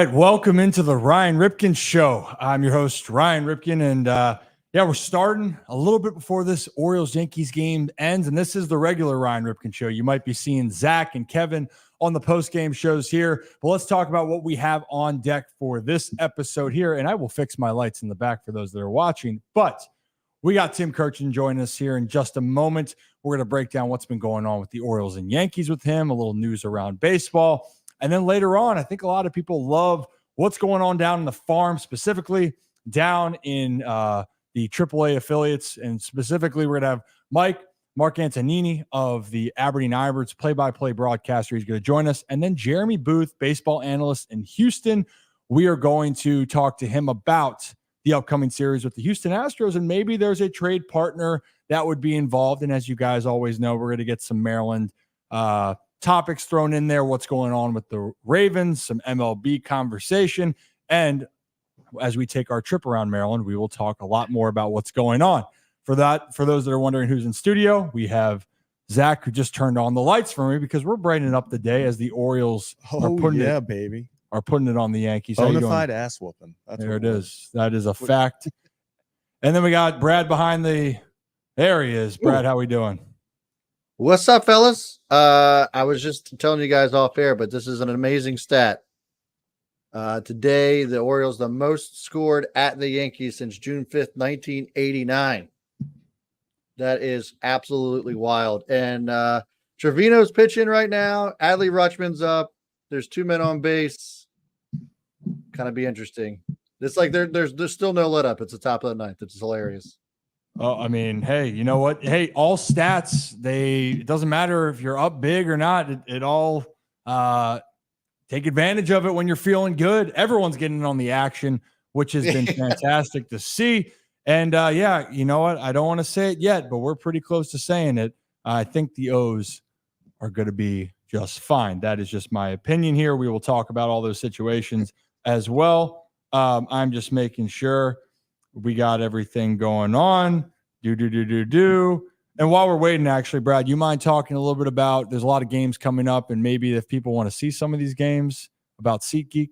right, welcome into the Ryan Ripken Show. I'm your host, Ryan Ripken, and we're starting a little bit before this Orioles-Yankees game ends, and this is the regular Ryan Ripken Show. You might be seeing Zach and Kevin on the post-game shows here, but let's talk about what we have on deck for this episode here, and I will fix my lights in the back for those that are watching, but we got Tim Kurkjian joining us here in just a moment. We're going to break down what's been going on with the Orioles and Yankees with him, a little news around baseball. And then later on, I think a lot of people love what's going on down in the farm, specifically down in the AAA affiliates. And specifically, we're going to have Mark Antonini of the Aberdeen Iverts, play-by-play broadcaster. He's going to join us. And then Jeremy Booth, baseball analyst in Houston. We are going to talk to him about the upcoming series with the Houston Astros, and maybe there's a trade partner that would be involved. And as you guys always know, we're going to get some Maryland topics thrown in there, what's going on with the Ravens, some MLB conversation. And as we take our trip around Maryland, we will talk a lot more about what's going on. For those that are wondering who's in studio, we have Zach, who just turned on the lights for me because we're brightening up the day as the Orioles are putting it on the Yankees. Bonafide ass whooping. There it is. That is a fact. And then we got Brad behind there he is. Brad, how we doing? What's up, fellas? I was just telling you guys off air, but this is an amazing stat. Today, the Orioles the most scored at the Yankees since June 5th, 1989. That is absolutely wild. And Trevino's pitching right now. Adley Rutschman's up. There's two men on base. Kind of be interesting. It's like there's still no let up. It's the top of the ninth. It's hilarious. Oh, I mean, hey, you know what? Hey, all stats, it doesn't matter if you're up big or not. It all take advantage of it when you're feeling good. Everyone's getting on the action, which has been fantastic to see. And you know what? I don't want to say it yet, but we're pretty close to saying it. I think the O's are going to be just fine. That is just my opinion here. We will talk about all those situations as well. I'm just making sure we got everything going on. And while we're waiting, actually, Brad, you mind talking a little bit about, there's a lot of games coming up, and maybe if people want to see some of these games, about SeatGeek?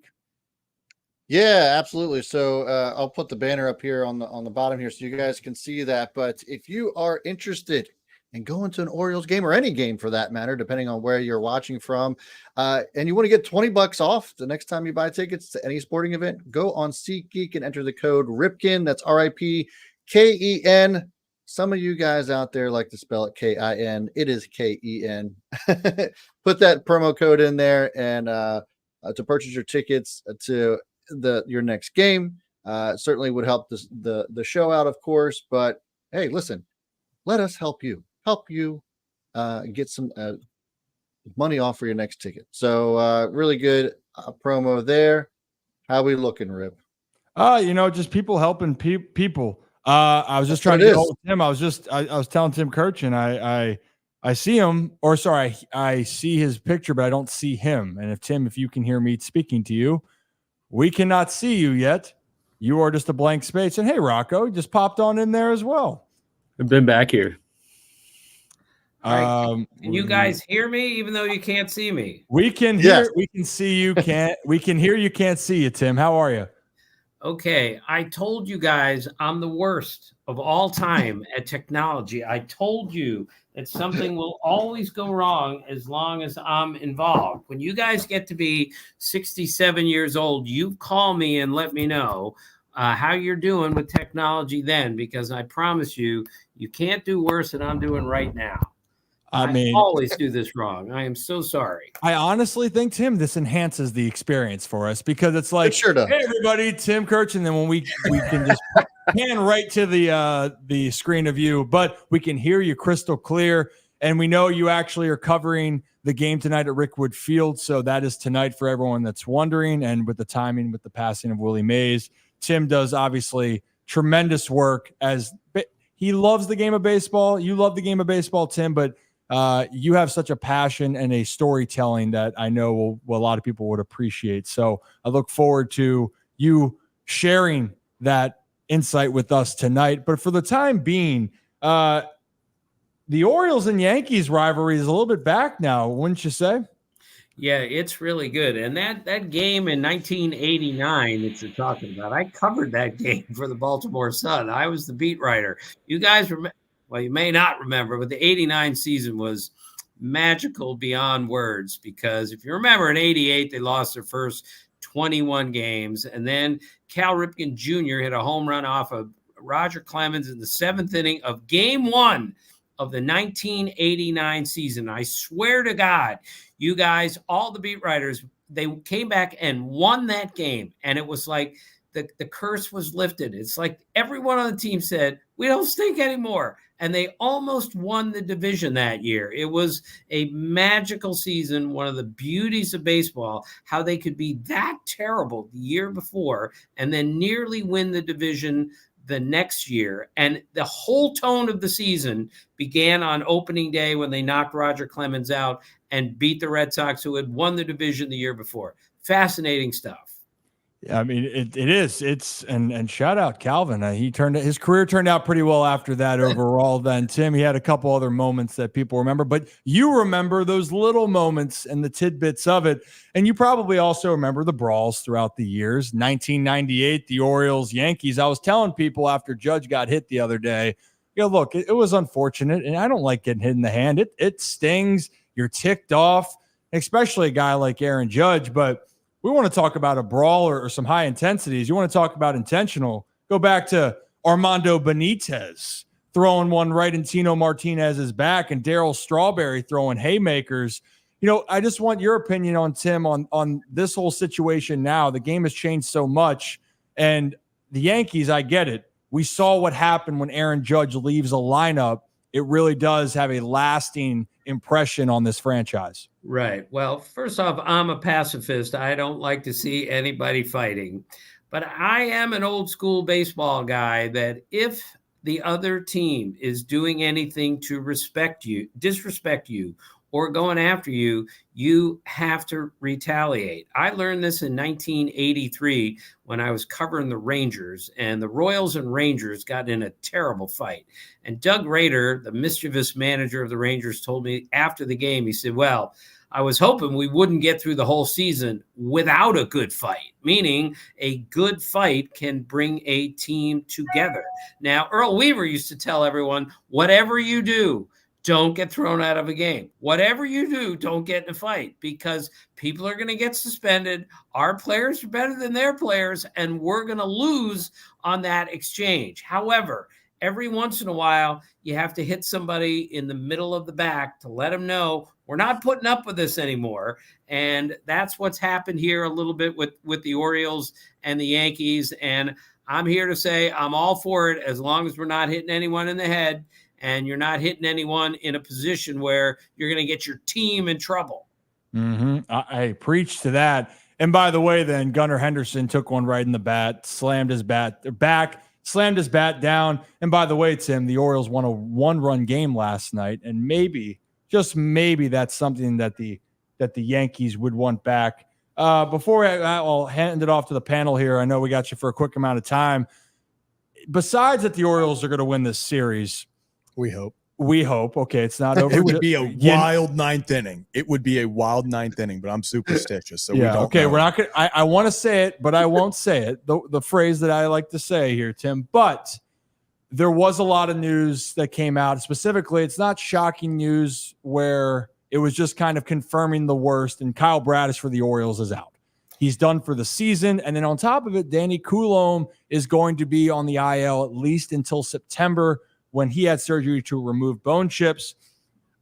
Yeah, absolutely. So I'll put the banner up here on the bottom here so you guys can see that. But if you are interested in going to an Orioles game or any game for that matter, depending on where you're watching from, and you want to get $20 off the next time you buy tickets to any sporting event, go on SeatGeek and enter the code RIPKEN. That's RIPKEN. Some of you guys out there like to spell it KIN. It is KEN. Put that promo code in there and to purchase your tickets to your next game. Certainly would help the show out, of course. But hey, listen, let us help you get some money off for your next ticket. So really good promo there. How we looking, Rip? Just people helping people. I was just trying to get hold of him. I was telling Tim Kurkjian, I see him, I see his picture, but I don't see him. And if you can hear me speaking to you, we cannot see you yet. You are just a blank space. And hey, Rocco just popped on in there as well. I've been back here. Can you guys hear me, even though you can't see me? We can hear. Yes. We can see you. We can hear you. Can't see you, Tim. How are you? Okay, I told you guys I'm the worst of all time at technology. I told you that something will always go wrong as long as I'm involved. When you guys get to be 67 years old, you call me and let me know how you're doing with technology then, because I promise you, you can't do worse than I'm doing right now. I always do this wrong. I am so sorry. I honestly think, Tim, this enhances the experience for us because it's like, sure does. Hey, everybody, Tim Kurkjian. And then when we can just pan right to the screen of you, but we can hear you crystal clear. And we know you actually are covering the game tonight at Rickwood Field. So that is tonight for everyone that's wondering. And with the timing, with the passing of Willie Mays, Tim does obviously tremendous work as he loves the game of baseball. You love the game of baseball, Tim, but you have such a passion and a storytelling that I know a lot of people would appreciate. So I look forward to you sharing that insight with us tonight. But for the time being, the Orioles and Yankees rivalry is a little bit back now, wouldn't you say? Yeah, it's really good. And that game in 1989 that you're talking about, I covered that game for the Baltimore Sun. I was the beat writer. You guys remember? Well, you may not remember, but the 89 season was magical beyond words because if you remember in 88 they lost their first 21 games, and then Cal Ripken Jr. hit a home run off of Roger Clemens in the 7th inning of game 1 of the 1989 season. I swear to God, you guys, all the beat writers, they came back and won that game. And it was like the curse was lifted. It's like everyone on the team said, we don't stink anymore. And they almost won the division that year. It was a magical season, one of the beauties of baseball, how they could be that terrible the year before and then nearly win the division the next year. And the whole tone of the season began on opening day when they knocked Roger Clemens out and beat the Red Sox, who had won the division the year before. Fascinating stuff. I mean, it is. It's and shout out Calvin. His career turned out pretty well after that overall. Then Tim, he had a couple other moments that people remember, but you remember those little moments and the tidbits of it, and you probably also remember the brawls throughout the years. 1998, the Orioles, Yankees. I was telling people after Judge got hit the other day, look, it was unfortunate, and I don't like getting hit in the hand. It stings. You're ticked off, especially a guy like Aaron Judge, but we want to talk about a brawl or some high intensities. You want to talk about intentional. Go back to Armando Benitez throwing one right in Tino Martinez's back and Darryl Strawberry throwing haymakers. I just want your opinion on Tim on this whole situation now. The game has changed so much. And the Yankees, I get it. We saw what happened when Aaron Judge leaves a lineup. It really does have a lasting impression on this franchise. Right. Well, first off, I'm a pacifist. I don't like to see anybody fighting. But I am an old school baseball guy that if the other team is doing anything to disrespect you, or going after you, you have to retaliate. I learned this in 1983 when I was covering the Rangers, and the Royals and Rangers got in a terrible fight. And Doug Rader, the mischievous manager of the Rangers, told me after the game, he said, well, I was hoping we wouldn't get through the whole season without a good fight, meaning a good fight can bring a team together. Now, Earl Weaver used to tell everyone, whatever you do, don't get thrown out of a game. Whatever you do, don't get in a fight because people are going to get suspended. Our players are better than their players, and we're going to lose on that exchange. However, every once in a while, you have to hit somebody in the middle of the back to let them know we're not putting up with this anymore. And that's what's happened here a little bit with the Orioles and the Yankees. And I'm here to say I'm all for it as long as we're not hitting anyone in the head and you're not hitting anyone in a position where you're going to get your team in trouble. I preach to that. And by the way, then Gunnar Henderson took one right in the bat, slammed his bat down. And by the way, Tim, the Orioles won a 1-run game last night, and maybe, just maybe, that's something that the Yankees would want back. Before I'll hand it off to the panel here, I know we got you for a quick amount of time. Besides that, the Orioles are going to win this series. We hope. Okay, it's not over. It would be a wild ninth inning. It would be a wild ninth inning, but I'm superstitious, so we don't know. We're not going to – I want to say it, but I won't say it, the phrase that I like to say here, Tim. But there was a lot of news that came out. Specifically, it's not shocking news where it was just kind of confirming the worst, and Kyle Bradish for the Orioles is out. He's done for the season. And then on top of it, Danny Coulombe is going to be on the IL at least until September, when he had surgery to remove bone chips.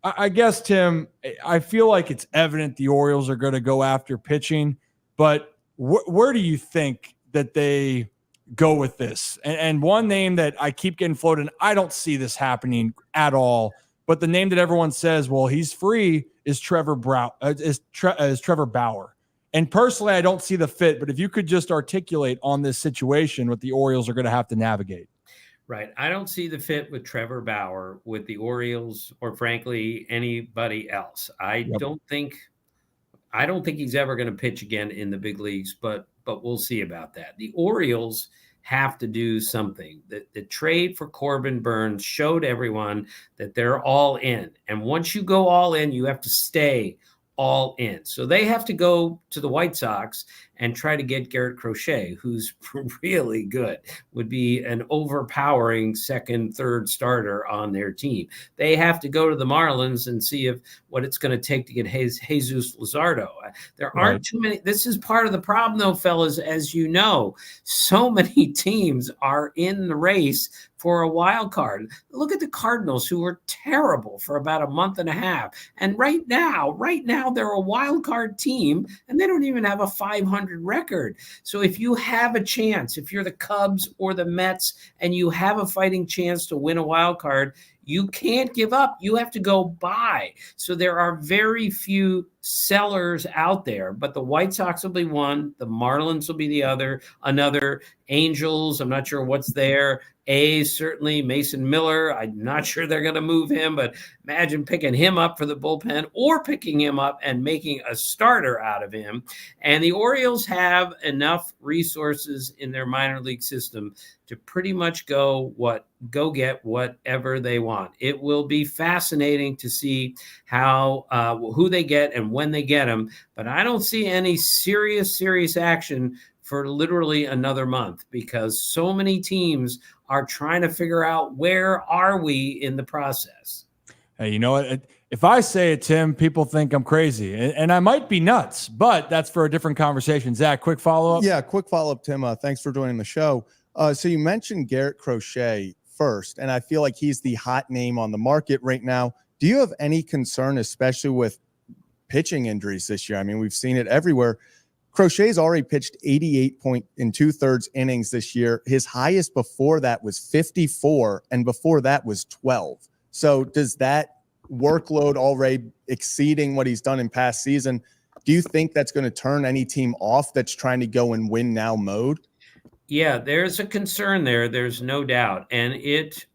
I guess, Tim, I feel like it's evident the Orioles are going to go after pitching, but where do you think that they go with this? And one name that I keep getting floated, I don't see this happening at all, but the name that everyone says, well, he's free, is Trevor Bauer. And personally, I don't see the fit, but if you could just articulate on this situation, what the Orioles are going to have to navigate. Right. I don't see the fit with Trevor Bauer with the Orioles or frankly anybody else. I don't think he's ever going to pitch again in the big leagues, but we'll see about that. The Orioles have to do something. The trade for Corbin Burns showed everyone that they're all in. And once you go all in, you have to stay all in. So they have to go to the White Sox and try to get Garrett Crochet, who's really good, would be an overpowering second, third starter on their team. They have to go to the Marlins and see what it's going to take to get Jesus Luzardo. There aren't too many. This is part of the problem, though, fellas. As you know, so many teams are in the race for a wild card. Look at the Cardinals, who were terrible for about a month and a half. And right now, they're a wild card team, and they don't even have a 500 record. So if you have a chance, if you're the Cubs or the Mets, and you have a fighting chance to win a wild card, you can't give up. You have to go buy. So there are very few sellers out there, but the White Sox will be one. The Marlins will be the other. Another. Angels, I'm not sure what's there. A's, certainly. Mason Miller, I'm not sure they're going to move him, but imagine picking him up for the bullpen or picking him up and making a starter out of him. And the Orioles have enough resources in their minor league system to pretty much go get whatever they want. It will be fascinating to see who they get and when they get them, but I don't see any serious action for literally another month because so many teams are trying to figure out where are we in the process. Hey, you know what? If I say it, Tim, people think I'm crazy, and I might be nuts, but that's for a different conversation. Zach, quick follow-up? Yeah, quick follow-up, Tim. Thanks for joining the show. So you mentioned Garrett Crochet first, and I feel like he's the hot name on the market right now. Do you have any concern, especially with pitching injuries this year? I mean, we've seen it everywhere. Crochet's already pitched 88 in 2/3 innings this year. His highest before that was 54, and before that was 12. So does that workload already exceeding what he's done in past season, do you think that's going to turn any team off that's trying to go and win now mode? Yeah, there's a concern there. There's no doubt. And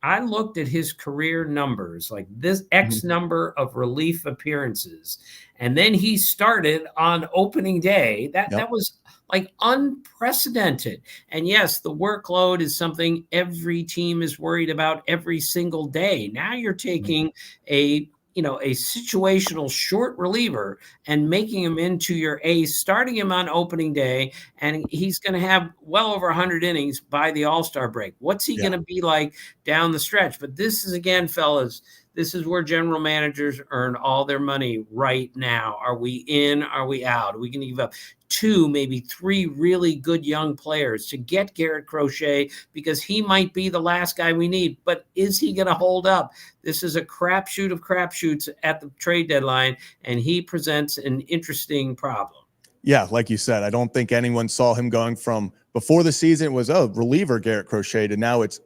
I looked at his career numbers, like this X number of relief appearances. And then he started on opening day. That was like unprecedented. And yes, the workload is something every team is worried about every single day. Now you're taking a situational short reliever and making him into your ace, starting him on opening day, and he's going to have well over 100 innings by the All-Star break. What's he going to be like down the stretch? But this is, again, fellas, this is where general managers earn all their money right now. Are we in? Are we out? Are we going to give up 2, maybe 3 really good young players to get Garrett Crochet because he might be the last guy we need? But is he going to hold up? This is a crapshoot of crapshoots at the trade deadline, and he presents an interesting problem. Yeah, like you said, I don't think anyone saw him going from before the season it was reliever Garrett Crochet to now it's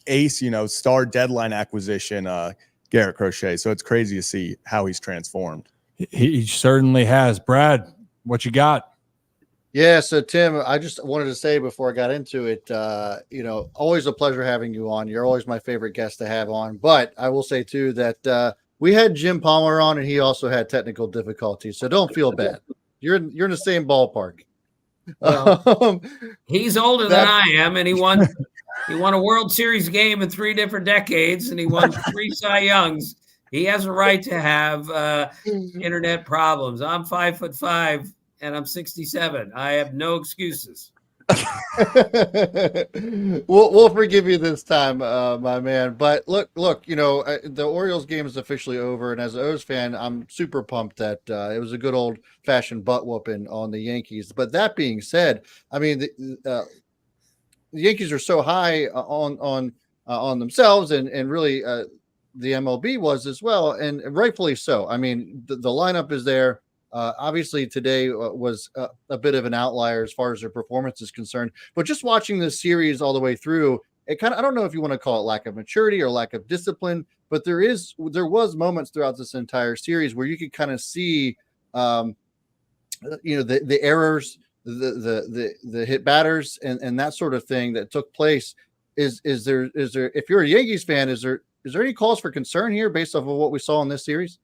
ace, star deadline acquisition Garrett Crochet. So it's crazy to see how he's transformed. He certainly has. Brad, what you got? Yeah, so Tim, I just wanted to say before I got into it, always a pleasure having you on. You're always my favorite guest to have on. But I will say too that we had Jim Palmer on, and he also had technical difficulties. So don't feel bad. You're in the same ballpark. Well, he's older than I am, and he won a World Series game in 3 different decades, and he won 3 Cy Youngs. He has a right to have internet problems. I'm 5'5". And I'm 67. I have no excuses. We'll forgive you this time, my man. But look, the Orioles game is officially over, and as an O's fan, I'm super pumped that it was a good old-fashioned butt whooping on the Yankees. But that being said, I mean, the Yankees are so high on themselves, and really the MLB was as well, and rightfully so. I mean, the lineup is there. Obviously, today was a bit of an outlier as far as their performance is concerned. But just watching this series all the way through, it kind of, I don't know if you want to call it lack of maturity or lack of discipline, but there was moments throughout this entire series where you could kind of see, the errors, the hit batters, and that sort of thing that took place. Is there if you're a Yankees fan, is there any cause for concern here based off of what we saw in this series?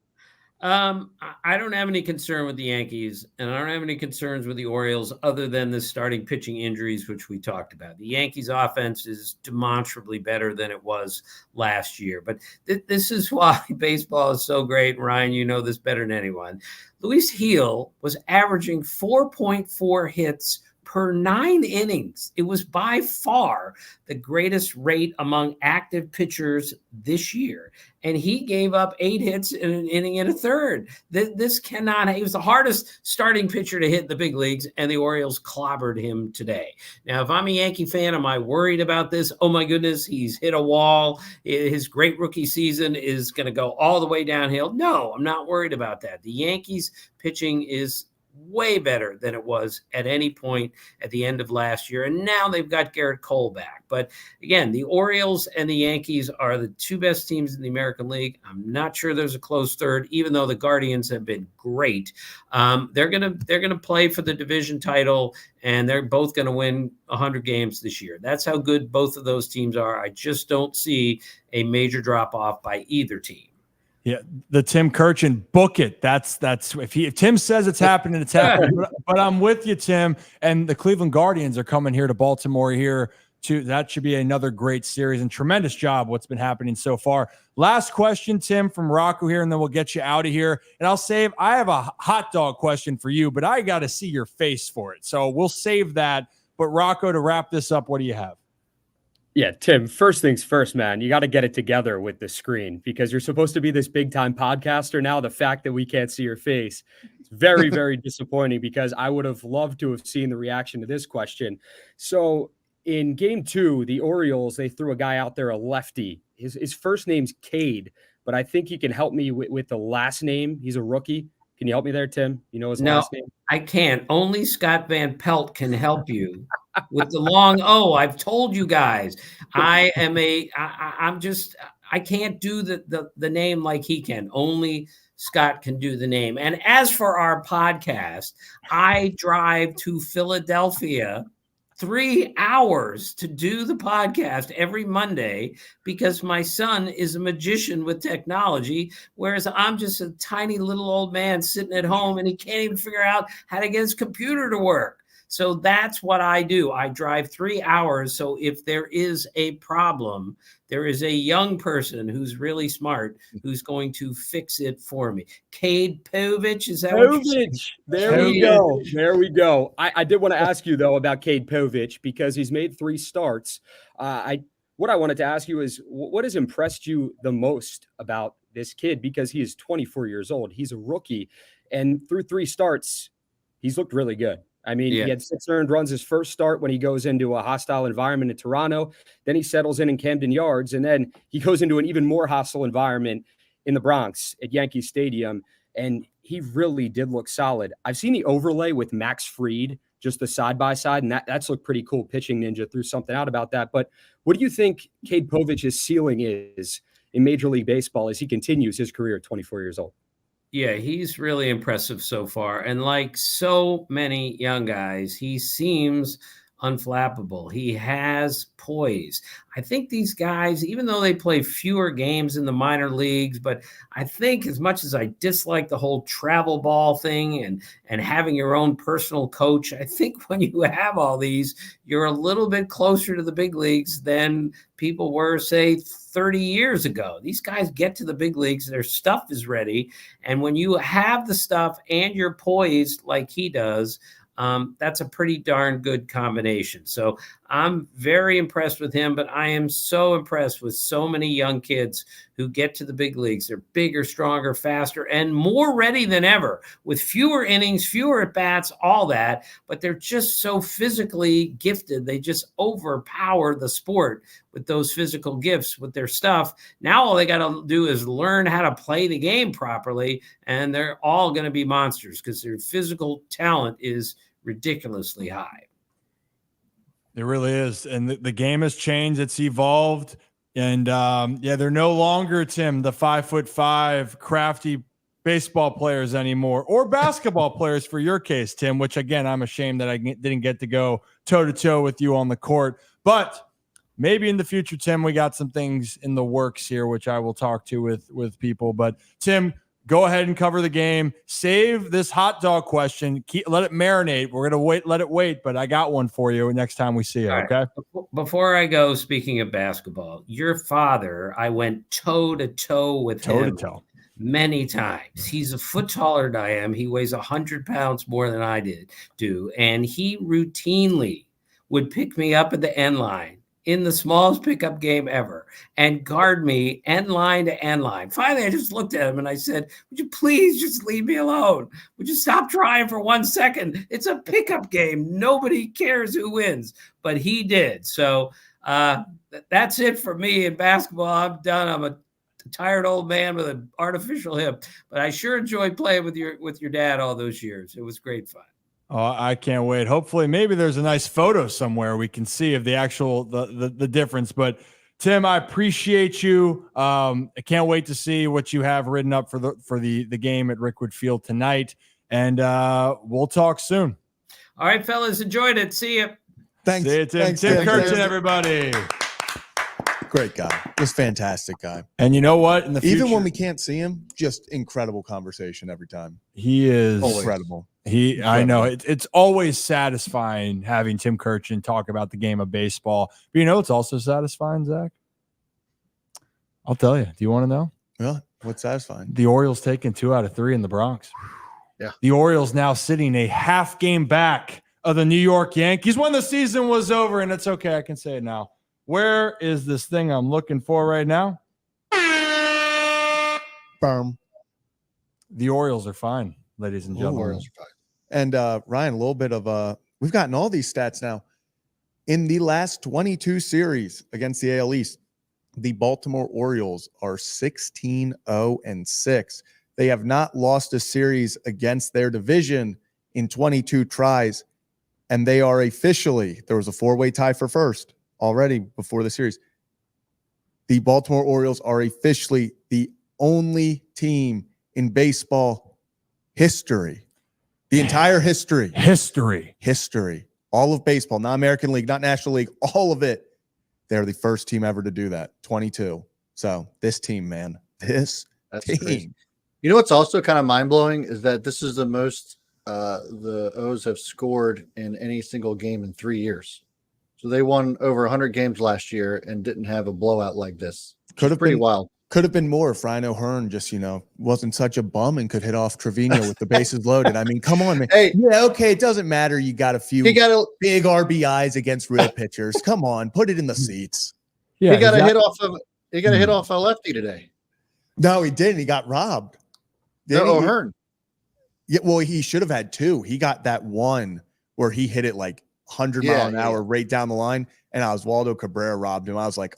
I don't have any concern with the Yankees, and I don't have any concerns with the Orioles other than the starting pitching injuries, which we talked about. The Yankees offense is demonstrably better than it was last year. But this is why baseball is so great. Ryan, you know this better than anyone. Luis Gil was averaging 4.4 hits per 9 innings. It was by far the greatest rate among active pitchers this year. And he gave up 8 hits in an inning and a third. This cannot, he was the hardest starting pitcher to hit in the big leagues, and the Orioles clobbered him today. Now, if I'm a Yankee fan, am I worried about this? Oh my goodness, he's hit a wall. His great rookie season is going to go all the way downhill. No, I'm not worried about that. The Yankees pitching is way better than it was at any point at the end of last year. And now they've got Garrett Cole back. But again, the Orioles and the Yankees are the 2 best teams in the American League. I'm not sure there's a close third, even though the Guardians have been great. They're gonna play for the division title, and they're both going to win 100 games this year. That's how good both of those teams are. I just don't see a major drop off by either team. Yeah, the Tim Kurkjian, book it. That's if Tim says it's happening, it's happening. But I'm with you, Tim. And the Cleveland Guardians are coming here to Baltimore here too. That should be another great series, and tremendous job what's been happening so far. Last question, Tim, from Rocco here, and then we'll get you out of here. And I have a hot dog question for you, but I got to see your face for it. So we'll save that. But Rocco, to wrap this up, what do you have? Yeah, Tim, first things first, man, you got to get it together with the screen because you're supposed to be this big time podcaster. Now, the fact that we can't see your face is very, very disappointing because I would have loved to have seen the reaction to this question. So in game 2, the Orioles, they threw a guy out there, a lefty. His first name's Cade, but I think he can help me with the last name. He's a rookie. Can you help me there, Tim? You know his last name? I can't. Only Scott Van Pelt can help you with the long O. I've told you guys. I can't do the name like he can. Only Scott can do the name. And as for our podcast, I drive to Philadelphia 3 hours to do the podcast every Monday because my son is a magician with technology, whereas I'm just a tiny little old man sitting at home and he can't even figure out how to get his computer to work. So that's what I do. I drive 3 hours. So if there is a problem, there is a young person who's really smart who's going to fix it for me. Cade Povich, is that Povich? There we go. There we go. I did want to ask you, though, about Cade Povich because he's made 3 starts. What I wanted to ask you is what has impressed you the most about this kid? Because he is 24 years old. He's a rookie. And through 3 starts, he's looked really good. I mean, He had 6 earned runs his first start when he goes into a hostile environment in Toronto. Then he settles in Camden Yards, and then he goes into an even more hostile environment in the Bronx at Yankee Stadium, and he really did look solid. I've seen the overlay with Max Fried, just the side-by-side, and that's looked pretty cool. Pitching Ninja threw something out about that. But what do you think Cade Povich's ceiling is in Major League Baseball as he continues his career at 24 years old? Yeah, he's really impressive so far. And like so many young guys, he seems unflappable. He has poise. I think these guys, even though they play fewer games in the minor leagues, but I think as much as I dislike the whole travel ball thing and having your own personal coach, I think when you have all these, you're a little bit closer to the big leagues than people were, say, 30 years ago. These guys get to the big leagues, their stuff is ready. And when you have the stuff and you're poised like he does, that's a pretty darn good combination. So I'm very impressed with him, but I am so impressed with so many young kids who get to the big leagues. They're bigger, stronger, faster, and more ready than ever with fewer innings, fewer at-bats, all that, but they're just so physically gifted. They just overpower the sport with those physical gifts with their stuff. Now all they got to do is learn how to play the game properly, and they're all going to be monsters because their physical talent is ridiculously high. It really is. And the game has changed. It's evolved. And they're no longer, Tim, the 5'5" crafty baseball players anymore, or basketball players for your case, Tim, which again, I'm ashamed that I didn't get to go toe to toe with you on the court, but maybe in the future, Tim, we got some things in the works here, which I will talk to with people. But Tim, go ahead and cover the game. Save this hot dog question. Let it marinate. We're going to let it wait, but I got one for you next time we see you, okay? Before I go, speaking of basketball, your father, I went toe-to-toe with him many times. He's a foot taller than I am. He weighs 100 pounds more than I do, and he routinely would pick me up at the end line in the smallest pickup game ever and guard me end line to end line. Finally, I just looked at him and I said, would you please just leave me alone? Would you stop trying for 1 second? It's a pickup game. Nobody cares who wins, but he did. So that's it for me in basketball. I'm done. I'm a tired old man with an artificial hip, but I sure enjoyed playing with your dad all those years. It was great fun. Oh, I can't wait. Hopefully, maybe there's a nice photo somewhere we can see of the actual the difference. But Tim, I appreciate you. I can't wait to see what you have written up for the game at Rickwood Field tonight, and we'll talk soon. All right, fellas, enjoyed it. See you. Thanks. See you, Tim. Thanks, Tim Kurkjian, everybody. Great guy. Just fantastic guy. And you know what? In the future, even when we can't see him, just incredible conversation every time. He is incredible. I know it's always satisfying having Tim Kurkjian talk about the game of baseball. But you know, it's also satisfying, Zach. I'll tell you. Do you want to know? Yeah. What's satisfying? The Orioles taking 2 out of 3 in the Bronx. Yeah. The Orioles now sitting a half game back of the New York Yankees when the season was over, and it's okay. I can say it now. Where is this thing I'm looking for right now? Boom. The Orioles are fine, ladies and gentlemen. Orioles are fine. And Ryan, a little bit of we've gotten all these stats now. In the last 22 series against the AL East, the Baltimore Orioles are 16-0-6. They have not lost a series against their division in 22 tries, and they are officially, there was a 4-way tie for first already before the series. The Baltimore Orioles are officially the only team in baseball history, the entire history, all of baseball, not American League, not National League, all of it. They're the first team ever to do that, 22. So this team, man, that's team. Crazy. You know what's also kind of mind-blowing is that this is the most the O's have scored in any single game in 3 years. So they won over 100 games last year and didn't have a blowout like this. Could have pretty been wild. Could have been more if Ryan O'Hearn just, wasn't such a bum and could hit off Trevino with the bases loaded. I mean, come on, man. Hey, yeah, okay, it doesn't matter. You got a few big RBIs against real pitchers. Come on, put it in the seats. Yeah, he got a hit off a lefty today. No, he didn't. He got robbed. O'Hearn. Yeah, well, he should have had 2. He got that one where he hit it like 100 mile an hour right down the line, and Oswaldo Cabrera robbed him. I was like,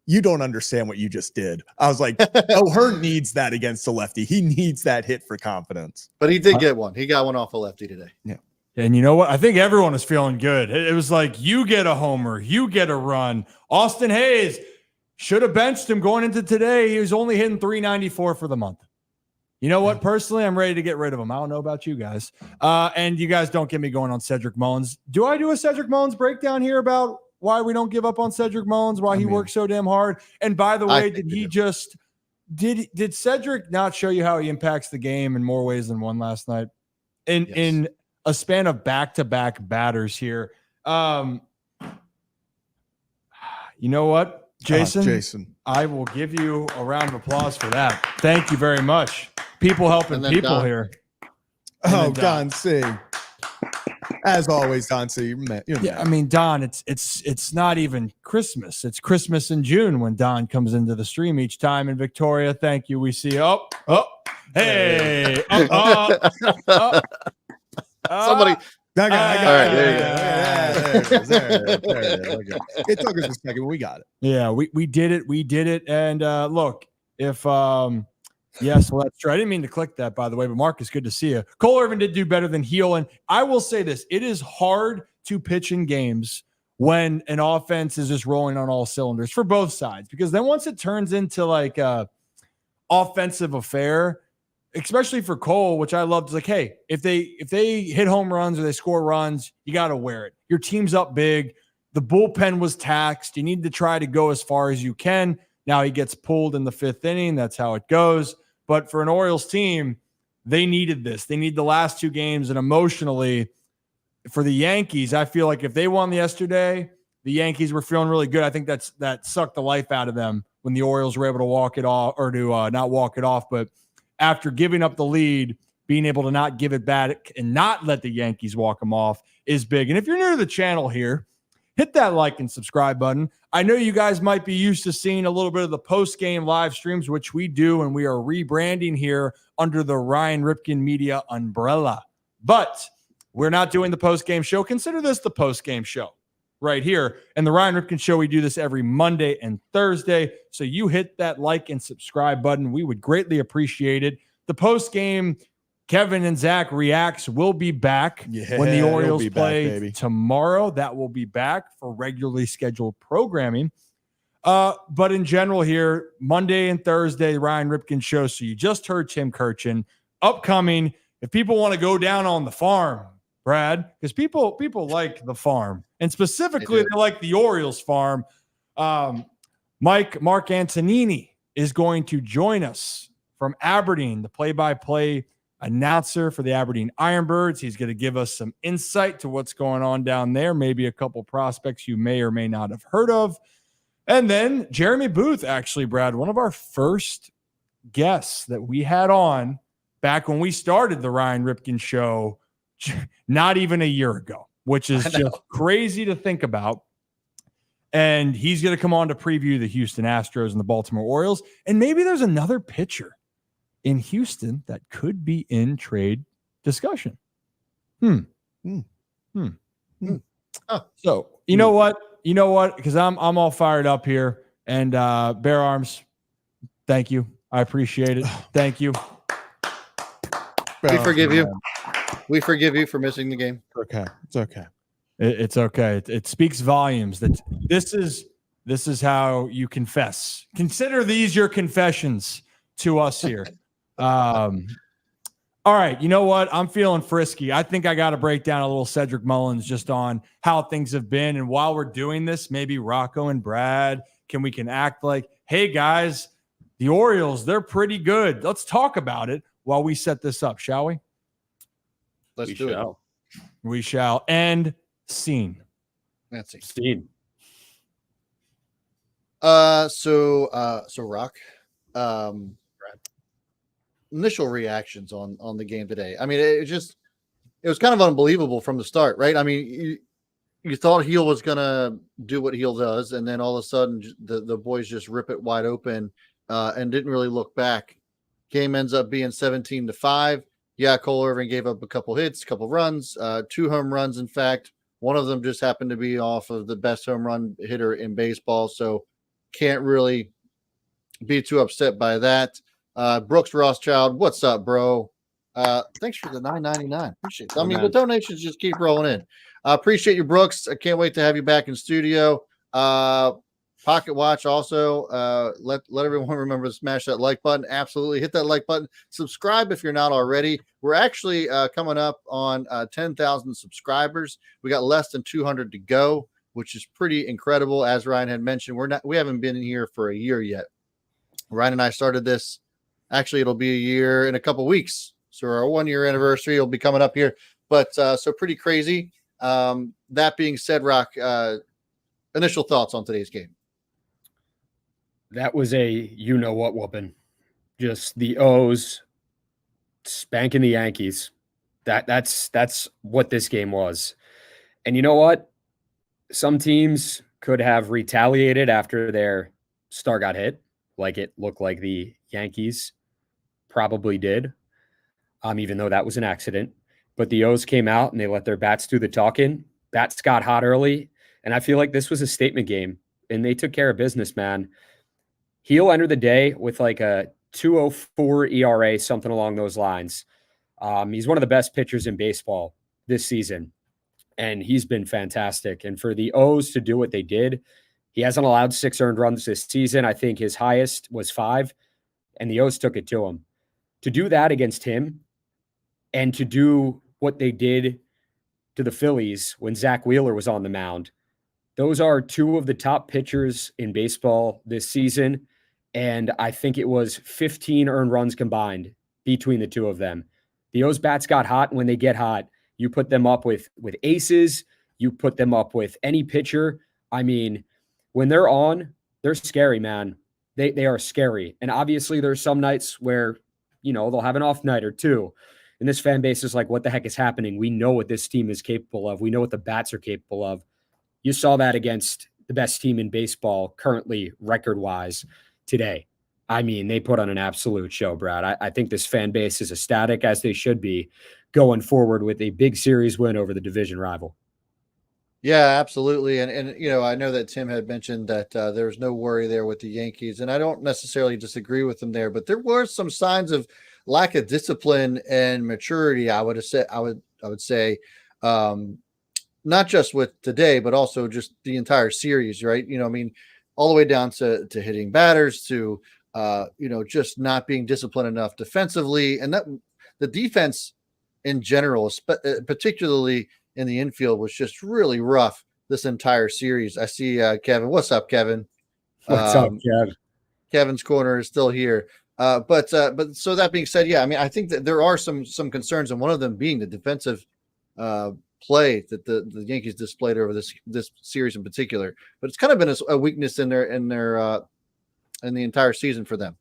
you don't understand what you just did. I was like, O'Hearn needs that against a lefty. He needs that hit for confidence. But he did get one. He got one off a lefty today. Yeah. And you know what? I think everyone is feeling good. It was like, you get a homer, you get a run. Austin Hayes should have benched him going into today. He was only hitting 394 for the month. You know what? Personally, I'm ready to get rid of him. I don't know about you guys. And you guys don't get me going on Cedric Mullins. Do I do a Cedric Mullins breakdown here about why we don't give up on Cedric Mullins, why he works so damn hard? And by the way, did Cedric not show you how he impacts the game in more ways than one last night? In a span of back-to-back batters here. You know what, Jason? I will give you a round of applause for that. Thank you very much. People helping people Don. Here. Don C. As always, Don C. I mean, Don, it's not even Christmas. It's Christmas in June when Don comes into the stream each time in Victoria. Thank you. We see hey. Somebody. I got all right, there you go. There it is. It took us a second, but we got it. Yeah, we did it. We did it. And look, if yes, well, that's true. I didn't mean to click that, by the way, but Marcus, good to see you. Cole Irvin did do better than Heel. And I will say this, it is hard to pitch in games when an offense is just rolling on all cylinders for both sides, because then once it turns into like a offensive affair, especially for Cole, which I loved, is like, hey, if they hit home runs or they score runs, you got to wear it. Your team's up big. The bullpen was taxed. You need to try to go as far as you can. Now he gets pulled in the 5th inning. That's how it goes. But for an Orioles team, they needed this. They need the last 2 games. And emotionally, for the Yankees, I feel like if they won yesterday, the Yankees were feeling really good. I think that sucked the life out of them when the Orioles were able to walk it off, or to not walk it off, but after giving up the lead, being able to not give it back and not let the Yankees walk them off is big. And if you're new to the channel here, hit that like and subscribe button. I know you guys might be used to seeing a little bit of the post-game live streams, which we do, and we are rebranding here under the Ryan Ripken Media umbrella. But we're not doing the post-game show. Consider this the post-game show right here. And the Ryan Ripken Show, we do this every Monday and Thursday. So you hit that like and subscribe button. We would greatly appreciate it. The post-game Kevin and Zach Reacts will be back when the Orioles play tomorrow. That will be back for regularly scheduled programming. But in general here, Monday and Thursday, Ryan Ripken Show. So you just heard Tim Kurkjian. Upcoming, if people want to go down on the farm, Brad, because people like the farm, and specifically they like the Orioles farm. Mark Antonini is going to join us from Aberdeen, the play-by-play announcer for the Aberdeen Ironbirds. He's going to give us some insight to what's going on down there, maybe a couple prospects you may or may not have heard of. And then Jeremy Booth, actually, Brad, one of our first guests that we had on back when we started the Ryan Ripken Show, not even a year ago, which is just crazy to think about. And he's going to come on to preview the Houston Astros and the Baltimore Orioles. And maybe there's another pitcher in Houston that could be in trade discussion. So you know what? Because I'm all fired up here. And Bear Arms, thank you. I appreciate it. Thank you. We forgive you. We forgive you for missing the game. Okay. It's okay. It's okay. It speaks volumes that this is how you confess. Consider these your confessions to us here. All right. You know what? I'm feeling frisky. I think I got to break down a little Cedric Mullins just on how things have been. And while we're doing this, maybe Rocco and Brad can act like, hey guys, the Orioles, they're pretty good. Let's talk about it while we set this up, shall we? Let's do it. We shall. And scene. That's it. Scene. So Rock, initial reactions on the game today. I mean, it was kind of unbelievable from the start, right? I mean, you thought Heel was gonna do what Heel does, and then all of a sudden the boys just rip it wide open and didn't really look back. Game ends up being 17-5. Yeah, Cole Irvin gave up a couple hits, a couple runs, 2 home runs. In fact, one of them just happened to be off of the best home run hitter in baseball. So can't really be too upset by that. Brooks Rothschild, what's up, bro? Thanks for the $9.99. Appreciate it. I mean, the donations just keep rolling in. I appreciate you, Brooks. I can't wait to have you back in studio. Pocket Watch also. Let everyone remember to smash that like button. Absolutely. Hit that like button. Subscribe if you're not already. We're actually coming up on 10,000 subscribers. We got less than 200 to go, which is pretty incredible. As Ryan had mentioned, we haven't been in here for a year yet. Ryan and I started this. Actually, it'll be a year in a couple weeks. So our 1-year anniversary will be coming up here. But so pretty crazy. That being said, Rock, initial thoughts on today's game. That was a you-know-what whooping. Just the O's spanking the Yankees. That's what this game was. And you know what? Some teams could have retaliated after their star got hit, like it looked like the Yankees probably did, even though that was an accident. But the O's came out and they let their bats do the talking. Bats got hot early, and I feel like this was a statement game, and they took care of business, man. He'll enter the day with like a 2.04 ERA, something along those lines. He's one of the best pitchers in baseball this season, and he's been fantastic. And for the O's to do what they did, he hasn't allowed 6 earned runs this season. I think his highest was 5, and the O's took it to him. To do that against him and to do what they did to the Phillies when Zach Wheeler was on the mound, those are 2 of the top pitchers in baseball this season. And I think it was 15 earned runs combined between the two of them. The O's bats got hot. And when they get hot, you put them up with aces. You put them up with any pitcher. I mean, when they're on, they're scary, man. They are scary. And obviously there's some nights where, they'll have an off night or two. And this fan base is like, what the heck is happening? We know what this team is capable of. We know what the bats are capable of. You saw that against the best team in baseball currently record-wise today. I mean, they put on an absolute show, Brad. I think this fan base is ecstatic, as they should be, going forward with a big series win over the division rival. Yeah, absolutely. And I know that Tim had mentioned that there was no worry there with the Yankees, and I don't necessarily disagree with him there, but there were some signs of lack of discipline and maturity. I would say, not just with today, but also just the entire series, right? All the way down to hitting batters, to just not being disciplined enough defensively, and that the defense in general, particularly in the infield, was just really rough this entire series. I see Kevin. What's up, Kevin? What's up, Kev? Kevin's corner is still here. But so that being said, I think that there are some concerns, and one of them being the defensive play that the Yankees displayed over this series in particular. But it's kind of been a weakness in the entire season for them.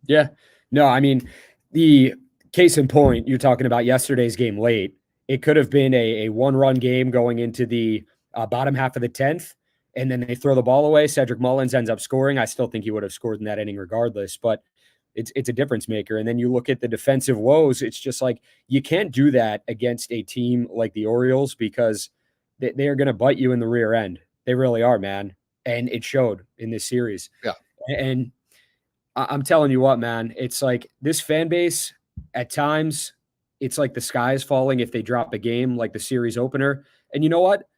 Yeah. No, I mean, the case in point, you're talking about yesterday's game late. It could have been a one-run game going into the bottom half of the 10th, and then they throw the ball away. Cedric Mullins ends up scoring. I still think he would have scored in that inning regardless, but it's a difference maker. And then you look at the defensive woes. It's just like, you can't do that against a team like the Orioles, because they are going to bite you in the rear end. They really are, man. And it showed in this series. Yeah. And I'm telling you what, man, it's like this fan base at times, it's like the sky is falling if they drop a game like the series opener. And you know what?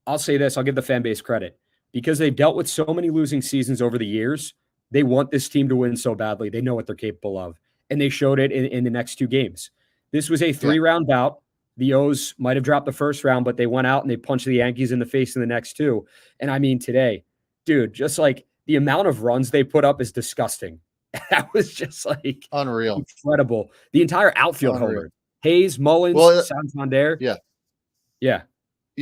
I'll say this. I'll give the fan base credit, because they've dealt with so many losing seasons over the years. They want this team to win so badly. They know what they're capable of. And they showed it in the next two games. This was a 3-round bout. The O's might have dropped the first round, but they went out and they punched the Yankees in the face in the next two. And I mean, today, dude, just like the amount of runs they put up is disgusting. That was just like unreal, incredible. The entire outfield homer. Hayes, Mullins, Santander. Yeah.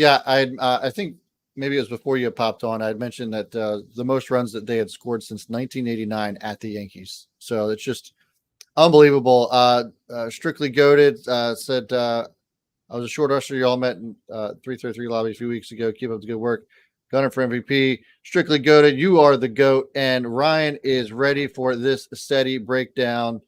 I think maybe it was before you popped on. I had mentioned that the most runs that they had scored since 1989 at the Yankees. So it's just unbelievable. Strictly Goated said, I was a short usher. You all met in 333 lobby a few weeks ago. Keep up the good work. Gunner for MVP. Strictly Goated, you are the GOAT. And Ryan is ready for this steady breakdown.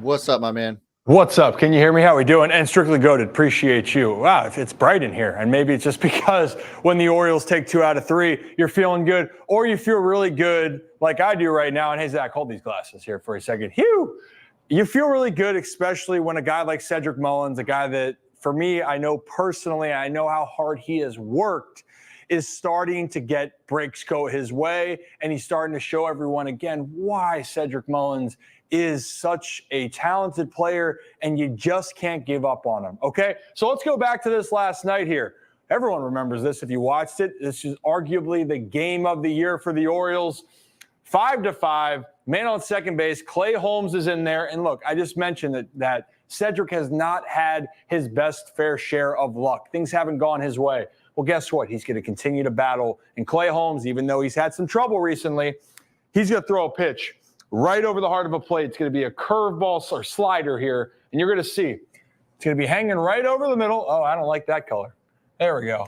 What's up, my man? What's up? Can you hear me? How we doing? And Strictly Goated, appreciate you. Wow, it's bright in here. And maybe it's just because when the Orioles take 2 out of 3, you're feeling good, or you feel really good like I do right now. And hey, Zach, hold these glasses here for a second. You feel really good, especially when a guy like Cedric Mullins, a guy that, for me, I know personally, I know how hard he has worked, is starting to get breaks go his way. And he's starting to show everyone again why Cedric Mullins is such a talented player, and you just can't give up on him. Okay, so let's go back to this last night here. Everyone remembers this if you watched it. This is arguably the game of the year for the Orioles. 5-5, man on second base. Clay Holmes is in there. And look, I just mentioned that Cedric has not had his best fair share of luck. Things haven't gone his way. Well, guess what? He's going to continue to battle. And Clay Holmes, even though he's had some trouble recently, he's going to throw a pitch right over the heart of a plate. It's going to be a curveball or slider here, and you're going to see it's going to be hanging right over the middle. Oh, I don't like that color. There we go.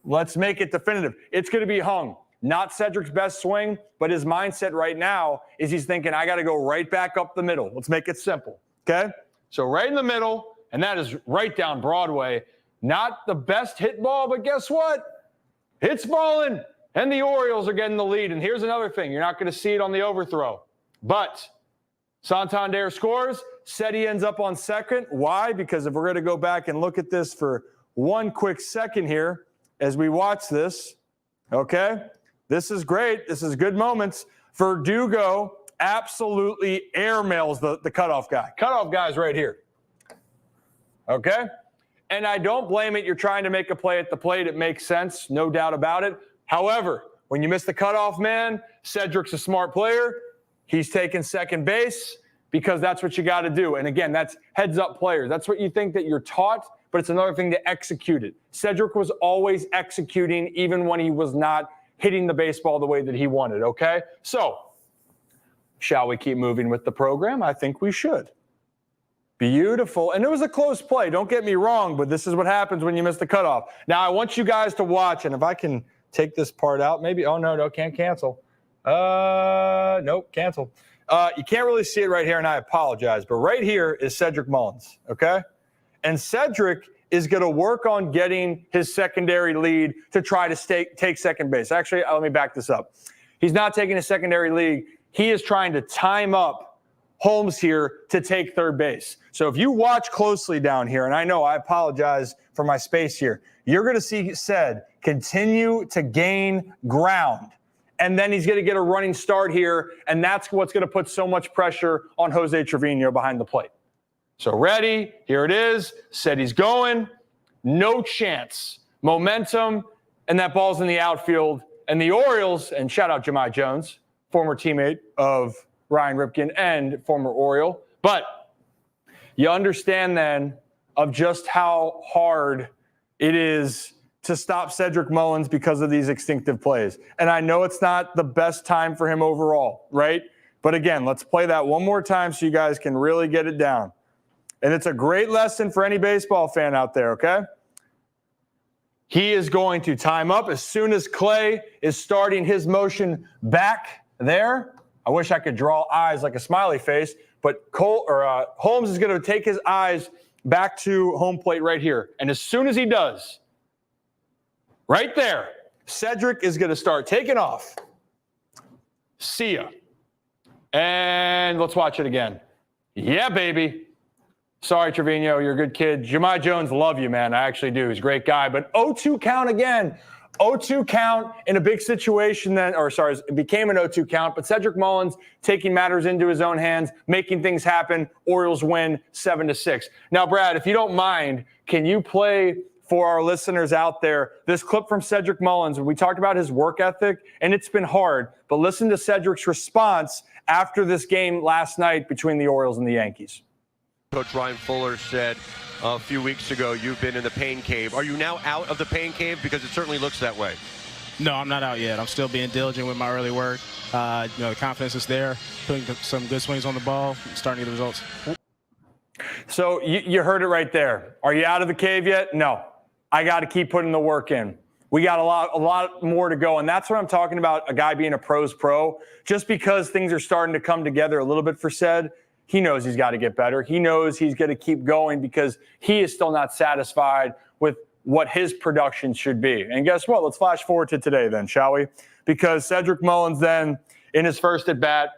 Let's make it definitive. It's going to be hung. Not Cedric's best swing, but his mindset right now is he's thinking, I got to go right back up the middle. Let's make it simple, okay? So right in the middle, and that is right down Broadway. Not the best hit ball, but guess what? It's falling, and the Orioles are getting the lead. And here's another thing. You're not going to see it on the overthrow. But Santander scores. Seti ends up on second. Why? Because if we're going to go back and look at this for one quick second here as we watch this, okay? This is great. This is good moments. Verdugo absolutely airmails the cutoff guy. Cutoff guy's right here, okay? And I don't blame it. You're trying to make a play at the plate. It makes sense, no doubt about it. However, when you miss the cutoff man, Cedric's a smart player. He's taking second base because that's what you got to do. And again, that's heads-up players. That's what you think that you're taught, but it's another thing to execute it. Cedric was always executing even when he was not hitting the baseball the way that he wanted, okay? So, shall we keep moving with the program? I think we should. Beautiful. And it was a close play. Don't get me wrong, but this is what happens when you miss the cutoff. Now, I want you guys to watch, and if I can take this part out, maybe. Oh, no, can't cancel. Nope, cancel. You can't really see it right here, and I apologize, but right here is Cedric Mullins, okay? And Cedric is going to work on getting his secondary lead to try to take second base. Actually, let me back this up. He's not taking a secondary lead. He is trying to time up Holmes here to take third base. So if you watch closely down here, and I know I apologize for my space here, you're going to see Ced continue to gain ground. And then he's going to get a running start here, and that's what's going to put so much pressure on Jose Trevino behind the plate. So ready, here it is. Said he's going. No chance. Momentum, and that ball's in the outfield. And the Orioles, and shout out Jemai Jones, former teammate of Ryan Ripken and former Oriole. But you understand then of just how hard it is to stop Cedric Mullins because of these instinctive plays. And I know it's not the best time for him overall, right? But again, let's play that one more time so you guys can really get it down. And it's a great lesson for any baseball fan out there, okay? He is going to time up as soon as Clay is starting his motion back there. I wish I could draw eyes like a smiley face, but Holmes is going to take his eyes back to home plate right here. And as soon as he does, right there, Cedric is going to start taking off. See ya. And let's watch it again. Yeah, baby. Sorry, Trevino, you're a good kid. Jemai Jones, love you, man. I actually do. He's a great guy. But 0-2 count again. 0-2 count in a big situation then, it became an 0-2 count, but Cedric Mullins taking matters into his own hands, making things happen. Orioles win 7-6. Now, Brad, if you don't mind, can you play for our listeners out there this clip from Cedric Mullins? We talked about his work ethic, and it's been hard, but listen to Cedric's response after this game last night between the Orioles and the Yankees. Coach Ryan Fuller said a few weeks ago, you've been in the pain cave. Are you now out of the pain cave? Because it certainly looks that way. No, I'm not out yet. I'm still being diligent with my early work. The confidence is there, putting some good swings on the ball, starting to get the results. So you heard it right there. Are you out of the cave yet? No. I got to keep putting the work in. We got a lot more to go, and that's what I'm talking about, a guy being a pro's pro. Just because things are starting to come together a little bit for Ced, he knows he's got to get better. He knows he's going to keep going because he is still not satisfied with what his production should be. And guess what? Let's flash forward to today then, shall we? Because Cedric Mullins then, in his first at-bat,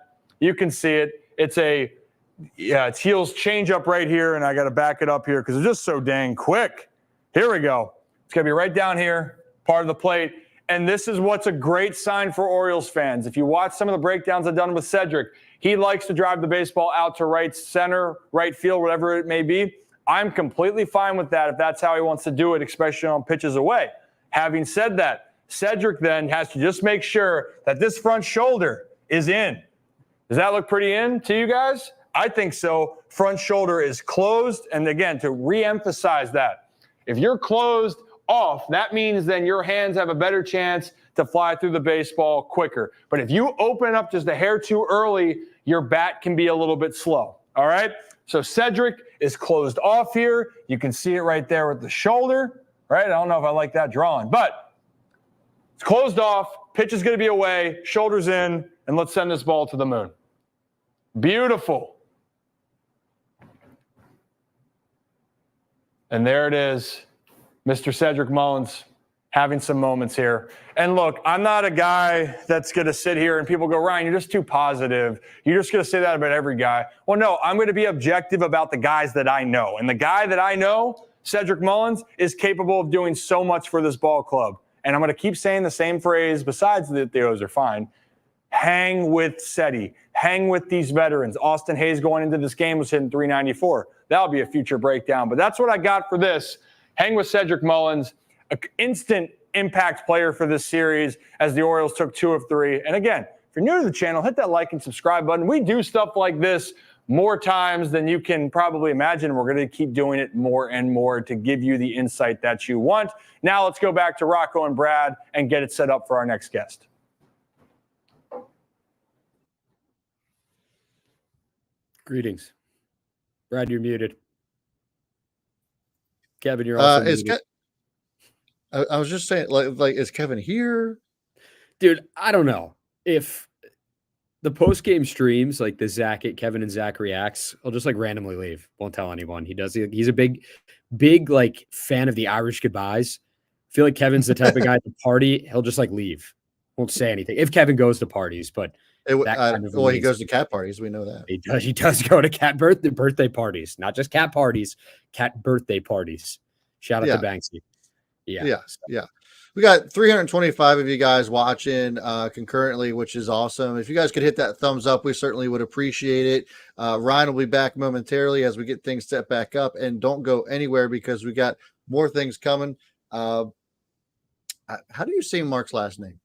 you can see it. It's heels change up right here, and I got to back it up here because it's just so dang quick. Here we go. It's going to be right down here, part of the plate. And this is what's a great sign for Orioles fans. If you watch some of the breakdowns I've done with Cedric, he likes to drive the baseball out to right center, right field, whatever it may be. I'm completely fine with that if that's how he wants to do it, especially on pitches away. Having said that, Cedric then has to just make sure that this front shoulder is in. Does that look pretty in to you guys? I think so. Front shoulder is closed. And again, to reemphasize that, if you're closed off, that means then your hands have a better chance to fly through the baseball quicker. But if you open up just a hair too early, your bat can be a little bit slow. All right? So Cedric is closed off here. You can see it right there with the shoulder, right? I don't know if I like that drawing, but it's closed off. Pitch is going to be away. Shoulders in, and let's send this ball to the moon. Beautiful. And there it is. Mr. Cedric Mullins having some moments here. And look, I'm not a guy that's going to sit here and people go, Ryan, you're just too positive. You're just going to say that about every guy. Well, no, I'm going to be objective about the guys that I know. And the guy that I know, Cedric Mullins, is capable of doing so much for this ball club. And I'm going to keep saying the same phrase, besides that the O's are fine. Hang with Cedi. Hang with these veterans. Austin Hayes going into this game was hitting .394. That'll be a future breakdown. But that's what I got for this. Hang with Cedric Mullins. An instant impact player for this series as the Orioles took 2 of 3. And again, if you're new to the channel, hit that like and subscribe button. We do stuff like this more times than you can probably imagine. We're going to keep doing it more and more to give you the insight that you want. Now let's go back to Rocco and Brad and get it set up for our next guest. Greetings. Brad, you're muted. Kevin, you're also muted. I was just saying, like, is Kevin here? Dude, I don't know. If the post-game streams, like the Kevin and Zach reacts, he'll just like randomly leave. Won't tell anyone. He's a big like fan of the Irish goodbyes. I feel like Kevin's the type of guy at the party, he'll just like leave. Won't say anything. If Kevin goes to parties, but he goes to cat parties. We know that. He does go to cat birthday parties, not just cat parties, cat birthday parties. Shout out to Banksy. Yeah. We got 325 of you guys watching concurrently, which is awesome. If you guys could hit that thumbs up, we certainly would appreciate it. Ryan will be back momentarily as we get things set back up, and don't go anywhere because we got more things coming. How do you say Mark's last name?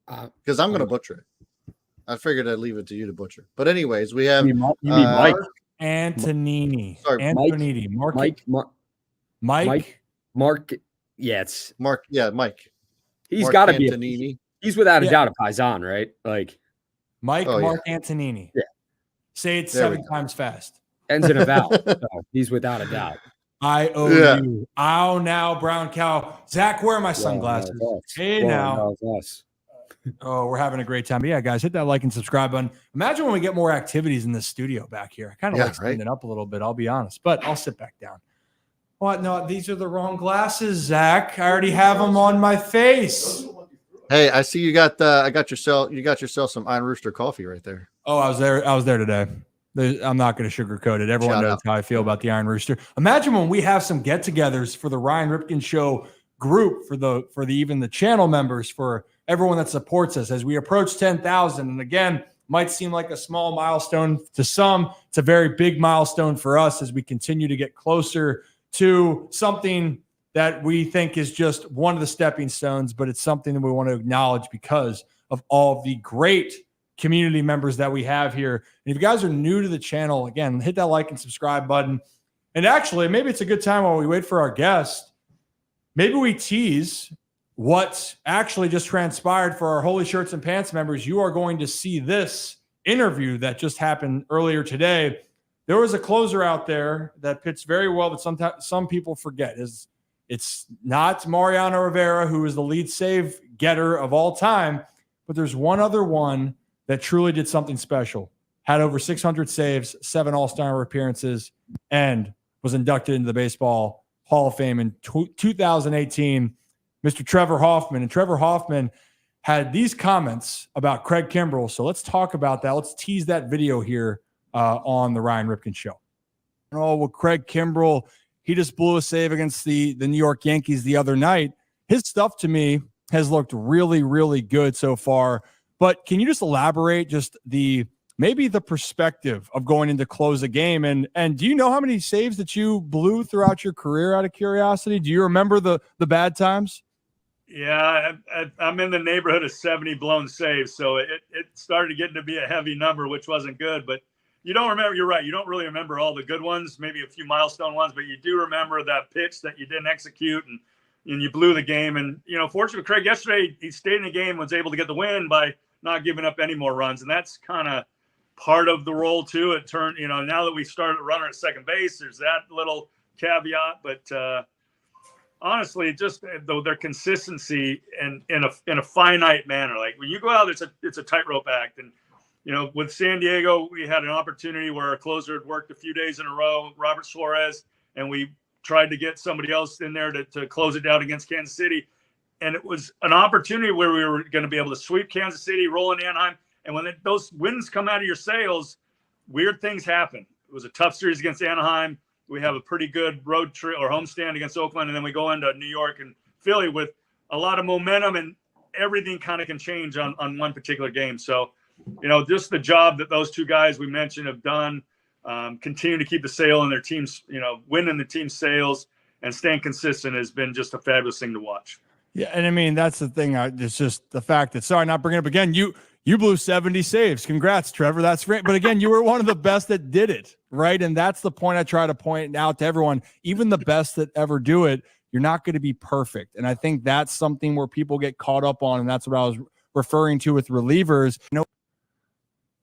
Because I'm going to butcher it. I figured I'd leave it to you to butcher. But anyways, we have you mean Mike Antonini. Sorry, Antonini. Mark. Yeah, it's Mark. Yeah, Mike. He's got to be. He's without a doubt a Paisan, right? Like Mark Antonini. Yeah. Say it 7 times fast. Ends in a vowel. So he's without a doubt. I-O-U. Ow now, brown cow. Zach, where are my sunglasses? Now. Oh, we're having a great time. But yeah, guys, hit that like and subscribe button. Imagine when we get more activities in the studio back here. I kind of like standing up a little bit, I'll be honest, but I'll sit back down. What? No, these are the wrong glasses, Zach. I already have them on my face. Hey, I see you got you got yourself some Iron Rooster coffee right there. Oh, I was there today. I'm not going to sugarcoat it. Everyone knows how I feel about the Iron Rooster. Imagine when we have some get-togethers for the Ryan Ripken Show group, for even the channel members, for everyone that supports us as we approach 10,000. And again, might seem like a small milestone to some. It's a very big milestone for us as we continue to get closer to something that we think is just one of the stepping stones, but it's something that we want to acknowledge because of all of the great community members that we have here. And if you guys are new to the channel, again, hit that like and subscribe button. And actually, maybe it's a good time while we wait for our guest, maybe we tease what actually just transpired for our Holy Shirts and Pants members. You are going to see this interview that just happened earlier today. There was a closer out there that fits very well, but sometimes some people forget. It's not Mariano Rivera, who is the lead save getter of all time, but there's one other one that truly did something special. Had over 600 saves, 7 All-Star appearances, and was inducted into the Baseball Hall of Fame in 2018. Mr. Trevor Hoffman. And Trevor Hoffman had these comments about Craig Kimbrell. So let's talk about that. Let's tease that video here on the Ryan Ripken Show. Oh, well, Craig Kimbrell, he just blew a save against the New York Yankees the other night. His stuff to me has looked really, really good so far. But can you just elaborate just maybe the perspective of going into close a game? And do you know how many saves that you blew throughout your career, out of curiosity? Do you remember the bad times? Yeah, I'm in the neighborhood of 70 blown saves. So it started getting to be a heavy number, which wasn't good. But you don't remember, you're right, you don't really remember all the good ones, maybe a few milestone ones, but you do remember that pitch that you didn't execute and you blew the game. And, fortunately, Craig, yesterday, he stayed in the game, was able to get the win by not giving up any more runs. And that's kind of part of the role, too. It turned, now that we started a runner at second base, there's that little caveat. But honestly, just their consistency and in a finite manner. Like when you go out, it's a tightrope act. And, with San Diego, we had an opportunity where our closer had worked a few days in a row, Robert Suarez, and we tried to get somebody else in there to close it down against Kansas City. And it was an opportunity where we were going to be able to sweep Kansas City, roll in Anaheim. And when those wins come out of your sails, weird things happen. It was a tough series against Anaheim. We have a pretty good road trip or homestand against Oakland. And then we go into New York and Philly with a lot of momentum, and everything kind of can change on one particular game. So, just the job that those two guys we mentioned have done, continue to keep the sale in their teams, winning the team sales. and staying consistent has been just a fabulous thing to watch. Yeah, and I mean that's the thing. It's just the fact that not bringing up again. You blew 70 saves. Congrats, Trevor. That's great. But again, you were one of the best that did it, right? And that's the point I try to point out to everyone. Even the best that ever do it, you're not going to be perfect. And I think that's something where people get caught up on, and that's what I was referring to with relievers.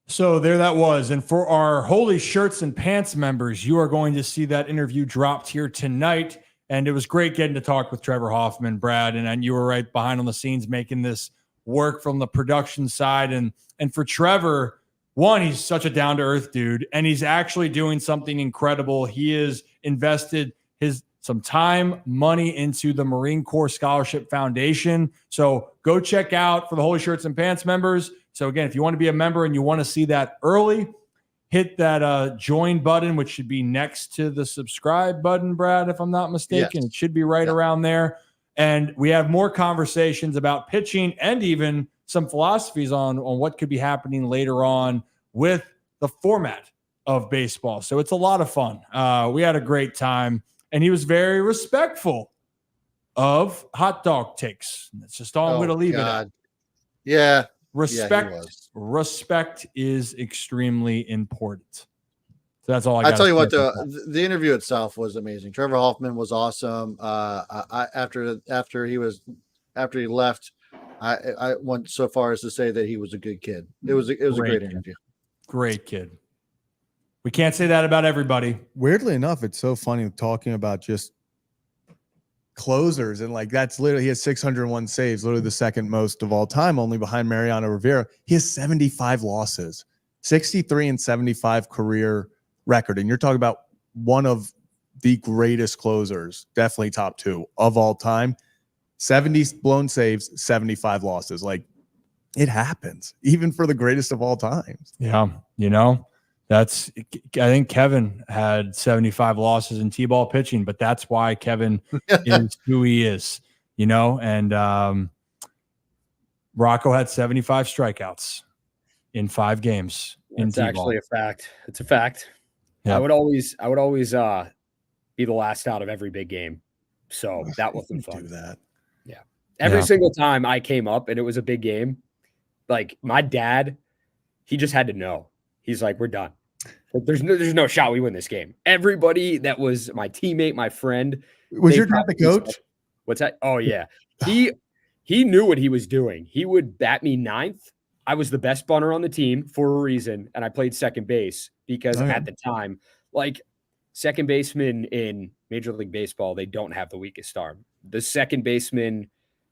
So there that was. And for our Holy Shirts and Pants members, you are going to see that interview dropped here tonight. And it was great getting to talk with Trevor Hoffman, Brad, and you were right behind on the scenes making this work from the production side. And for Trevor, one, he's such a down-to-earth dude, and he's actually doing something incredible. He has invested some time, money into the Marine Corps Scholarship Foundation. So go check out for the Holy Shirts and Pants members. So again, if you want to be a member and you want to see that early, hit that join button, which should be next to the subscribe button, Brad, if I'm not mistaken. Yes. It should be right around there. And we have more conversations about pitching and even some philosophies on what could be happening later on with the format of baseball. So it's a lot of fun. We had a great time, and he was very respectful of hot dog takes. That's just all I'm going to leave it at. Yeah. Respect is extremely important. So that's all I got. I'll tell you what, the interview itself was amazing. Trevor Hoffman was awesome. After he left, I went so far as to say that he was a good kid. It was a great interview. Great kid. We can't say that about everybody. Weirdly enough, it's so funny talking about just closers, and like that's literally, he has 601 saves, literally the second most of all time, only behind Mariano Rivera. He has 75 losses, 63 and 75 career record, and you're talking about one of the greatest closers, definitely top two of all time. 70 blown saves, 75 losses. Like, it happens even for the greatest of all times. Yeah, I think Kevin had 75 losses in T-ball pitching, but that's why Kevin is who he is, and Rocco had 75 strikeouts in 5 games. It's actually a fact. It's a fact. Yeah. I would always be the last out of every big game. So that wasn't fun. Do that. Yeah. Every single time I came up and it was a big game, like my dad, he just had to know. He's like, we're done. Like, there's no shot we win this game. Everybody that was my teammate, my friend. Was your dad the coach? What's that? Oh, yeah. He knew what he was doing. He would bat me 9th. I was the best bunter on the team for a reason, and I played second base because at the time, like, second baseman in Major League Baseball, they don't have the weakest arm. The second baseman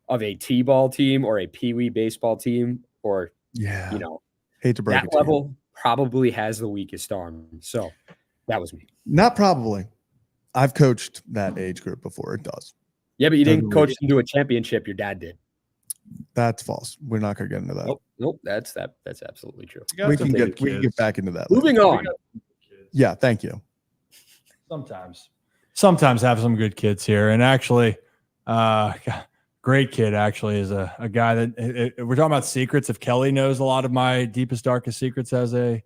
of a T-ball team or a Pee-wee baseball team or, hate to break that level probably has the weakest arm. So that was me. Not probably. I've coached that age group before. It does. Yeah, but you didn't coach them to a championship. Your dad did. That's false. We're not going to get into that. Nope. That's absolutely true. We can get back into that. Moving on. Yeah, thank you. Sometimes have some good kids here, and actually, great kid actually is a guy that we're talking about secrets. If Kelly knows a lot of my deepest, darkest secrets as a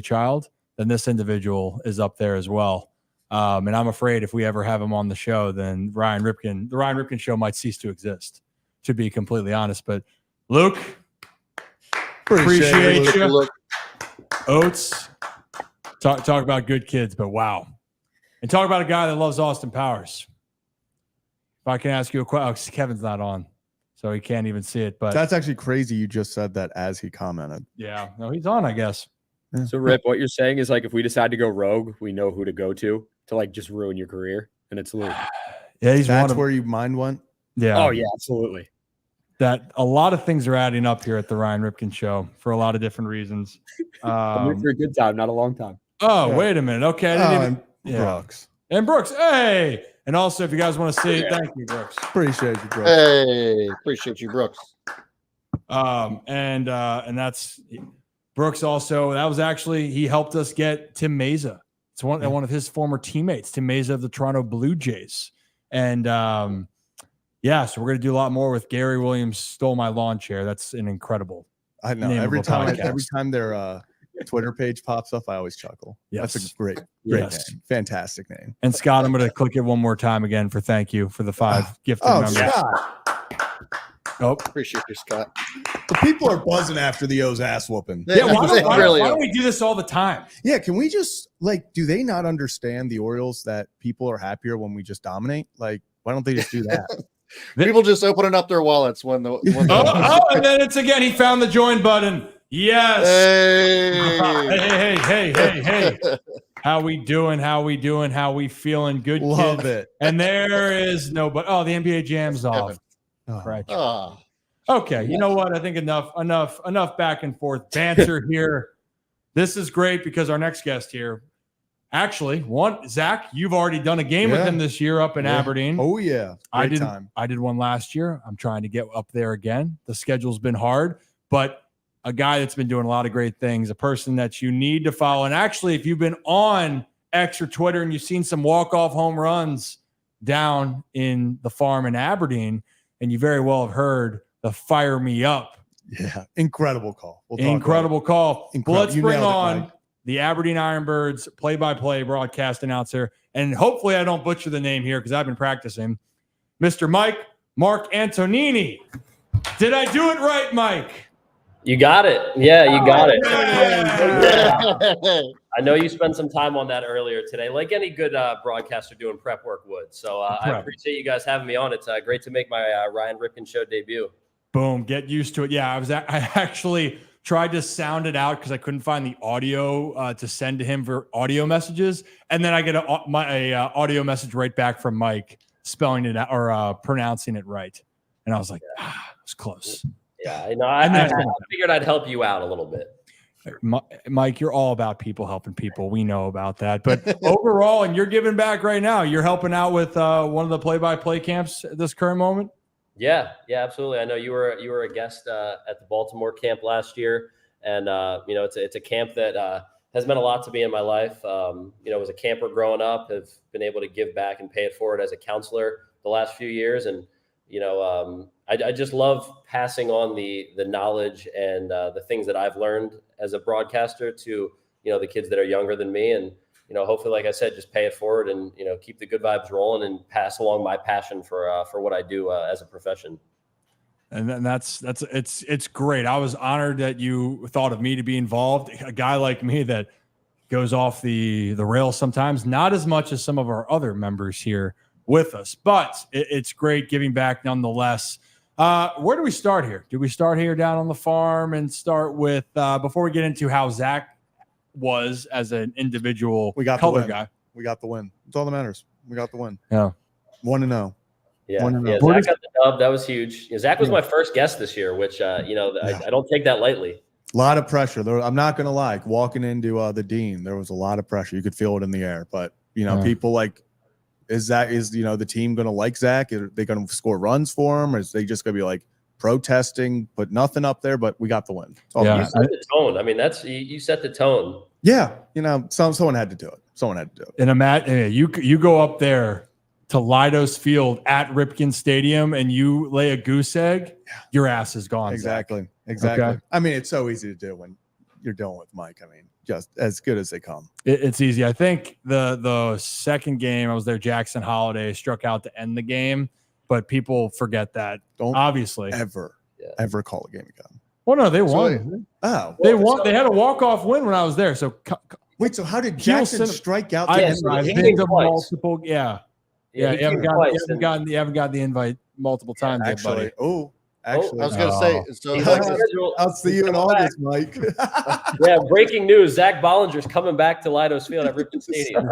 child, then this individual is up there as well. And I'm afraid if we ever have him on the show, then the Ryan Ripken show might cease to exist, to be completely honest. But Luke, appreciate you. Luke. Oates, talk about good kids, but wow. And talk about a guy that loves Austin Powers. If I can ask you a question, Kevin's not on, so he can't even see it. But that's actually crazy. You just said that as he commented. Yeah, no, he's on, I guess. Yeah. So, Rip, what you're saying is, like, if we decide to go rogue, we know who to go to like just ruin your career, and it's Luke. Yeah, that's where your mind went. Yeah. Oh yeah, absolutely. That a lot of things are adding up here at the Ryan Ripken show for a lot of different reasons. I'm here for a good time, not a long time. Oh, wait a minute. Okay, I didn't even. Brooks. And Brooks, hey! And also, if you guys want to see it, thank you, Brooks. Appreciate you, Brooks. Hey, appreciate you, Brooks. And that's Brooks. Also, that was actually he helped us get Tim Meza. It's one of his former teammates, Tim Meza of the Toronto Blue Jays. And so we're gonna do a lot more with Gary Williams. Stole my lawn chair. That's an incredible. I know. Every time they're Twitter page pops up, I always chuckle. Yes. That's a great name. Fantastic name. And Scott, I'm going to click it one more time again for thank you for the 5 gifted members. Scott. Oh, Appreciate you, Scott. The people are buzzing after the O's ass whooping. yeah. Why Really don't we do this all the time? Yeah, can we just do they not understand the Orioles that people are happier when we just dominate? Like, why don't they just do that? People just opening up their wallets when the And then it's again. He found the join button. Yes. Hey. How we doing? How we feeling? Good. Love kids. it. And there is no, but the NBA Jam's off. Right. Okay. You know what? I think enough back and forth banter here. This is great because our next guest here, actually, Zach, you've already done a game with him this year up in Aberdeen. Oh yeah. I did one last year. I'm trying to get up there again. The schedule's been hard, but a guy that's been doing a lot of great things, a person that you need to follow. And actually, if you've been on X or Twitter and you've seen some walk-off home runs down in the farm in Aberdeen, and you very well have heard the fire me up. Yeah. Incredible call. Incredible call. Let's bring on Mike. the Aberdeen Ironbirds play-by-play broadcast announcer. And hopefully I don't butcher the name here because I've been practicing. Mr. Mark Antonini. Did I do it right, Mike? You got it. Yeah, you got it. Yeah. I know you spent some time on that earlier today, like any good broadcaster doing prep work would. So I appreciate you guys having me on. It's great to make my Ryan Ripken Show debut. Boom. Get used to it. Yeah, I actually tried to sound it out because I couldn't find the audio to send to him for audio messages. And then I get a audio message right back from Mike spelling it out or pronouncing it right. And I was like, it was close. Yeah, I know. I figured I'd help you out a little bit. Mike, you're all about people helping people. We know about that. But overall, and you're giving back right now. You're helping out with one of the play-by-play camps at this current moment. Yeah, absolutely. I know you were a guest at the Baltimore camp last year, and it's a camp that has meant a lot to me in my life. Was a camper growing up, have been able to give back and pay it forward as a counselor the last few years, and I just love passing on the knowledge and the things that I've learned as a broadcaster to, the kids that are younger than me. And, hopefully, like I said, just pay it forward and, keep the good vibes rolling and pass along my passion for what I do as a profession. And then it's great. I was honored that you thought of me to be involved. A guy like me that goes off the rails sometimes, not as much as some of our other members here with us, but it's great giving back nonetheless. Where do we start here? Do we start here down on the farm and start with before we get into how Zach was as an individual color guy? We got the win. That's all that matters. We got the win. Yeah. 1-0. Yeah, Zach got the dub. That was huge. Zach was my first guest this year, which I don't take that lightly. A lot of pressure. I'm not going to lie. Walking into the Dean, there was a lot of pressure. You could feel it in the air. But people like, is the team going to like Zach? Are they going to score runs for him? Or is they just going to be like protesting, put nothing up there? But we got the win. You set the tone. I mean, you set the tone. Yeah, someone had to do it. And you go up there to Leidos Field at Ripken Stadium and you lay a goose egg, your ass is gone. Exactly. Zach. Okay. I mean, it's so easy to do when you're dealing with Mike. I mean, just as good as they come. It's easy. I think the second game I was there, Jackson Holiday struck out to end the game, but people forget that. Don't obviously ever call a game again. Well, no, they won. They won. They had a walk-off win when I was there. So wait, so how did Jackson strike out? I've been to multiple. Yeah. You haven't gotten the invite multiple times, actually. Buddy. I was going to say, so I'll see you in August, Mike. Breaking news: Zach Bollinger's coming back to Leidos Field at Ripken Stadium.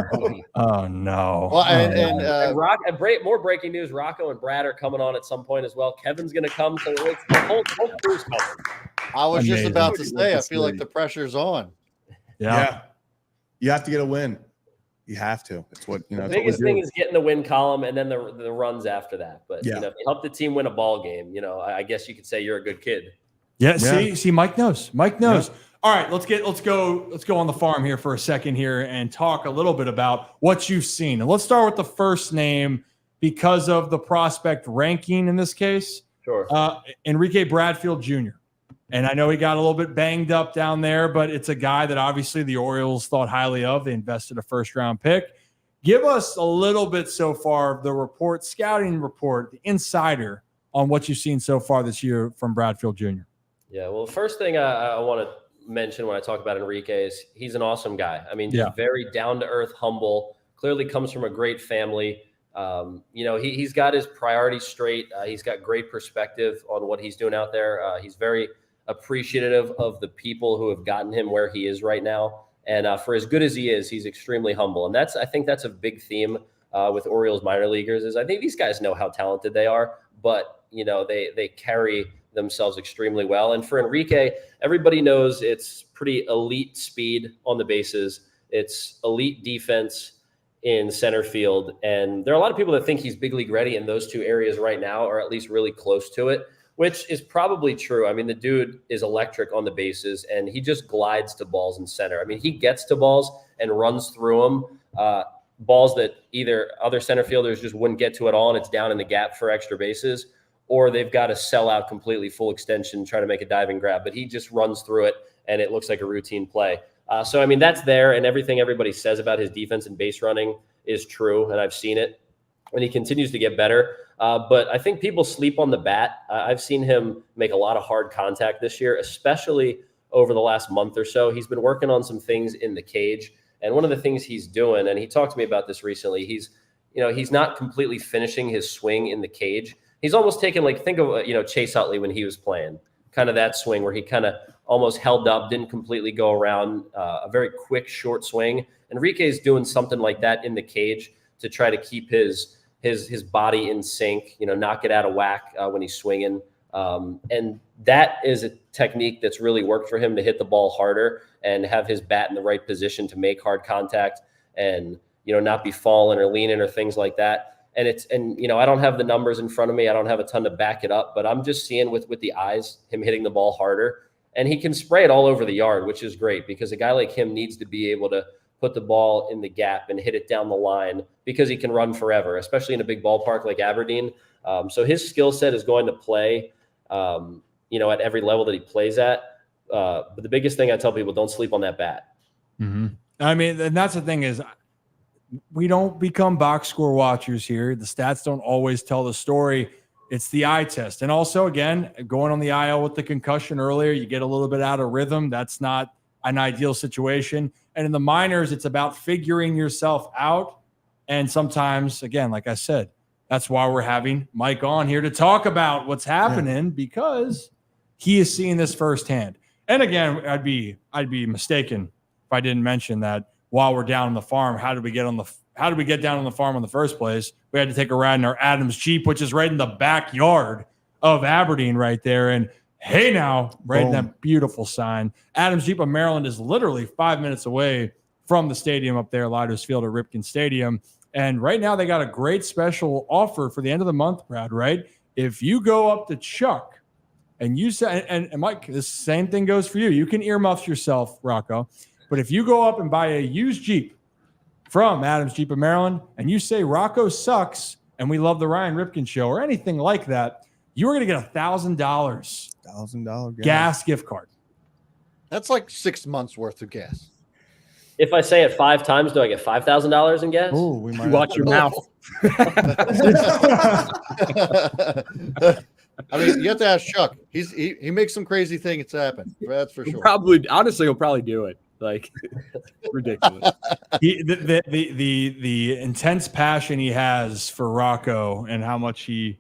Oh no! Well, more breaking news: Rocco and Brad are coming on at some point as well. Kevin's going to come, so the whole crew's coming. I was just about to say, I feel like the pressure's on. Yeah, you have to get a win. You have to. It's what The biggest thing is getting the win column and then the runs after that. But if you help the team win a ball game, I guess you could say you're a good kid. Yeah. See, Mike knows. Yeah. All right, let's go on the farm here for a second here and talk a little bit about what you've seen. And let's start with the first name because of the prospect ranking in this case. Sure. Enrique Bradfield Jr. And I know he got a little bit banged up down there, but it's a guy that obviously the Orioles thought highly of. They invested a first-round pick. Give us a little bit so far of the report, scouting report, the insider on what you've seen so far this year from Bradfield Jr. Yeah, well, the first thing I want to mention when I talk about Enrique is he's an awesome guy. I mean, just very down-to-earth, humble, clearly comes from a great family. He's got his priorities straight. He's got great perspective on what he's doing out there. He's very appreciative of the people who have gotten him where he is right now. And for as good as he is, he's extremely humble. And I think that's a big theme with Orioles minor leaguers is I think these guys know how talented they are, but, they carry themselves extremely well. And for Enrique, everybody knows it's pretty elite speed on the bases. It's elite defense in center field. And there are a lot of people that think he's big league ready in those two areas right now, or at least really close to it, which is probably true. I mean, the dude is electric on the bases and he just glides to balls in center. I mean, he gets to balls and runs through them, balls that either other center fielders just wouldn't get to at all. And it's down in the gap for extra bases, or they've got to sell out completely full extension, try to make a diving grab, but he just runs through it and it looks like a routine play. So, I mean, that's there, and everything everybody says about his defense and base running is true, and I've seen it, and he continues to get better. But I think people sleep on the bat. I've seen him make a lot of hard contact this year, especially over the last month or so. He's been working on some things in the cage, and one of the things he's doing, and he talked to me about this recently, he's not completely finishing his swing in the cage. He's almost taken, think of, Chase Utley when he was playing, kind of that swing where he kind of almost held up, didn't completely go around, a very quick, short swing. Enrique's doing something like that in the cage to try to keep his body in sync, knock it out of whack when he's swinging. And that is a technique that's really worked for him to hit the ball harder and have his bat in the right position to make hard contact and, not be falling or leaning or things like that. And I don't have the numbers in front of me. I don't have a ton to back it up, but I'm just seeing with the eyes, him hitting the ball harder. And he can spray it all over the yard, which is great because a guy like him needs to be able to put the ball in the gap and hit it down the line because he can run forever, especially in a big ballpark like Aberdeen. So his skill set is going to play, at every level that he plays at. But the biggest thing I tell people, don't sleep on that bat. Mm-hmm. I mean, and that's the thing is we don't become box score watchers here. The stats don't always tell the story. It's the eye test. And also, again, going on the IL with the concussion earlier, you get a little bit out of rhythm. That's not an ideal situation. And in the minors, it's about figuring yourself out. And sometimes, again, like I said, that's why we're having Mike on here to talk about what's happening because he is seeing this firsthand. And again, I'd be mistaken if I didn't mention that while we're down on the farm, how did we get down on the farm in the first place? We had to take a ride in our Adams Jeep, which is right in the backyard of Aberdeen right there. And hey now, right in that beautiful sign. Adams Jeep of Maryland is literally 5 minutes away from the stadium up there, Leiders Field at Ripken Stadium. And right now they got a great special offer for the end of the month, Brad, right? If you go up to Chuck and you say, and Mike, the same thing goes for you. You can earmuff yourself, Rocco. But if you go up and buy a used Jeep from Adams Jeep of Maryland and you say Rocco sucks and we love the Ryan Ripken show or anything like that, you are going to get $1,000 gas gift card. That's like 6 months worth of gas. If I say it 5 times, do I get $5,000 in gas? Oh, we might watch your mouth. I mean, you have to ask Chuck. He makes some crazy things happen. That's for sure. He'll probably do it. Like ridiculous. The intense passion he has for Rocco and how much he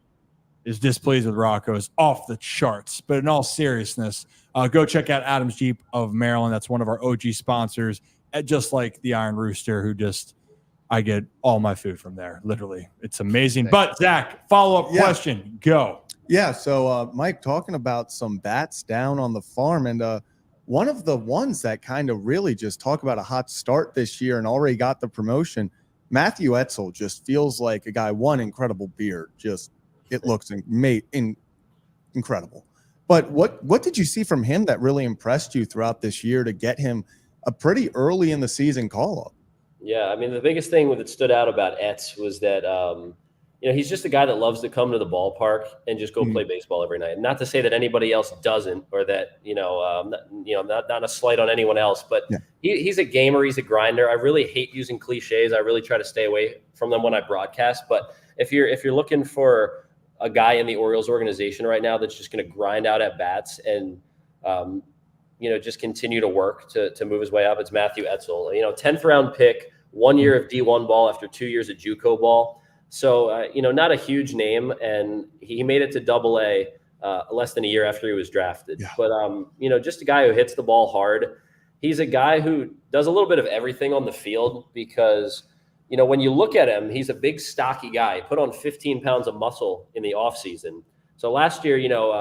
is displeased with Rocco is off the charts. But in all seriousness, go check out Adams Jeep of Maryland. That's one of our OG sponsors. Just like the Iron Rooster, I get all my food from there. Literally, it's amazing. But Zach, follow-up question. Go. Yeah. So, Mike, talking about some bats down on the farm, and one of the ones that kind of really just talk about a hot start this year and already got the promotion, Matthew Etzel just feels like a guy, one incredible beard. Just it looks incredible. But what did you see from him that really impressed you throughout this year to get him a pretty early in the season call up? Yeah, I mean, the biggest thing that stood out about Etz was that, he's just a guy that loves to come to the ballpark and just go play baseball every night. Not to say that anybody else doesn't, or that, not a slight on anyone else, but he's a gamer. He's a grinder. I really hate using cliches. I really try to stay away from them when I broadcast. But if you're looking for a guy in the Orioles organization right now that's just going to grind out at bats and, just continue to work to move his way up, it's Matthew Etzel. 10th round pick, 1 year of D1 ball after 2 years of JUCO ball. So, not a huge name, and he made it to Double-A less than a year after he was drafted. Yeah. But, just a guy who hits the ball hard. He's a guy who does a little bit of everything on the field because, when you look at him, he's a big, stocky guy. He put on 15 pounds of muscle in the offseason. So last year,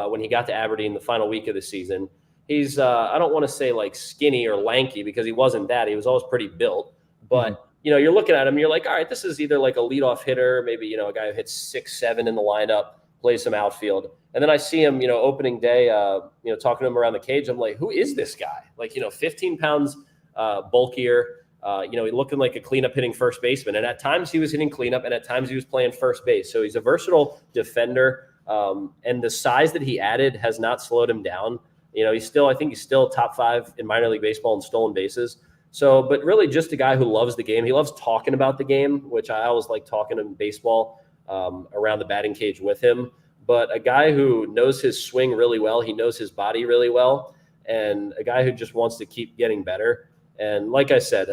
when he got to Aberdeen the final week of the season, he's, I don't want to say like skinny or lanky because he wasn't that. He was always pretty built. But, you're looking at him, you're like, all right, this is either like a leadoff hitter, maybe, a guy who hits 6-7 in the lineup, plays some outfield. And then I see him, opening day, talking to him around the cage. I'm like, who is this guy? Like, 15 pounds bulkier, looking like a cleanup hitting first baseman. And at times he was hitting cleanup and at times he was playing first base. So he's a versatile defender. And the size that he added has not slowed him down. I think he's still top 5 in minor league baseball in stolen bases. So, but really just a guy who loves the game. He loves talking about the game, which I always like talking in baseball around the batting cage with him. But a guy who knows his swing really well. He knows his body really well. And a guy who just wants to keep getting better. And like I said,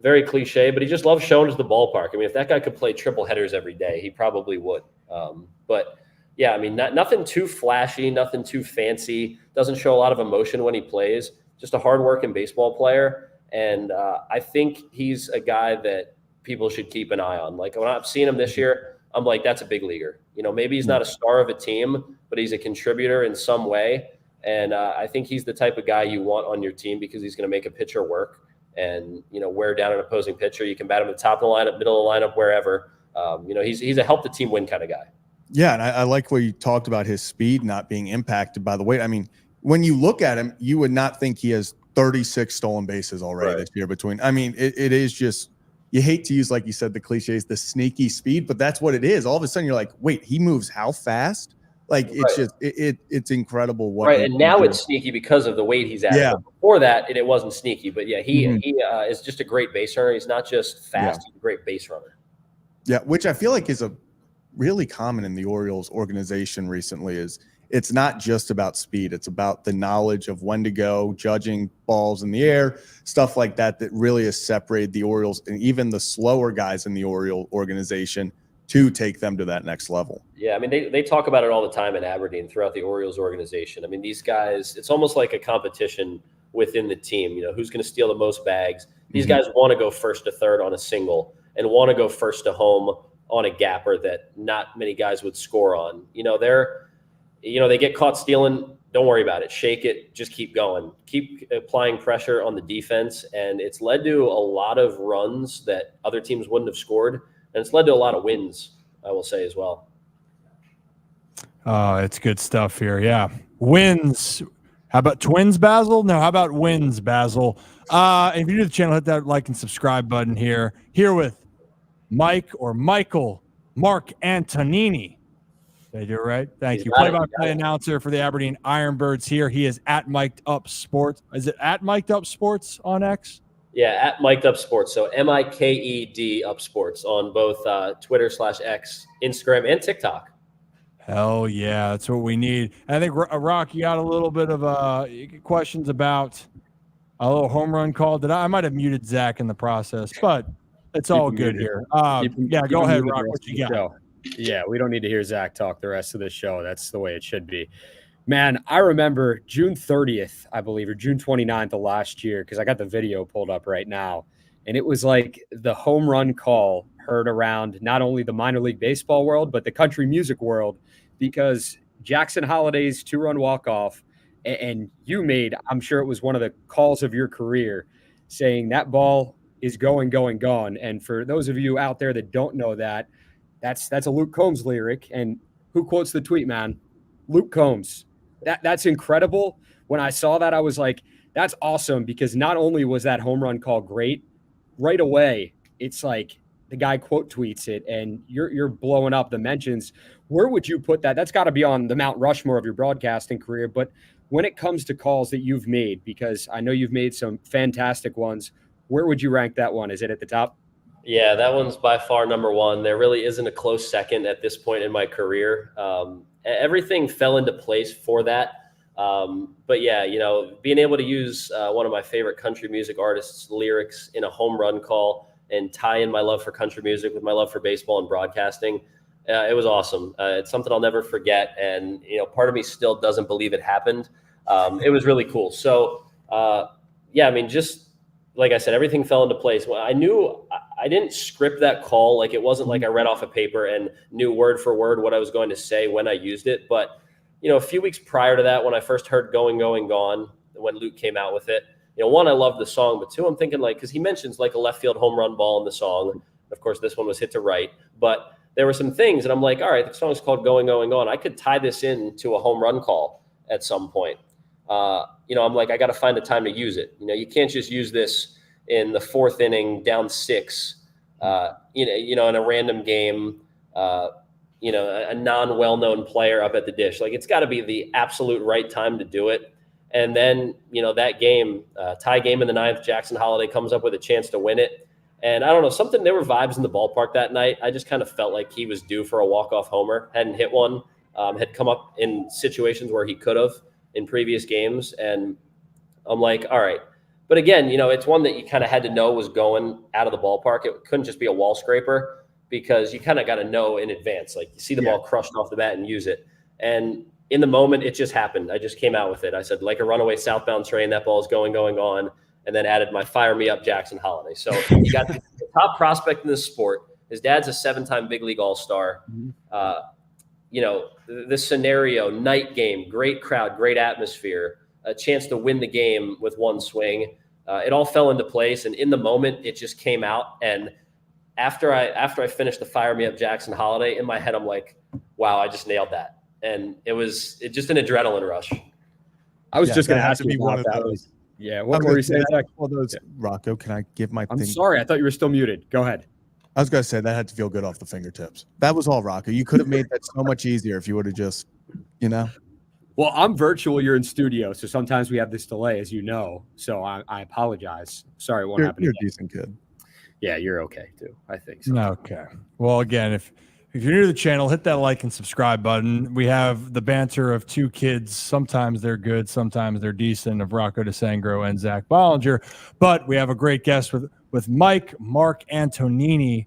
very cliche, but he just loves showing to the ballpark. If that guy could play triple headers every day, he probably would. But yeah, nothing too flashy, nothing too fancy. Doesn't show a lot of emotion when he plays. Just a hard-working baseball player. And I think he's a guy that people should keep an eye on. Like when I've seen him this year, I'm like, that's a big leaguer. Maybe he's not a star of a team, but he's a contributor in some way. And I think he's the type of guy you want on your team because he's going to make a pitcher work and, wear down an opposing pitcher. You can bat him at the top of the lineup, middle of the lineup, wherever. He's a help the team win kind of guy. Yeah, and I like where you talked about his speed not being impacted by the weight. When you look at him, you would not think he has 36 stolen bases already this year between. It is just, you hate to use, like you said, the cliches, the sneaky speed, but that's what it is. All of a sudden you're like, wait, he moves how fast? Like it's just, it's incredible. And now it's sneaky because of the weight he's at. Yeah. Before that, it wasn't sneaky, but yeah, he is just a great base runner. He's not just fast, he's a great base runner. Yeah. Which I feel like is a really common in the Orioles organization recently is, it's not just about speed. It's about the knowledge of when to go, judging balls in the air, stuff like that really has separated the Orioles and even the slower guys in the Oriole organization to take them to that next level. Yeah, they talk about it all the time in Aberdeen throughout the Orioles organization. These guys, it's almost like a competition within the team. Who's going to steal the most bags? These guys want to go first to third on a single and want to go first to home on a gapper that not many guys would score on. They get caught stealing, don't worry about it. Shake it, just keep going. Keep applying pressure on the defense, and it's led to a lot of runs that other teams wouldn't have scored, and it's led to a lot of wins, I will say as well. Oh, it's good stuff here. Yeah. Wins. How about Twins, Basil? No, how about wins, Basil? If you're new to the channel, hit that like and subscribe button here. Here with Mike or Michael Mark Antonini. Did I do it right? Thank you. Play-by-play announcer for the Aberdeen Ironbirds here. He is at Mic'd Up Sports. Is it at Mic'd Up Sports on X? Yeah, at Mic'd Up Sports. So MIKED Up Sports on both Twitter/X, Instagram, and TikTok. Hell yeah, that's what we need. I think, Rock, you got a little bit of questions about a little home run call. I might have muted Zach in the process, but it's all good here. Go ahead, Rock. What you got? Yeah, we don't need to hear Zach talk the rest of the show. That's the way it should be. Man, I remember June 30th, I believe, or June 29th of last year, because I got the video pulled up right now. And it was like the home run call heard around not only the minor league baseball world, but the country music world, because Jackson Holliday's 2-run walk-off, and you made, I'm sure it was one of the calls of your career, saying that ball is going, gone. And for those of you out there that don't know that, that's a Luke Combs lyric. And who quotes the tweet, man? Luke Combs. That's incredible. When I saw that, I was like, that's awesome, because not only was that home run call great, right away, it's like the guy quote tweets it and you're blowing up the mentions. Where would you put that? That's got to be on the Mount Rushmore of your broadcasting career. But when it comes to calls that you've made, because I know you've made some fantastic ones, where would you rank that one? Is it at the top? Yeah, that one's by far number one. There really isn't a close second at this point in my career. Everything fell into place for that. But yeah, being able to use one of my favorite country music artists' lyrics in a home run call and tie in my love for country music with my love for baseball and broadcasting, it was awesome. It's something I'll never forget. And, part of me still doesn't believe it happened. It was really cool. So, just like I said, everything fell into place. Well, I knew I didn't script that call. Like, it wasn't like I read off a paper and knew word for word what I was going to say when I used it. But, a few weeks prior to that, when I first heard Going, Going, Gone, when Luke came out with it, one, I love the song, but two, I'm thinking because he mentions like a left field home run ball in the song. Of course, this one was hit to right, but there were some things and I'm like, all right, the song's called Going, Going, Gone. I could tie this into a home run call at some point. I'm like, I got to find a time to use it. You can't just use this in the fourth inning down 6, in a random game, a non-well-known player up at the dish. Like, it's got to be the absolute right time to do it. And then, that game, tie game in the 9th, Jackson Holiday comes up with a chance to win it. And I don't know, there were vibes in the ballpark that night. I just kind of felt like he was due for a walk-off homer, hadn't hit one, had come up in situations where he could have in previous games. And I'm like, all right. But again, it's one that you kind of had to know was going out of the ballpark. It couldn't just be a wall scraper because you kind of got to know in advance. Like, you see the ball crushed off the bat and use it. And in the moment, it just happened. I just came out with it. I said, like a runaway southbound train, that ball is going, going on, and then added my fire me up Jackson Holiday. So you got the top prospect in this sport. His dad's a 7-time big league all-star. This scenario, night game, great crowd, great atmosphere, a chance to win the game with one swing. It all fell into place, and in the moment, it just came out. And after I finished the fire me up Jackson Holiday, in my head, I'm like, wow, I just nailed that. And it just an adrenaline rush. I was just going to ask you about that. Yeah. What were you saying, Zach? Rocco, can I give my I'm sorry. I thought you were still muted. Go ahead. I was going to say that had to feel good off the fingertips. That was all, Rocco. You could have made that so much easier if you would have just, Well, I'm virtual. You're in studio. So sometimes we have this delay, as you know. So I apologize. Sorry, it won't happen You're again. a decent kid. Yeah, you're okay, too. I think so. Okay. Well, again, if you're new to the channel, hit that like and subscribe button. We have the banter of two kids. Sometimes they're good, sometimes they're decent, of Rocco DeSangro and Zach Bollinger. But we have a great guest with Mike Antonini,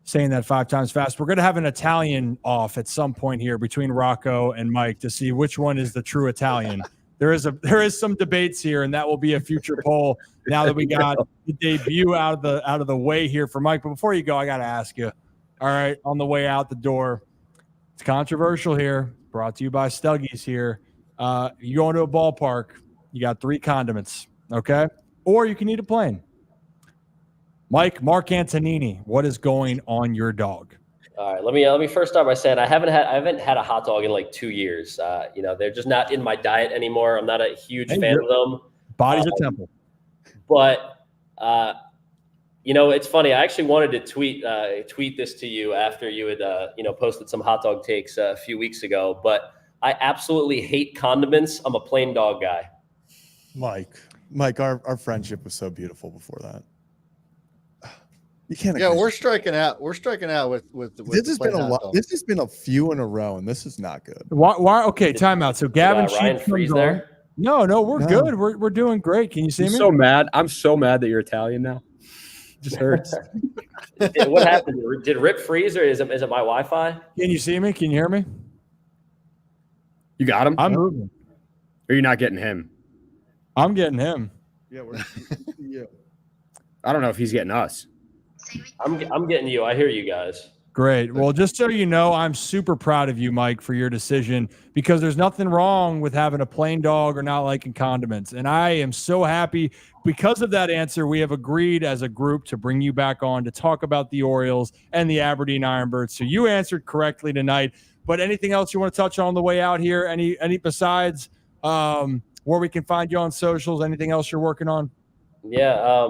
saying that 5 times fast. We're going to have an Italian off at some point here between Rocco and Mike to see which one is the true Italian. There is some debates here, and that will be a future poll now that we got the debut out of the way here for Mike. But before you go, I got to ask you. All right, on the way out the door, it's controversial here. Brought to you by Stuggies here. You go into a ballpark, you got 3 condiments, okay? Or you can eat a plane. Mark Antonini, what is going on your dog? All right, let me first start by saying I haven't had a hot dog in like 2 years. They're just not in my diet anymore. I'm not a huge fan of them. Body's a temple. But it's funny. I actually wanted to tweet this to you after you had posted some hot dog takes a few weeks ago. But I absolutely hate condiments. I'm a plain dog guy. Mike, our friendship was so beautiful before that. You can't. Yeah, we're striking out. We're striking out with this has been a lot. This has been a few in a row, and this is not good. Why? Okay, timeout. So Gavin, Ryan freeze there. No, we're good. We're doing great. Can you see me? So mad. I'm so mad that you're Italian now. Just hurts. What happened? Did Rip freeze, or is it my Wi-Fi? Can you see me? Can you hear me? You got him? I'm moving. Or you're not getting him? I'm getting him. Yeah, I don't know if he's getting us. I'm getting you. I hear you guys. Great. Well, just so you know, I'm super proud of you, Mike, for your decision, because there's nothing wrong with having a plain dog or not liking condiments. And I am so happy because of that answer. We have agreed as a group to bring you back on to talk about the Orioles and the Aberdeen Ironbirds. So you answered correctly tonight. But anything else you want to touch on the way out here? Any besides where we can find you on socials? Anything else you're working on? Yeah,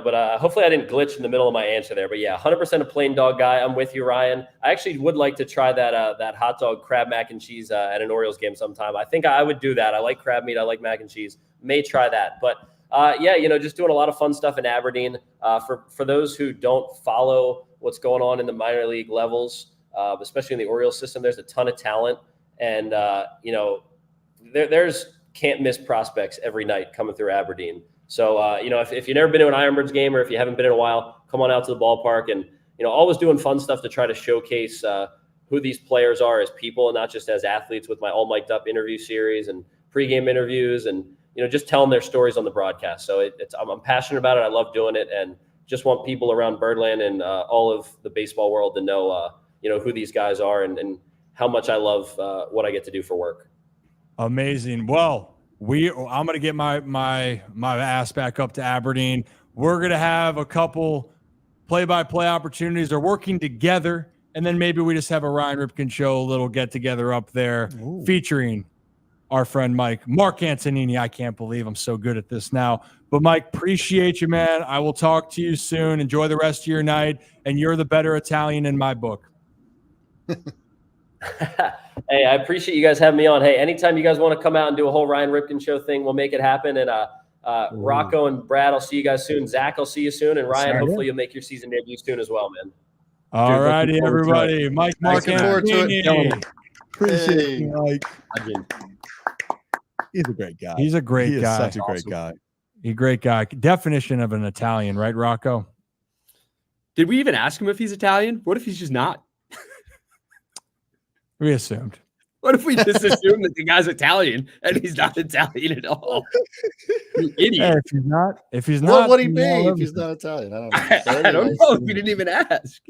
but hopefully I didn't glitch in the middle of my answer there. But yeah, 100% a plain dog guy. I'm with you, Ryan. I actually would like to try that hot dog crab mac and cheese at an Orioles game sometime. I think I would do that. I like crab meat. I like mac and cheese. May try that. But just doing a lot of fun stuff in Aberdeen. For those who don't follow what's going on in the minor league levels, especially in the Orioles system, there's a ton of talent, and there's can't miss prospects every night coming through Aberdeen. So, if you've never been to an Ironbirds game or if you haven't been in a while, come on out to the ballpark and, always doing fun stuff to try to showcase who these players are as people and not just as athletes with my All Mic'd Up interview series and pregame interviews and, just telling their stories on the broadcast. So I'm passionate about it. I love doing it and just want people around Birdland and all of the baseball world to know, who these guys are and how much I love what I get to do for work. Amazing. Well, I'm going to get my ass back up to Aberdeen. We're going to have a couple play-by-play opportunities. They're working together, and then maybe we just have a Ryan Ripken show, a little get-together up there. Ooh. Featuring our friend Mark Antonini. I can't believe I'm so good at this now. But, Mike, appreciate you, man. I will talk to you soon. Enjoy the rest of your night, and you're the better Italian in my book. Hey, I appreciate you guys having me on. Hey, anytime you guys want to come out and do a whole Ryan Ripken show thing, we'll make it happen. And Rocco and Brad, I'll see you guys soon. Zach, I'll see you soon. And Ryan, hopefully you'll make your season debut soon as well, man. All righty, everybody. Mark Antonini. Appreciate you, Mike. He's a great guy. He's a great guy. Is such a great guy. He's a great guy. Definition of an Italian, right, Rocco? Did we even ask him if he's Italian? What if he's just not? We assumed. What if we just assume that the guy's Italian and he's not Italian at all? You idiot. Hey, if he's not, what would he be if he's not Italian? I don't know. So I don't know. We didn't even ask.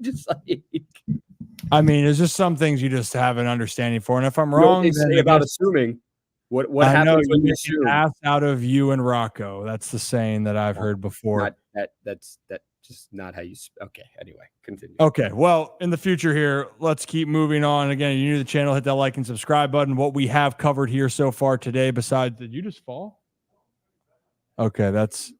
Just like, I mean, there's just some things you just have an understanding for. And if I'm wrong, they say about assuming. What happens when you assume? Ass out of you and Rocco. That's the saying that I've heard before. That's just not how you. Okay. Anyway, continue. Okay. Well, in the future here, let's keep moving on. Again, you're new to the channel, hit that like and subscribe button. What we have covered here so far today, besides, did you just fall? Okay, that's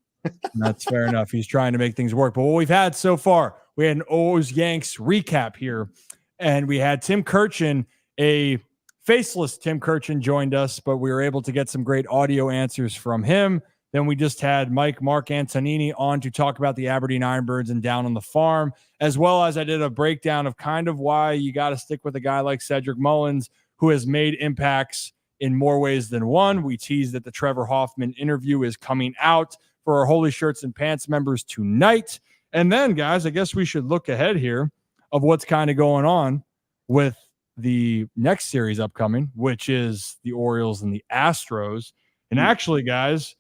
fair enough. He's trying to make things work. But what we've had so far, we had an O's Yanks recap here, and we had Tim Kurkjian, a faceless Tim Kurkjian joined us, but we were able to get some great audio answers from him. Then we just had Mark Antonini on to talk about the Aberdeen Ironbirds and Down on the Farm, as well as I did a breakdown of kind of why you got to stick with a guy like Cedric Mullins, who has made impacts in more ways than one. We teased that the Trevor Hoffman interview is coming out for our Holy Shirts and Pants members tonight. And then, guys, I guess we should look ahead here of what's kind of going on with the next series upcoming, which is the Orioles and the Astros. And actually, guys,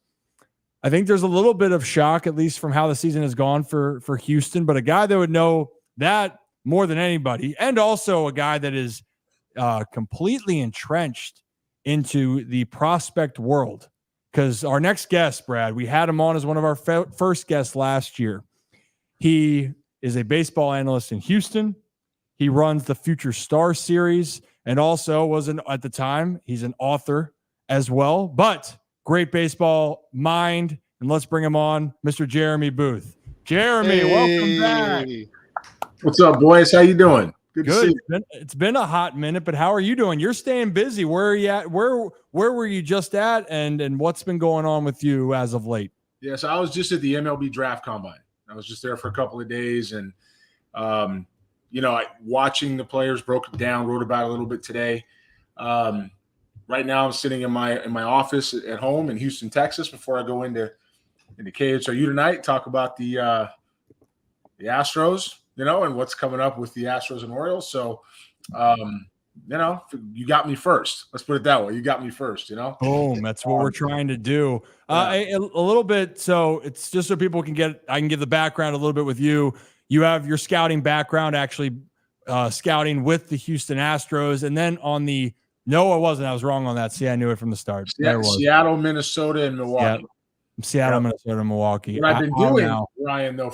I think there's a little bit of shock, at least from how the season has gone for Houston, but a guy that would know that more than anybody, and also a guy that is completely entrenched into the prospect world. Because our next guest, Brad, we had him on as one of our first guests last year. He is a baseball analyst in Houston. He runs the Future Star series and also at the time, he's an author as well, but great baseball mind. And let's bring him on, Mr. Jeremy Booth. Jeremy, welcome back. What's up, boys? How you doing? Good to see you. It's been a hot minute, but how are you doing? You're staying busy. Where are you at? Where were you just at? And what's been going on with you as of late? Yeah, so I was just at the MLB Draft Combine. I was just there for a couple of days, and watching the players, broke it down, wrote about it a little bit today. Right now, I'm sitting in my office at home in Houston, Texas. Before I go into KHRU tonight, talk about the Astros, and what's coming up with the Astros and Orioles. So, you got me first. Let's put it that way. You got me first. Boom. That's what we're trying to do. A little bit. So it's just so people I can give the background a little bit with you. You have your scouting background, actually scouting with the Houston Astros, and then no, I wasn't. I was wrong on that. See, I knew it from the start. Seattle, Minnesota, and Milwaukee. Seattle, Minnesota, Milwaukee. What I've been doing, Ryan, though,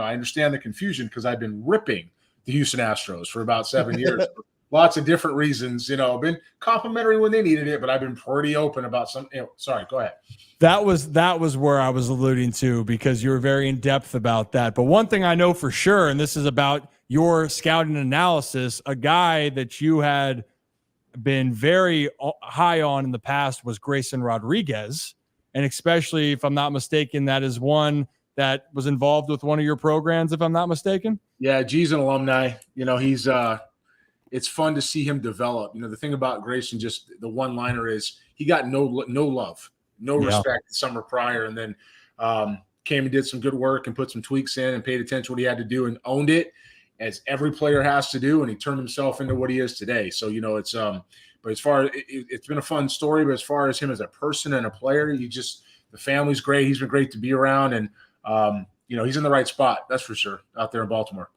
I understand the confusion because I've been ripping the Houston Astros for about 7 years lots of different reasons. Been complimentary when they needed it, but I've been pretty open about some. Sorry, go ahead. That was where I was alluding to, because you were very in depth about that. But one thing I know for sure, and this is about your scouting analysis, a guy that you had been very high on in the past was Grayson Rodriguez. And especially, if I'm not mistaken, that is one that was involved with one of your programs, if I'm not mistaken. Yeah, G's an alumni. He's it's fun to see him develop. The thing about Grayson, just the one-liner is he got no love, no respect the summer prior, and then came and did some good work and put some tweaks in and paid attention to what he had to do and owned it, as every player has to do, and he turned himself into what he is today. So, it's but as far as it's been a fun story, but as far as him as a person and a player, the family's great. He's been great to be around, and he's in the right spot. That's for sure out there in Baltimore.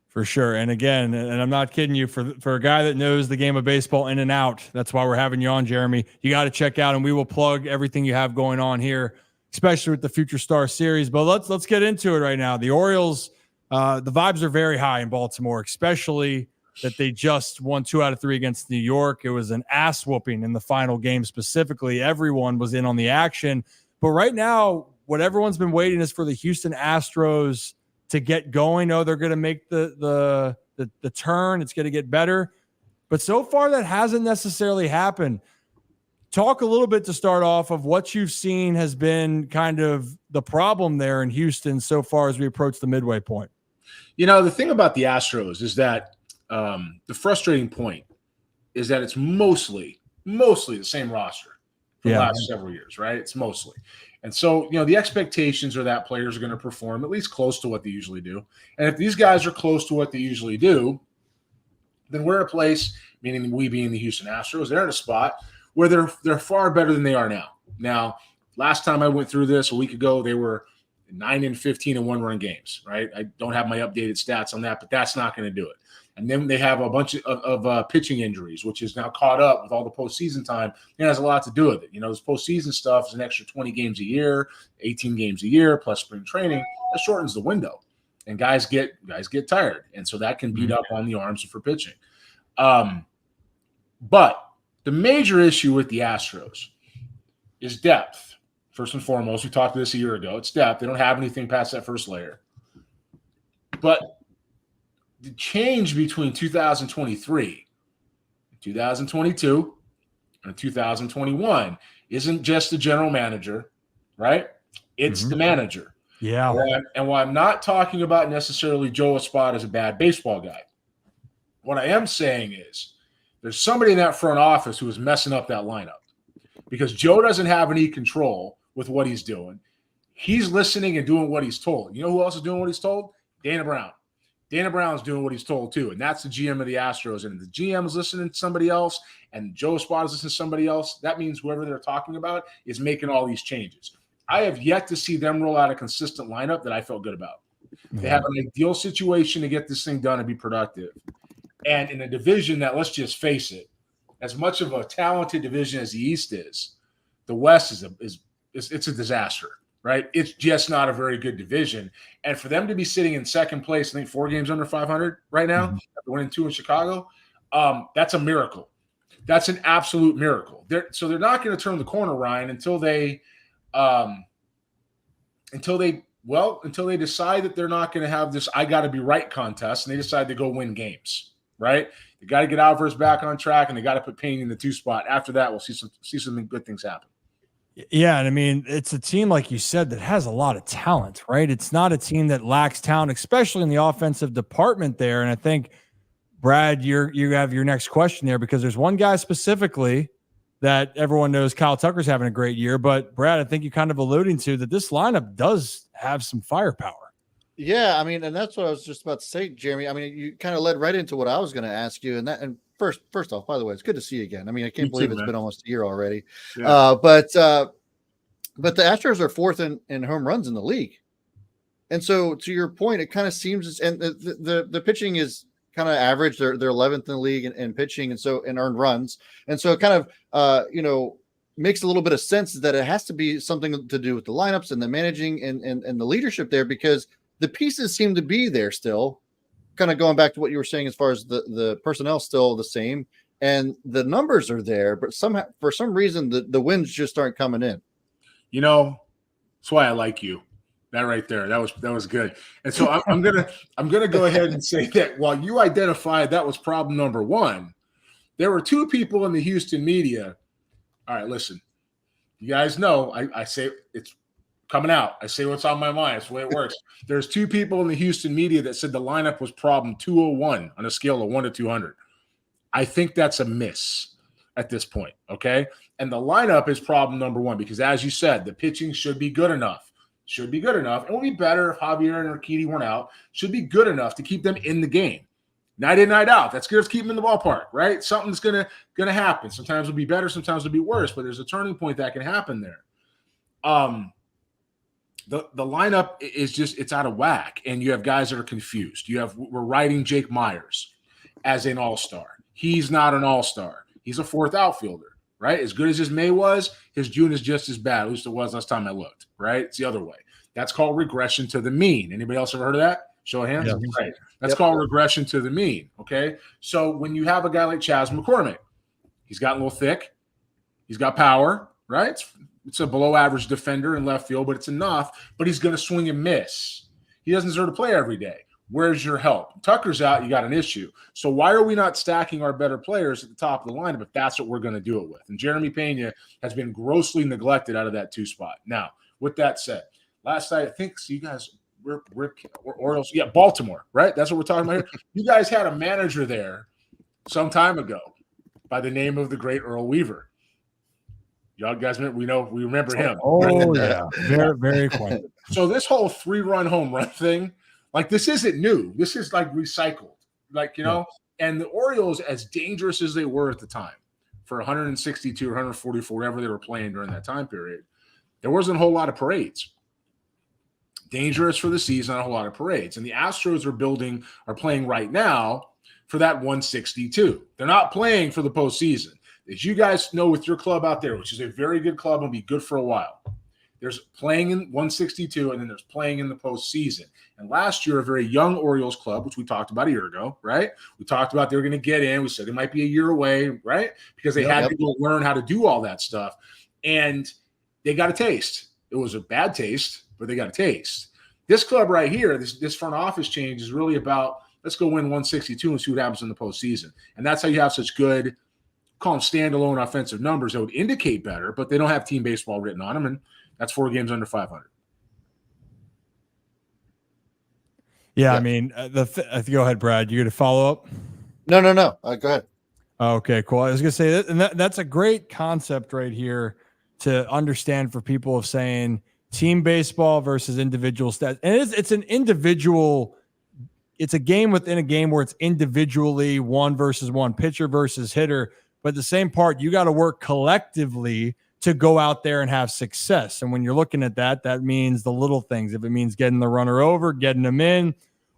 For sure. And again, and I'm not kidding you, for a guy that knows the game of baseball in and out, that's why we're having you on, Jeremy. You got to check out, and we will plug everything you have going on here, especially with the Future Star Series. But let's get into it right now. The Orioles, the vibes are very high in Baltimore, especially that they just won 2 out of 3 against New York. It was an ass whooping in the final game specifically. Everyone was in on the action. But right now, what everyone's been waiting is for the Houston Astros to get going. Oh, they're going to make the turn. It's going to get better. But so far, that hasn't necessarily happened. Talk a little bit to start off of what you've seen has been kind of the problem there in Houston so far as we approach the midway point. The thing about the Astros is that the frustrating point is that it's mostly the same roster for the last several years, right? It's mostly. And so, the expectations are that players are going to perform at least close to what they usually do. And if these guys are close to what they usually do, then we're in a place, meaning we being the Houston Astros, they're in a spot where they're far better than they are now. Now, last time I went through this a week ago, they were 9-15 in one-run games, right? I don't have my updated stats on that, but that's not going to do it. And then they have a bunch of pitching injuries, which is now caught up with all the postseason time. It has a lot to do with it. This postseason stuff is an extra 20 games a year, 18 games a year, plus spring training. That shortens the window, and guys get tired, and so that can beat up on the arms for pitching. But the major issue with the Astros is depth. First and foremost, we talked to this a year ago. It's depth. They don't have anything past that first layer. But the change between 2023, 2022, and 2021 isn't just the general manager, right? It's the manager. Yeah. And while I'm not talking about necessarily Joe Espada as a bad baseball guy, what I am saying is there's somebody in that front office who is messing up that lineup, because Joe doesn't have any control with what he's doing. He's listening and doing what he's told. You know who else is doing what he's told? Dana Brown. Dana Brown's doing what he's told too, and that's the GM of the Astros. And if the GM is listening to somebody else and Joe Espada is listening to somebody else, that means whoever they're talking about is making all these changes. I have yet to see them roll out a consistent lineup that I felt good about. They have an ideal situation to get this thing done and be productive. And in a division that, let's just face it, as much of a talented division as the East is, the West is a disaster. Right? It's just not a very good division. And for them to be sitting in second place, I think 4 games under 500 right now, after winning 2 in Chicago, that's a miracle. That's an absolute miracle. So they're not going to turn the corner, Ryan, until they decide that they're not going to have this I got to be right contest, and they decide to go win games, right? They got to get Alvarez back on track, and they got to put Payne in the 2 spot. After that, we'll see some good things happen. Yeah, and I mean, it's a team, like you said, that has a lot of talent, right? It's not a team that lacks talent, especially in the offensive department there. And I think, Brad, you have your next question there, because there's one guy specifically that everyone knows Kyle Tucker's having a great year. But, Brad, I think you're kind of alluding to that this lineup does have some firepower. Yeah, I mean, and that's what I was just about to say, Jeremy. I mean, you kind of led right into what I was going to ask you, and First off, by the way, it's good to see you again. I mean, I can't believe it's been almost a year already. Yeah. But the Astros are 4th in home runs in the league. And so to your point, it kind of seems, and the pitching is kind of average. They're 11th in the league in pitching, and so in earned runs. And so it kind of makes a little bit of sense that it has to be something to do with the lineups and the managing and the leadership there, because the pieces seem to be there still. kind of going back to what you were saying as far as the personnel still the same and the numbers are there, but somehow for some reason the wins just aren't coming in. You know, that's why I like you. That right there, that was good. And so I'm gonna go ahead and say that while you identified that was problem number one, there were two people in the Houston media. All right, listen, you guys know I say it's coming out. I say what's on my mind. It's the way it works. There's two people in the Houston media that said the lineup was problem 201 on a scale of 1 to 200. I think that's a miss at this point, okay? And the lineup is problem number one because, as you said, the pitching should be good enough. Should be good enough. It would be better if Javier and Urquidy weren't out. Should be good enough to keep them in the game. Night in, night out. That's good to keep them in the ballpark, right? Something's gonna happen. Sometimes it'll be better, sometimes it'll be worse, but there's a turning point that can happen there. The lineup is just, it's out of whack, and you have guys that are confused. We're writing Jake Myers as an all-star. He's not an all-star. He's a fourth outfielder. Right? As good as his May was, his June is just as bad. At least it was last time I looked, right? It's the other way. That's called regression to the mean. Anybody else ever heard of that? Show of hands. Yeah. Right. That's called regression to the mean, okay? So when you have a guy like Chas McCormick, he's gotten a little thick. He's got power, right? It's a below-average defender in left field, but it's enough. But he's going to swing and miss. He doesn't deserve to play every day. Where's your help? Tucker's out, you got an issue. So why are we not stacking our better players at the top of the lineup if that's what we're going to do it with? And Jeremy Pena has been grossly neglected out of that 2 spot. Now, with that said, last night, I think, so you guys, we're Orioles, yeah, Baltimore, right? That's what we're talking about here. You guys had a manager there some time ago by the name of the great Earl Weaver. Y'all guys, we remember him. Oh, yeah. Very, very quiet. So this whole 3-run home run thing, like, this isn't new. This is like recycled, like, and the Orioles, as dangerous as they were at the time for 162 or 144, whatever they were playing during that time period, there wasn't a whole lot of parades. Dangerous for the season, not a whole lot of parades. And the Astros are playing right now for that 162. They're not playing for the postseason. As you guys know with your club out there, which is a very good club and will be good for a while, there's playing in 162, and then there's playing in the postseason. And last year, a very young Orioles club, which we talked about a year ago, right? We talked about they were going to get in. We said it might be a year away, right? Because they had to go learn how to do all that stuff. And they got a taste. It was a bad taste, but they got a taste. This club right here, this front office change is really about, let's go win 162 and see what happens in the postseason. And that's how you have such good, call them standalone offensive numbers that would indicate better, but they don't have team baseball written on them. And that's 4 games under 500. Yeah, I mean, go ahead, Brad. You going to follow up? No. Go ahead. Okay, cool. I was going to say that, and that's a great concept right here to understand for people of saying team baseball versus individual stats. And it's an individual. It's a game within a game where it's individually one versus one, pitcher versus hitter. But at the same part, you got to work collectively to go out there and have success. And when you're looking at that, that means the little things. If it means getting the runner over, getting them in,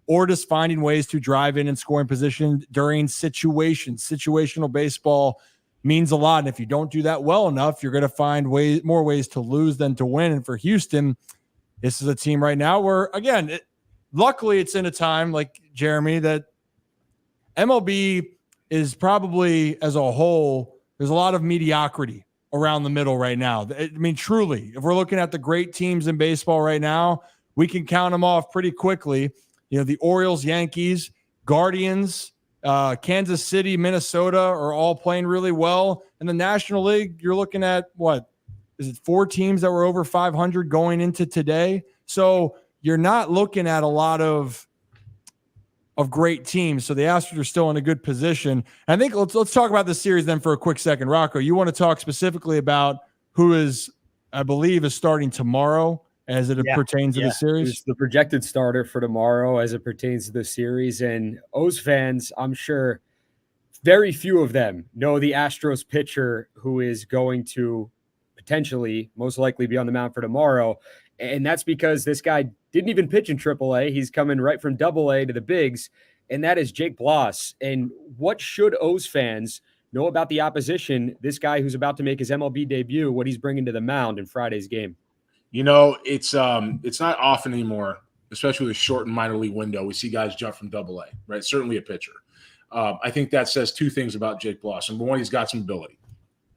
or just finding ways to drive in and scoring position during situations. Situational baseball means a lot. And if you don't do that well enough, you're going to find more ways to lose than to win. And for Houston, this is a team right now where, again, luckily it's in a time like Jeremy that MLB is probably as a whole, there's a lot of mediocrity around the middle right now. I mean, truly, if we're looking at the great teams in baseball right now, we can count them off pretty quickly. The Orioles, Yankees, Guardians, Kansas City, Minnesota are all playing really well. In the National League, you're looking at what? Is it 4 teams that were over 500 going into today? So you're not looking at a lot of great teams. So the Astros are still in a good position. And I think let's talk about this series then for a quick second. Rocco, you want to talk specifically about who is, I believe, is starting tomorrow as it pertains to the series? Who's the projected starter for tomorrow as it pertains to the series. And O's fans, I'm sure very few of them know the Astros pitcher who is going to potentially most likely be on the mound for tomorrow. And that's because this guy didn't even pitch in AAA. He's coming right from AA to the bigs, and that is Jake Bloss. And what should O's fans know about the opposition, this guy who's about to make his MLB debut, what he's bringing to the mound in Friday's game? It's not often anymore especially with a shortened minor league window, we see guys jump from Double-A, right? Certainly a pitcher. I think that says two things about Jake Bloss. Number one, he's got some ability.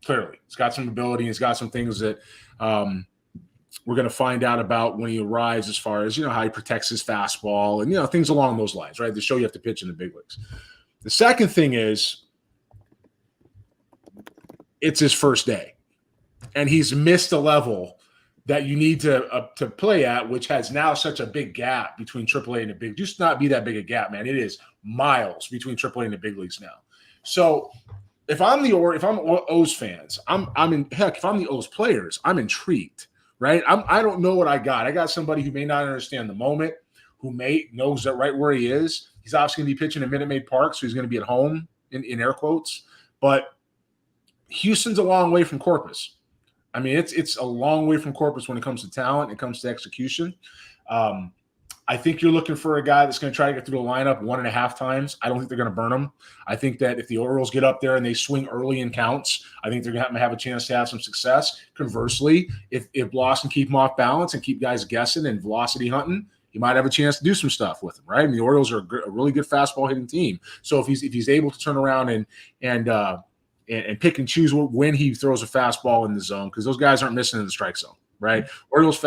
Clearly, he's got some ability. He's got some things that we're going to find out about when he arrives, as far as, how he protects his fastball and, things along those lines, right? The show you have to pitch in the big leagues. The second thing is it's his first day, and he's missed a level that you need to play at, which has now such a big gap between AAA and the big. Just not be that big a gap, man. It is miles between AAA and the big leagues now. So if I'm O's fans, I'm in. Heck, if I'm the O's players, I'm intrigued, right? I don't know what I got. I got somebody who may not understand the moment, who knows that right where he is. He's obviously going to be pitching at Minute Maid Park, so he's going to be at home in air quotes. But Houston's a long way from Corpus. I mean, it's a long way from Corpus when it comes to talent, it comes to execution. I think you're looking for a guy that's going to try to get through the lineup 1.5 times. I don't think they're going to burn him. I think that if the Orioles get up there and they swing early in counts, I think they're going to have a chance to have some success. Conversely, if Bloss can keep him off balance and keep guys guessing and velocity hunting, he might have a chance to do some stuff with him, right? I mean, the Orioles are a really good fastball hitting team. So if he's able to turn around and pick and choose when he throws a fastball in the zone, because those guys aren't missing in the strike zone, right? Orioles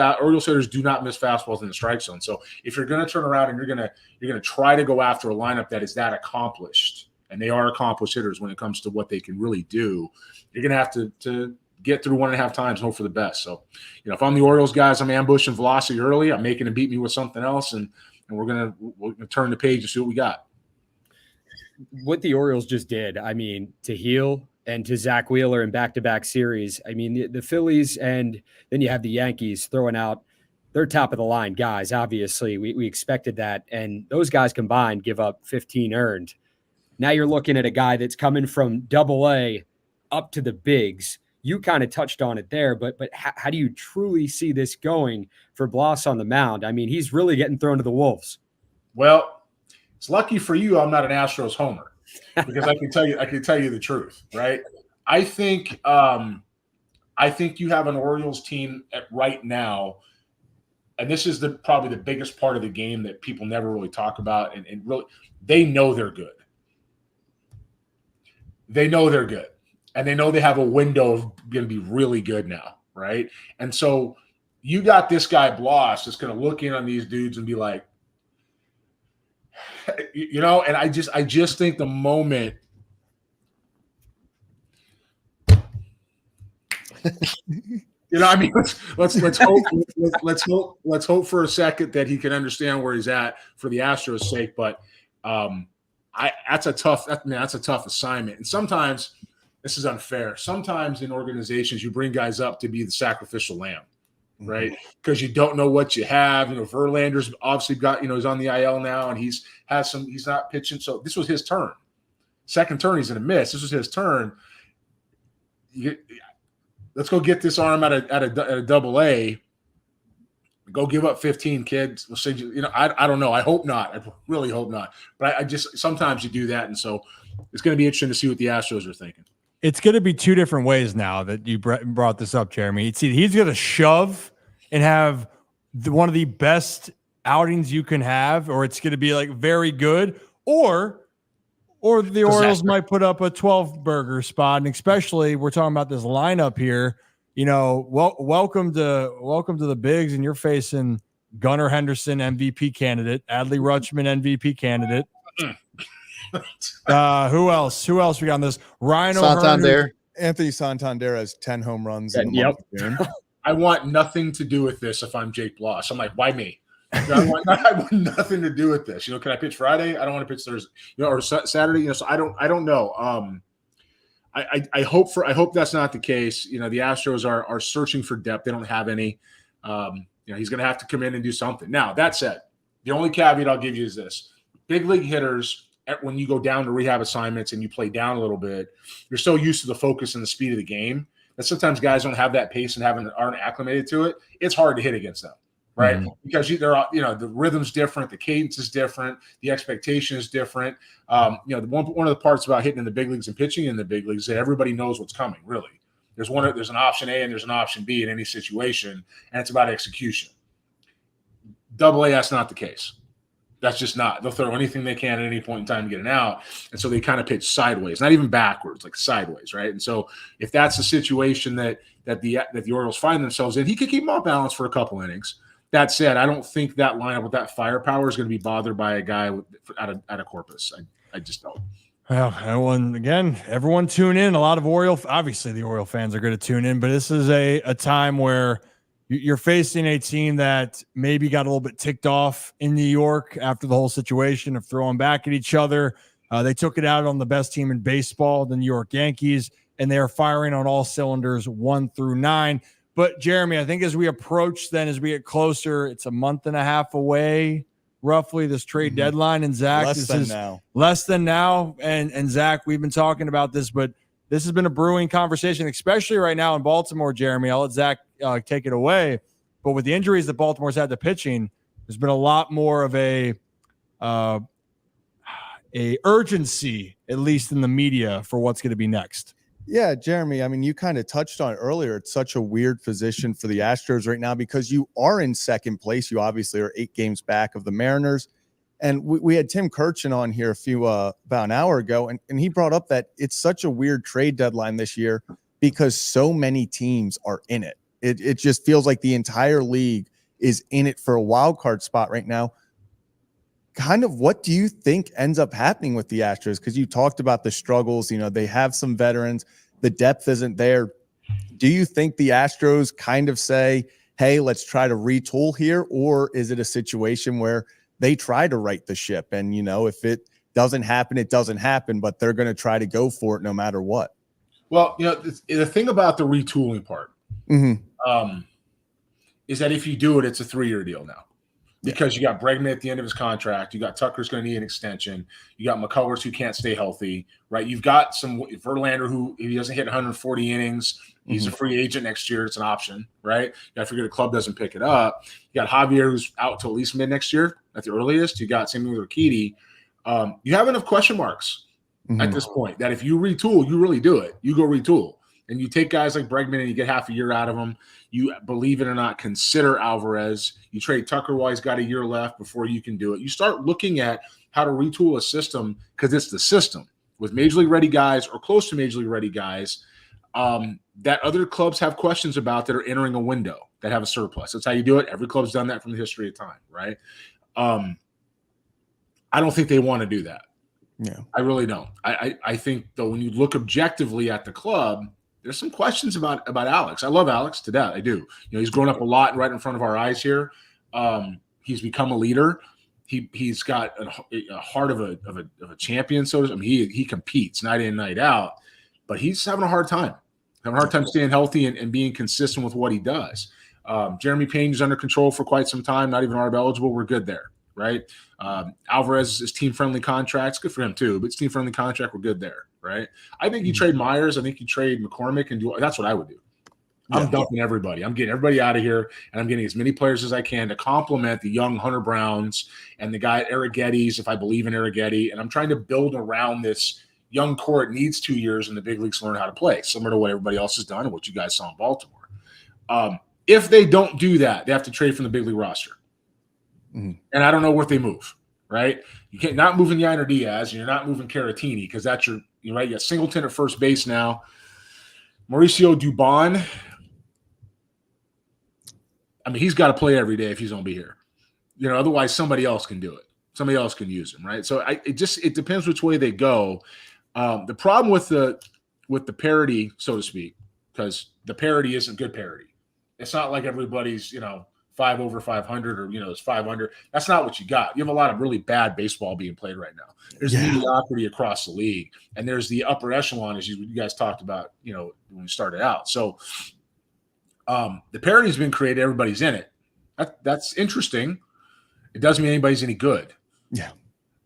hitters do not miss fastballs in the strike zone. So if you're going to turn around and you're going to try to go after a lineup that is that accomplished, and they are accomplished hitters when it comes to what they can really do, you're going to have to get through 1.5 times and hope for the best. So, if I'm the Orioles guys, I'm ambushing velocity early. I'm making them beat me with something else, and we're gonna turn the page and see what we got. What the Orioles just did, I mean, to Heel and to Zach Wheeler in back-to-back series. I mean, the Phillies, and then you have the Yankees throwing out their top-of-the-line guys. Obviously, we expected that, and those guys combined give up 15 earned. Now you're looking at a guy that's coming from Double-A up to the bigs. You kind of touched on it there, but how do you truly see this going for Bloss on the mound? I mean, he's really getting thrown to the wolves. Well, it's lucky for you I'm not an Astros homer, because I can tell you the truth, right? I think you have an Orioles team right now, and this is probably the biggest part of the game that people never really talk about, and really they know they're good. They know they're good. And they know they have a window of going to be really good now, right? And so you got this guy Bloss that's going to look in on these dudes and be like, and I just think the moment I mean, let's hope for a second that he can understand where he's at for the Astros' sake. But that's a tough assignment. And sometimes this is unfair. Sometimes in organizations, you bring guys up to be the sacrificial lamb, right? Because you don't know what you have. Verlander's obviously got, he's on the IL now, and he's not pitching. So this was his turn. Second turn, he's going to miss. This was his turn. Let's go get this arm at a Double-A. Go give up 15 kids. We'll say, I don't know. I hope not. I really hope not. But I just sometimes you do that, and so it's going to be interesting to see what the Astros are thinking. It's going to be two different ways now that you brought this up, Jeremy. It's either he's going to shove and have one of the best outings you can have, or it's going to be like very good, or the Orioles might put up a 12-burger spot. And especially we're talking about this lineup here. Welcome to the bigs, and you're facing Gunnar Henderson, MVP candidate, Adley Rutschman, MVP candidate. Who else we got on this? Ryan O'Hearn. Anthony Santander has 10 home runs in the month of June. I want nothing to do with this if I'm Jake Bloss. I'm like, why me? I want nothing to do with this. Can I pitch Friday? I don't want to pitch Thursday, or Saturday. So I don't know. I hope that's not the case. The Astros are searching for depth. They don't have any. He's going to have to come in and do something. Now, that said, the only caveat I'll give you is this: big league hitters, when you go down to rehab assignments and you play down a little bit, you're so used to the focus and the speed of the game that sometimes guys don't have that pace and aren't acclimated to it. It's hard to hit against them, right? Mm-hmm. Because the rhythm's different, the cadence is different, the expectation is different. One of the parts about hitting in the big leagues and pitching in the big leagues is that everybody knows what's coming. Really, there's an option A and there's an option B in any situation, and it's about execution. Double-A, that's not the case. That's just not. They'll throw anything they can at any point in time to get an out. And so they kind of pitch sideways, not even backwards, like sideways, right? And so if that's the situation that the Orioles find themselves in, he could keep them off balance for a couple innings. That said, I don't think that lineup with that firepower is going to be bothered by a guy out of Corpus. I just don't. Well, everyone tune in. A lot of obviously the Oriole fans are going to tune in, but this is a time where you're facing a team that maybe got a little bit ticked off in New York after the whole situation of throwing back at each other. They took it out on the best team in baseball, the New York Yankees, and they are firing on all cylinders 1 through 9. But Jeremy, I think as we get closer, it's a month and a half away, roughly, this trade deadline. And Zach, less than now. And Zach, we've been talking about this, but this has been a brewing conversation, especially right now in Baltimore, Jeremy. I'll let Zach take it away. But with the injuries that Baltimore's had to pitching, there's been a lot more of a urgency, at least in the media, for what's going to be next. Yeah, Jeremy, I mean, you kind of touched on it earlier. It's such a weird position for the Astros right now because you are in second place. You obviously are 8 games back of the Mariners. And we had Tim Kurkjian on here about an hour ago, and he brought up that it's such a weird trade deadline this year because so many teams are in it. It just feels like the entire league is in it for a wild card spot right now. Kind of what do you think ends up happening with the Astros? Because you talked about the struggles. You know, they have some veterans. The depth isn't there. Do you think the Astros kind of say, hey, let's try to retool here? Or is it a situation where they try to right the ship? And, you know, if it doesn't happen, it doesn't happen, but they're going to try to go for it no matter what. Well, you know, the thing about the retooling part is that if you do it, it's a 3-year deal now. Because you got Bregman at the end of his contract. You got Tucker's going to need an extension. You got McCullers who can't stay healthy, right? You've got some Verlander who, if he doesn't hit 140 innings, he's a free agent next year. It's an option, right? You got to figure the club doesn't pick it up. You got Javier who's out till at least mid next year at the earliest. You got same thing with Urquidy. You have enough question marks at this point that if you retool, you really do it. You go retool. And you take guys like Bregman and you get half a year out of them. You, believe it or not, consider Alvarez. You trade Tucker while he's got a year left before you can do it. You start looking at how to retool a system because it's the system with major league ready guys or close to major league ready guys that other clubs have questions about that are entering a window that have a surplus. That's how you do it. Every club's done that from the history of time, right? I don't think they want to do that. Yeah, I really don't. I think, though, when you look objectively at the club, there's some questions about Alex. I love Alex to death. I do. You know, he's grown up a lot right in front of our eyes here. He's become a leader. He's got a heart of a champion. So I mean, he competes night in, night out, but he's having a hard time. Staying healthy and being consistent with what he does. Jeremy Payne is under control for quite some time. Not even ARB eligible. We're good there, right? Alvarez is team-friendly contracts. Good for him too, but it's team-friendly contract. We're good there. Right. I think you trade Myers. I think you trade McCormick and that's what I would do. I'm dumping everybody. I'm getting everybody out of here, and I'm getting as many players as I can to complement the young Hunter Browns and the guy at Arrigetti's, if I believe in Arrighetti. And I'm trying to build around this young core. It needs 2 years in the big leagues to learn how to play, similar to what everybody else has done and what you guys saw in Baltimore. If they don't do that, they have to trade from the big league roster. And I don't know where they move. Right, you can't not moving Yainer Diaz, and you're not moving Caratini because that's you're right. You got Singleton at first base now. Mauricio Dubon. I mean, he's got to play every day if he's going to be here. You know, otherwise somebody else can do it. Somebody else can use him, right? So it depends which way they go. The problem with the parity, so to speak, because the parity isn't good parity. It's not like everybody's 5 over 500 or it's 500. That's not what you got. You have a lot of really bad baseball being played right now. There's mediocrity across the league, and there's the upper echelon, as you guys talked about, when we started out. So the parity's been created. Everybody's in it. That's interesting. It doesn't mean anybody's any good. Yeah.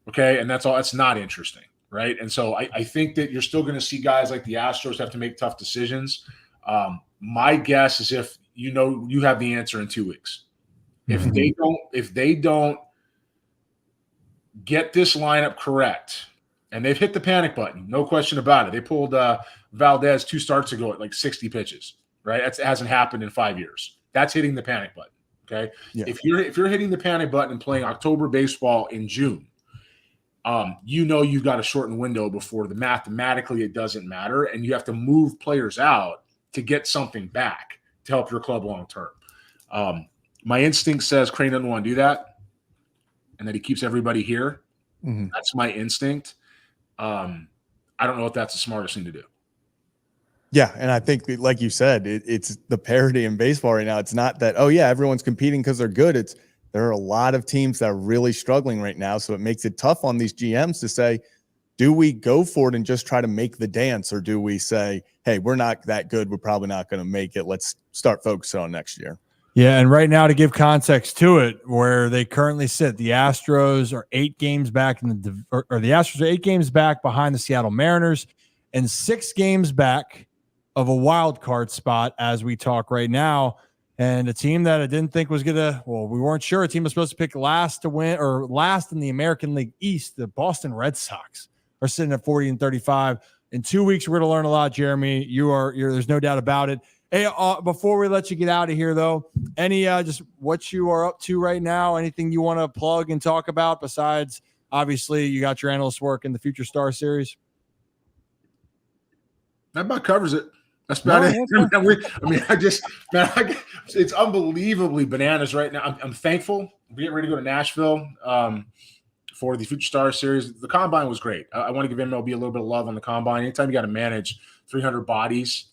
Okay. And that's all. That's not interesting. Right. And so I think that you're still going to see guys like the Astros have to make tough decisions. My guess is if you have the answer in 2 weeks. If they don't get this lineup correct, and they've hit the panic button, no question about it. They pulled Valdez 2 starts ago at like 60 pitches, right? That hasn't happened in 5 years. That's hitting the panic button, Okay. Yeah. If you're hitting the panic button and playing October baseball in June, you've got a shortened window before mathematically it doesn't matter, and you have to move players out to get something back to help your club long term. My instinct says Crane doesn't want to do that, and that he keeps everybody here. Mm-hmm. That's my instinct. I don't know if that's the smartest thing to do. Yeah, and I think, like you said, it's the parity in baseball right now. It's not that, oh, yeah, everyone's competing because they're good. There are a lot of teams that are really struggling right now, so it makes it tough on these GMs to say, do we go for it and just try to make the dance, or do we say, hey, we're not that good, we're probably not going to make it, let's start focusing on next year? Yeah, and right now, to give context to it, where they currently sit, the Astros are 8 games back the Astros are 8 games back behind the Seattle Mariners, and 6 games back of a wild card spot as we talk right now. And a team that I didn't think was we weren't sure. A team was supposed to pick last to win, or last in the American League East. The Boston Red Sox are sitting at 40-35. In 2 weeks, we're going to learn a lot, Jeremy. There's no doubt about it. Hey, before we let you get out of here, though, any just what you are up to right now? Anything you want to plug and talk about besides, obviously, you got your analyst work in the Future Star Series? That about covers it. That's about it. It's unbelievably bananas right now. I'm thankful. We're getting ready to go to Nashville for the Future Star Series. The Combine was great. I want to give MLB a little bit of love on the Combine. Anytime you got to manage 300 bodies,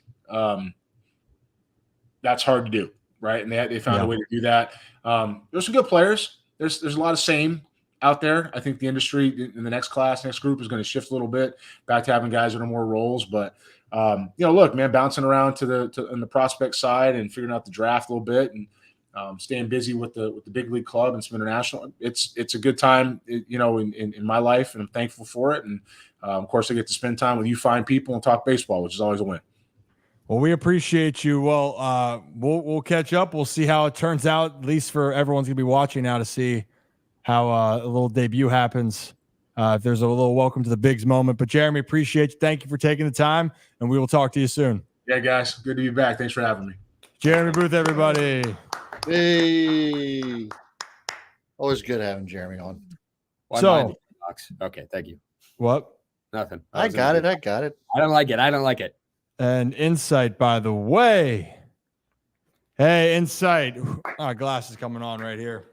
that's hard to do, right? And they found a way to do that. There's some good players. There's a lot of same out there. I think the industry in the next group is going to shift a little bit back to having guys that are more roles, but look, man, bouncing around on the prospect side and figuring out the draft a little bit, and staying busy with the big league club and some international. It's a good time, in my life, and I'm thankful for it. And of course, I get to spend time with you fine people and talk baseball, which is always a win. Well, we appreciate you. Well, we'll catch up. We'll see how it turns out. At least for everyone's gonna be watching now to see how a little debut happens. If there's a little welcome to the Bigs moment. But Jeremy, appreciate you. Thank you for taking the time, and we will talk to you soon. Yeah, guys, good to be back. Thanks for having me. Jeremy Booth, everybody. Hey, always good having Jeremy on. Okay, thank you. What? Nothing. I got it. I don't like it. And Insight, by the way. Hey, Insight. Glass is coming on right here.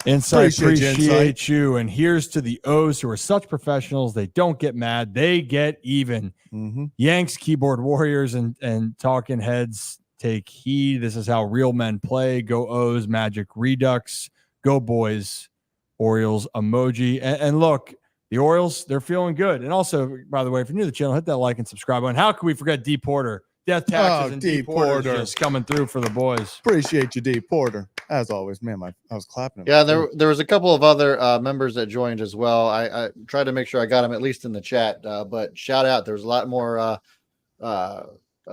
Insight, appreciate you. And here's to the O's, who are such professionals. They don't get mad. They get even. Mm-hmm. Yanks, keyboard warriors, and talking heads, take heed. This is how real men play. Go O's, Magic Redux. Go Boys, Orioles emoji. And look, the Orioles, they're feeling good. And also, by the way, if you're new to the channel, hit that like and subscribe button. How can we forget D. Porter? Death Taxes and D. Porter just coming through for the boys. Appreciate you, D. Porter. As always, man, I was clapping. Yeah, there was a couple of other members that joined as well. I tried to make sure I got them at least in the chat, but shout out. There was a lot more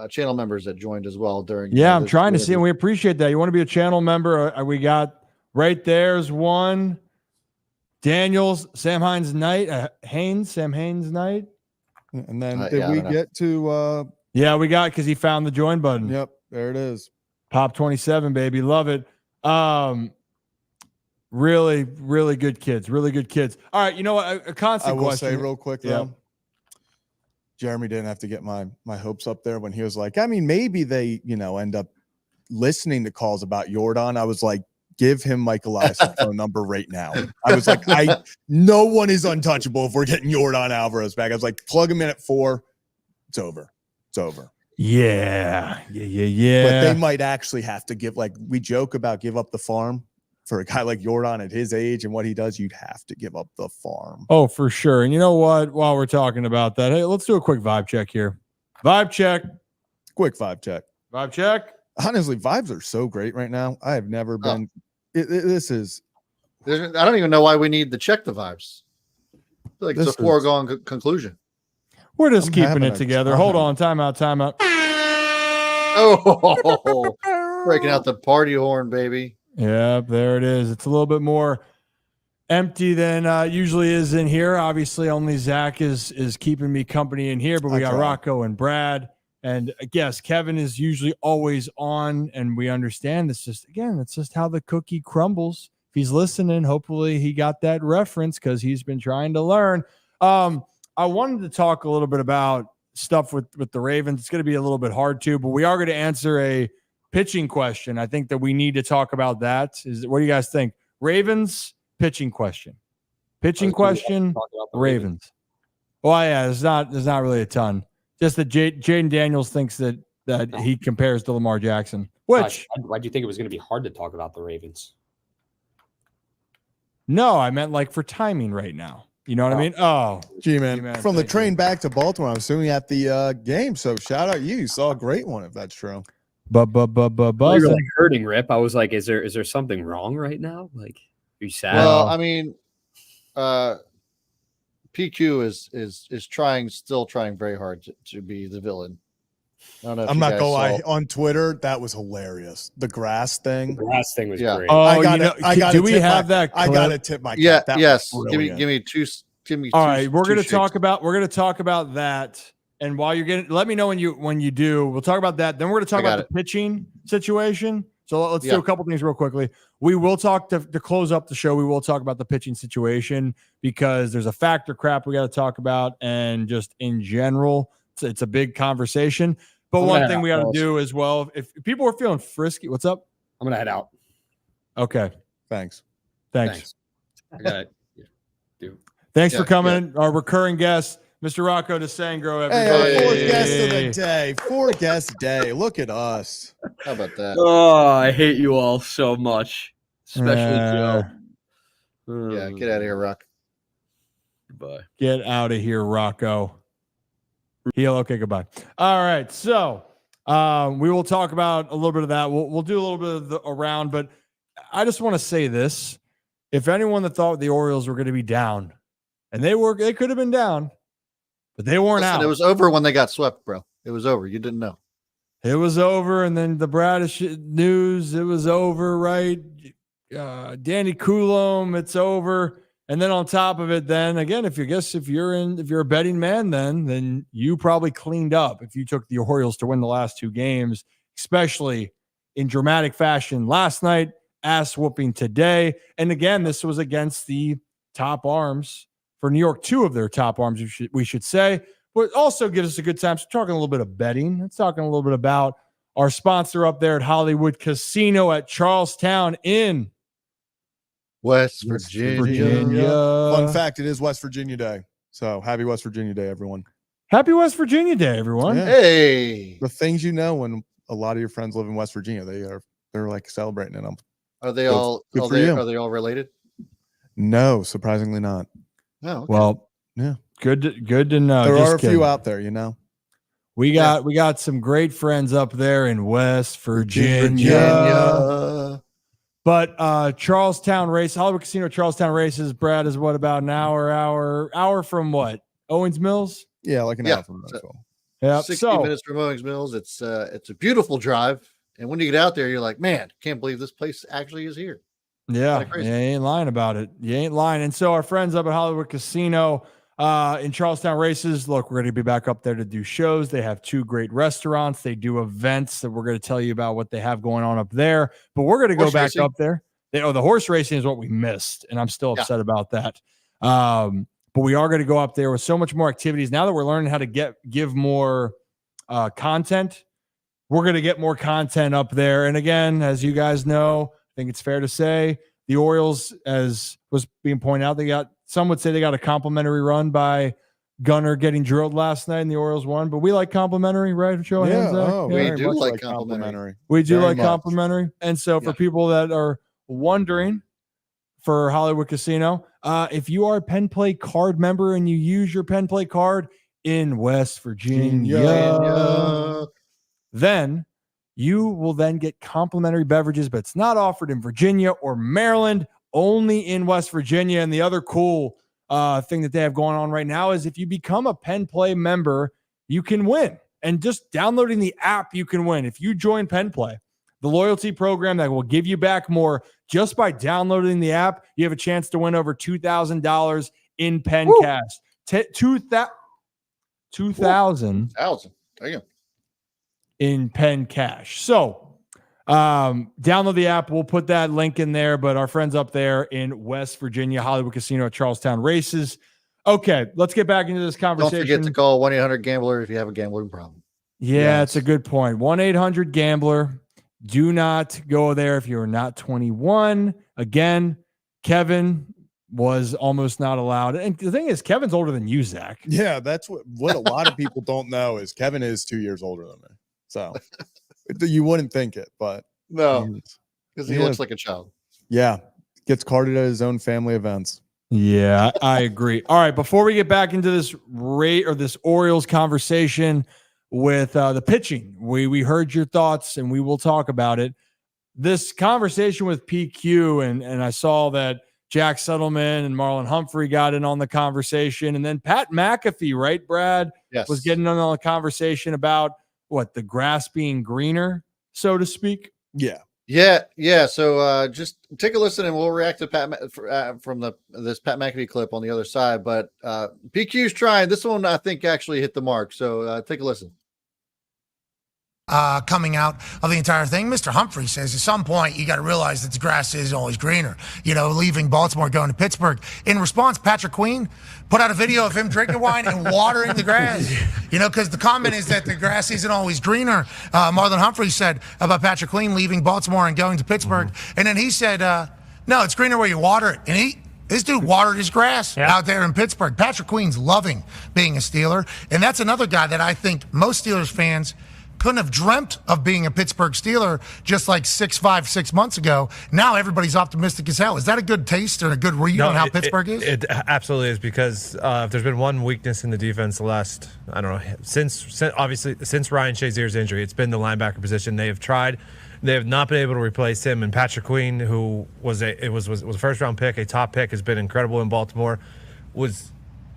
channel members that joined as well during. Yeah, I'm trying to see, and we appreciate that. You want to be a channel member? We got right there's one. Daniels, Sam Haynes Knight, Sam Haynes Knight. And then did we get to? Yeah, we got, because he found the join button. Yep, there it is. Pop 27, baby, love it. Really, really good kids. Really good kids. All right, you know what? A constant I will question. say real quick though. Jeremy didn't have to get my hopes up there when he was like, I mean, maybe they, end up listening to calls about Yordan. I was like, give him Mike Elias' phone number right now. I was like, no one is untouchable if we're getting Yordan Alvarez back. I was like, plug him in at 4. It's over. It's over. Yeah. But they might actually have to we joke about give up the farm. For a guy like Yordan at his age and what he does, you'd have to give up the farm. Oh, for sure. And you know what? While we're talking about that, hey, let's do a quick vibe check here. Vibe check. Quick vibe check. Vibe check. Honestly, vibes are so great right now. I have never been. This is. I don't even know why we need to check the vibes. I feel like it's a foregone conclusion. We're just keeping it together. Hold on. Timeout. Oh, breaking out the party horn, baby. Yep, there it is. It's a little bit more empty than usually is in here. Obviously, only Zach is keeping me company in here, but we got Rocco and Brad And yes, Kevin is usually always on, and we understand it's just how the cookie crumbles. If he's listening, hopefully he got that reference because he's been trying to learn. I wanted to talk a little bit about stuff with the Ravens. It's going to be a little bit hard too, but we are going to answer a pitching question. I think that we need to talk about that. What do you guys think? Ravens pitching question. Pitching question. Ravens. Well, yeah, there's not really a ton. Just that Jaden Daniels thinks that he compares to Lamar Jackson. Which why do you think it was going to be hard to talk about the Ravens? No, I meant like for timing right now. You know what I mean? Oh, G-Man. From the train back to Baltimore, I'm assuming at the game. So shout out you. You saw a great one if that's true. You're like hurting, Rip. I was like, is there something wrong right now? Like, are you sad? Well, I mean, PQ is still trying very hard to be the villain. I don't know. I'm not gonna lie. On Twitter, that was hilarious. The grass thing. The grass thing was great. Oh, I got. Do we have that? I got to tip my cap. Yeah. That yes. Give me two. All right, we're gonna talk about that. And while you're getting, let me know when you do. We'll talk about that. Then we're gonna talk about the pitching situation. So let's do a couple things real quickly. We will talk to close up the show. We will talk about the pitching situation because there's a factor crap we got to talk about, and just in general, it's a big conversation. But one thing we got to do as well, if people are feeling frisky, what's up? I'm gonna head out. Okay. Thanks. I got it. Thanks for coming. Our recurring guest, Mr. Rocco DeSangro, everybody. Hey, 4th guest of the day. 4 guest day. Look at us. How about that? Oh, I hate you all so much, especially Joe. Yeah, get out of here, Rock. Goodbye. Get out of here, Rocco. Okay, goodbye. All right, so we will talk about a little bit of that. We'll do a little bit of the around, but I just want to say this: if anyone that thought the Orioles were going to be down, and they could have been down, but they weren't out. It was over when they got swept, bro. It was over. You didn't know. It was over, and then the Bradish news. It was over, right? Danny Coulomb. It's over. And then on top of it, then again, if you're a betting man, then you probably cleaned up if you took the Orioles to win the last 2 games, especially in dramatic fashion last night, ass whooping today. And again, this was against the top arms for New York, 2 of their top arms, we should say, but also gives us a good time. So talking a little bit of betting. Let's talking a little bit about our sponsor up there at Hollywood Casino at Charlestown in West Virginia. Fun fact, it is West Virginia Day. So happy West Virginia Day, everyone. Happy West Virginia Day, everyone. Yeah. Hey. The things you know when a lot of your friends live in West Virginia, they're like celebrating it. Are they all related? No, surprisingly not. No. Okay. Well, yeah. Good to know. There Just are a kidding. few out there, you know. We got some great friends up there in West Virginia. But Charlestown race, Hollywood Casino Charlestown races, Brad, is what, about an hour from what? Owings Mills? Yeah, like an hour from Knoxville. Yeah, 60 minutes from Owings Mills. It's a beautiful drive. And when you get out there, you're like, man, can't believe this place actually is here. Yeah, you ain't lying about it. You ain't lying. And so our friends up at Hollywood Casino in Charlestown races, look, we're going to be back up there to do shows. They have 2 great restaurants. They do events that we're going to tell you about what they have going on up there. But we're going to go back up there. The horse racing is what we missed, and I'm still upset about that. But we are going to go up there with so much more activities. Now that we're learning how to give more content, we're going to get more content up there. And again, as you guys know, I think it's fair to say the Orioles, as was being pointed out, some would say they got a complimentary run by Gunnar getting drilled last night, and the Orioles won. But we like complimentary, right? Show of hands. We do like complimentary. We do like complimentary. And so for people that are wondering, for Hollywood Casino, if you are a Penn Play card member and you use your Penn Play card in West Virginia, then you will then get complimentary beverages, but it's not offered in Virginia or Maryland, only in West Virginia. And the other cool thing that they have going on right now is if you become a Penn Play member, you can win. And just downloading the app, you can win. If you join Penn Play, the loyalty program that will give you back more, just by downloading the app, you have a chance to win over $2,000 in Penn cash. 2,000. There you go. in Penn Cash. So download the app. We'll put that link in there. But our friends up there in West Virginia, Hollywood Casino at Charlestown Races. Okay, let's get back into this conversation. Don't forget to call 1-800-GAMBLER if you have a gambling problem. Yeah, it's a good point. 1-800-GAMBLER. Do not go there if you're not 21. Again, Kevin was almost not allowed. And the thing is, Kevin's older than you, Zach. Yeah, that's what a lot of people don't know is Kevin is 2 years older than me. So you wouldn't think it, but no, because he looks like a child. Yeah, gets carded at his own family events. Yeah, I agree. All right, before we get back into this this Orioles conversation with the pitching, we heard your thoughts and we will talk about it. This conversation with PQ and I saw that Jack Settleman and Marlon Humphrey got in on the conversation, and then Pat McAfee, right, Brad, was getting in on the conversation about what the grass being greener, so to speak. Yeah. So just take a listen, and we'll react to Pat from this Pat McAfee clip on the other side. But PQ's trying this one. I think actually hit the mark. So take a listen. Coming out of the entire thing, Mr. Humphrey says at some point you got to realize that the grass isn't always greener. You know, leaving Baltimore, going to Pittsburgh. In response, Patrick Queen put out a video of him drinking wine and watering the grass. You know, because the comment is that the grass isn't always greener. Marlon Humphrey said about Patrick Queen leaving Baltimore and going to Pittsburgh, and then he said, "No, it's greener where you water it." And this dude watered his grass out there in Pittsburgh. Patrick Queen's loving being a Steeler, and that's another guy that I think most Steelers fans couldn't have dreamt of being a Pittsburgh Steeler just like 6 months ago. Now everybody's optimistic as hell. Is that a good taste or a good read on how Pittsburgh is? It absolutely is, because if there's been one weakness in the defense the last, I don't know, since Ryan Shazier's injury, it's been the linebacker position. They have tried. They have not been able to replace him. And Patrick Queen, who was a first round pick, a top pick, has been incredible in Baltimore. Was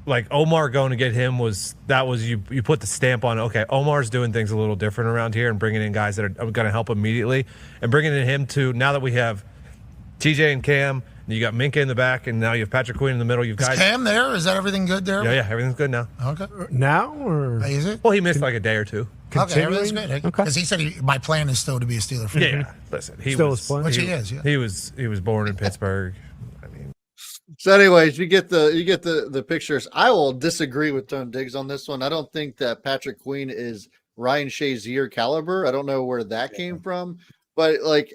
like Omar going to get him you put the stamp on, okay, Omar's doing things a little different around here and bringing in guys that are going to help immediately, and bringing in him to, now that we have TJ and Cam, and you got Minka in the back, and now you have Patrick Queen in the middle. You've got Cam there. Is that everything good there? Yeah, everything's good now. Okay. Now or is it? Well, he missed like a day or two. Okay, everything's good. Okay. Because he said my plan is still to be a Steeler fan. Yeah, listen, he still was his plan. Which he is. Yeah. He was born in Pittsburgh. So, anyways, you get the pictures. I will disagree with Tone Diggs on this one. I don't think that Patrick Queen is Ryan Shazier caliber. I don't know where that came from, but like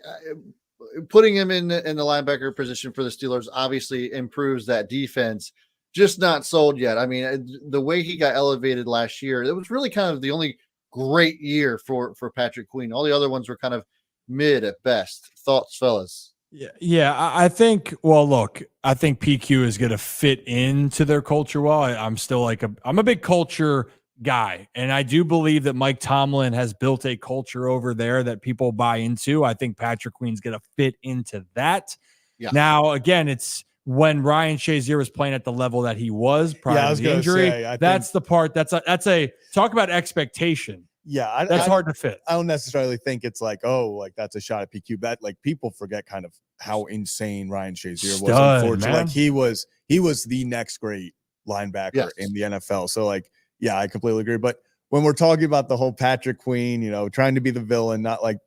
putting him in the linebacker position for the Steelers obviously improves that defense. Just not sold yet. I mean, the way he got elevated last year, it was really kind of the only great year for Patrick Queen. All the other ones were kind of mid at best. Thoughts, fellas? Yeah. I think, well, look, I think PQ is going to fit into their culture well. I'm still I'm a big culture guy, and I do believe that Mike Tomlin has built a culture over there that people buy into. I think Patrick Queen's going to fit into that. Yeah. Now, again, it's when Ryan Shazier was playing at the level that he was prior to the injury. That's the part that's a talk about expectation. Yeah, that's hard to fit. I don't necessarily think it's like, oh, like that's a shot at PQ. But like people forget kind of how insane Ryan Shazier was. Unfortunately, like he was the next great linebacker in the NFL. So like, yeah, I completely agree. But when we're talking about the whole Patrick Queen, trying to be the villain, not like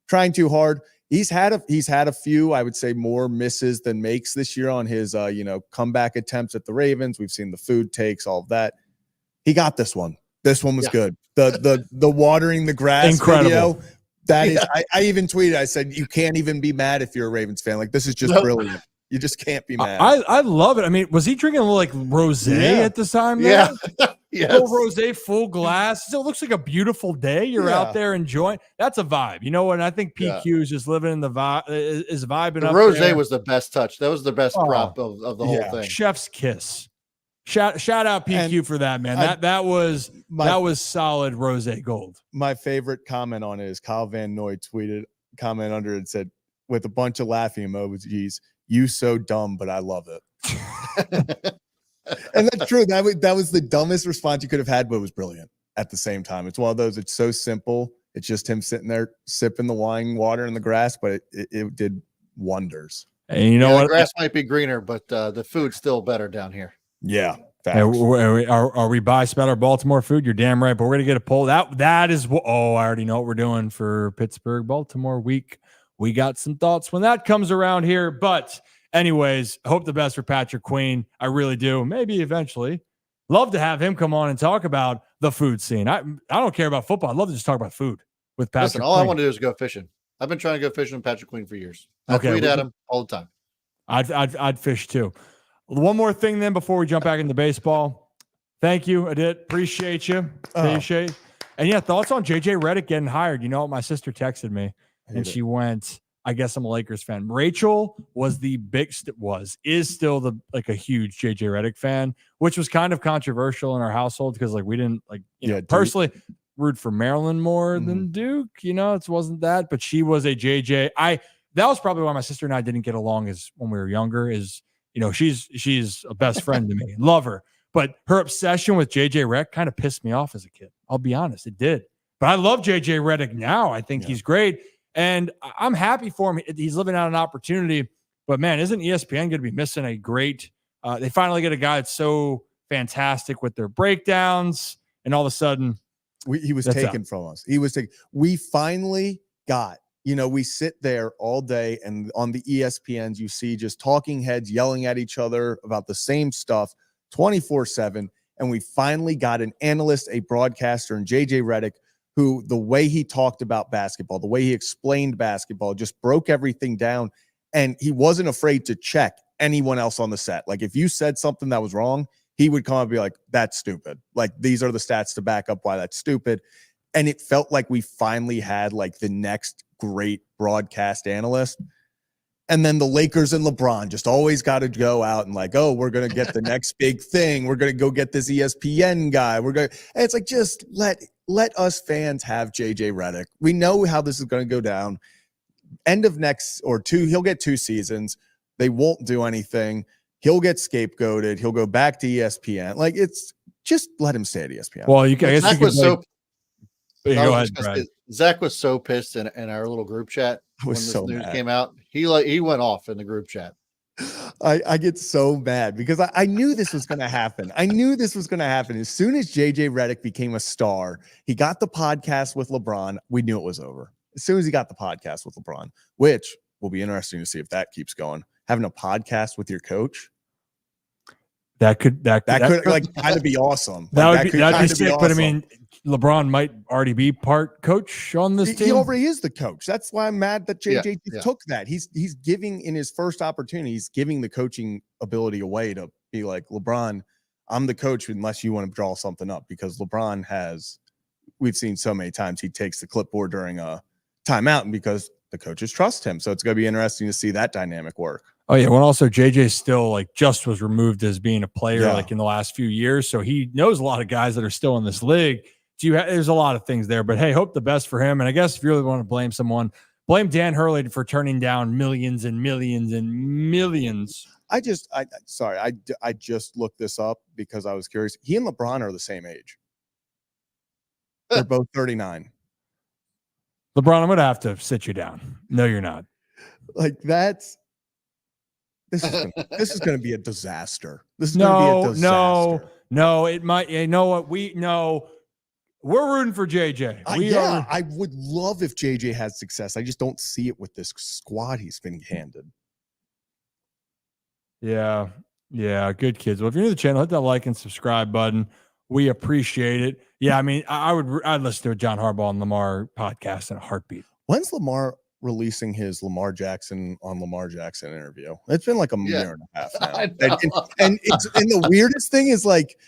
trying too hard. He's had a few, I would say, more misses than makes this year on his comeback attempts at the Ravens. We've seen the food takes, all of that. He got this one. This one was good. The watering the grass video. That is, I even tweeted, I said, you can't even be mad if you're a Ravens fan. Like, this is just brilliant. You just can't be mad. I love it. I mean, was he drinking a little like rosé at the time? Yeah. Full rosé, full glass. Still looks like a beautiful day. You're out there enjoying. That's a vibe. You know what? I think PQ is just living in the vibe. Is vibing. The up rosé there. Was the best touch. That was the best prop of the whole thing. Chef's kiss. Shout out PQ for that, man. That was solid rosé gold. My favorite comment on it is Kyle Van Noy tweeted comment under it, said with a bunch of laughing emojis, "You so dumb, but I love it." And that's true. That was the dumbest response you could have had, but it was brilliant at the same time. It's one of those. It's so simple. It's just him sitting there sipping the wine, water in the grass, but it did wonders. And you know what? The grass might be greener, but the food's still better down here. Yeah, Hey, are we biased about our Baltimore food? You're damn right. But we're gonna get a poll. That is what. Oh, I already know what we're doing for Pittsburgh Baltimore week. We got some thoughts when that comes around here. But anyways, hope the best for Patrick Queen. I really do. Maybe eventually. Love to have him come on and talk about the food scene. I don't care about football. I'd love to just talk about food with Patrick. Listen, all I want to do is go fishing. I've been trying to go fishing with Patrick Queen for years. I tweet at him all the time. I'd fish too. One more thing then before we jump back into baseball. Thank you, Adit. Appreciate you. Appreciate. And yeah, thoughts on JJ Redick getting hired. You know what? My sister texted me and she went, I guess I'm a Lakers fan. Rachel was is still a huge JJ Redick fan, which was kind of controversial in our household because we didn't personally root for Maryland more than Duke. It wasn't that, but she was a JJ. That was probably why my sister and I didn't get along as when we were younger she's a best friend to me. Love her. But her obsession with JJ Redick kind of pissed me off as a kid. I'll be honest, it did. But I love JJ Redick now. I think he's great. And I'm happy for him. He's living out an opportunity. But, man, isn't ESPN going to be missing a great they finally get a guy that's so fantastic with their breakdowns, and all of a sudden he was taken from us. We finally got we sit there all day, and on the ESPNs, you see just talking heads yelling at each other about the same stuff 24/7. And we finally got an analyst, a broadcaster, and JJ Redick, who the way he talked about basketball, the way he explained basketball, just broke everything down. And he wasn't afraid to check anyone else on the set. Like if you said something that was wrong, he would come and be like, that's stupid. Like these are the stats to back up why that's stupid. And it felt like we finally had the next great broadcast analyst. And then the Lakers and LeBron just always got to go out and we're going to get the next big thing. We're going to go get this ESPN guy. And it's just let us fans have JJ Redick. We know how this is going to go down. End of he'll get 2 seasons. They won't do anything. He'll get scapegoated. He'll go back to ESPN. It's just let him stay at ESPN. Well, I guess you could go ahead, Brad. Zach was so pissed in our little group chat when this news came out. He went off in the group chat. I get so mad because I knew this was going to happen. As soon as JJ Redick became a star, he got the podcast with LeBron. We knew it was over. As soon as he got the podcast with LeBron, which will be interesting to see if that keeps going. Having a podcast with your coach. That could kind of be awesome. That'd be sick. Awesome. But I mean, LeBron might already be part coach on this team. He already is the coach. That's why I'm mad that JJ took that. He's giving in his first opportunity. He's giving the coaching ability away to be like, LeBron, I'm the coach unless you want to draw something up, because LeBron we've seen so many times he takes the clipboard during a timeout, and because the coaches trust him. So it's going to be interesting to see that dynamic work. Oh yeah. Well, also JJ still just was removed as being a player in the last few years. So he knows a lot of guys that are still in this league. There's a lot of things there, but hey, hope the best for him. And I guess if you really want to blame someone, blame Dan Hurley for turning down millions and millions and millions. I just looked this up because I was curious. He and LeBron are the same age. They're both 39. LeBron, I'm going to have to sit you down. No, you're not. This is going to be a disaster. This is going to be a disaster. No, it might. You know what? We're rooting for JJ. I would love if JJ has success. I just don't see it with this squad he's been handed. Yeah. Good kids. Well, if you're new to the channel, hit that like and subscribe button. We appreciate it. Yeah, I mean, I'd listen to a John Harbaugh and Lamar podcast in a heartbeat. When's Lamar releasing his Lamar Jackson interview? It's been like a year and a half now. And the weirdest thing is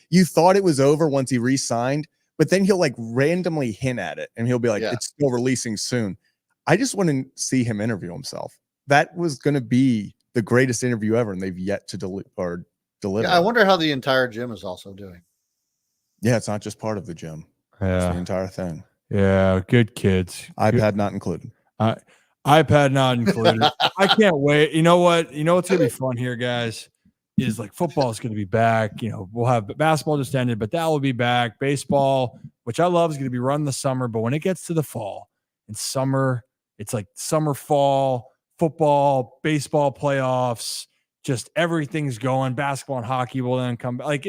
you thought it was over once he re-signed, but then he'll randomly hint at it and he'll be like, it's still releasing soon. I just want to see him interview himself. That was going to be the greatest interview ever, and they've yet to deliver. Yeah, I wonder how the entire gym is also doing. Yeah, it's not just part of the gym. Yeah. It's the entire thing. Yeah, good kids. iPad not included. iPad not included. I can't wait. You know what? You know what's going to be fun here, guys, is football is going to be back. We'll have basketball just ended, but that will be back. Baseball, which I love, is going to be run in the summer. But when it gets to the fall and summer, it's summer, fall, football, baseball playoffs, just everything's going. Basketball and hockey will then come back.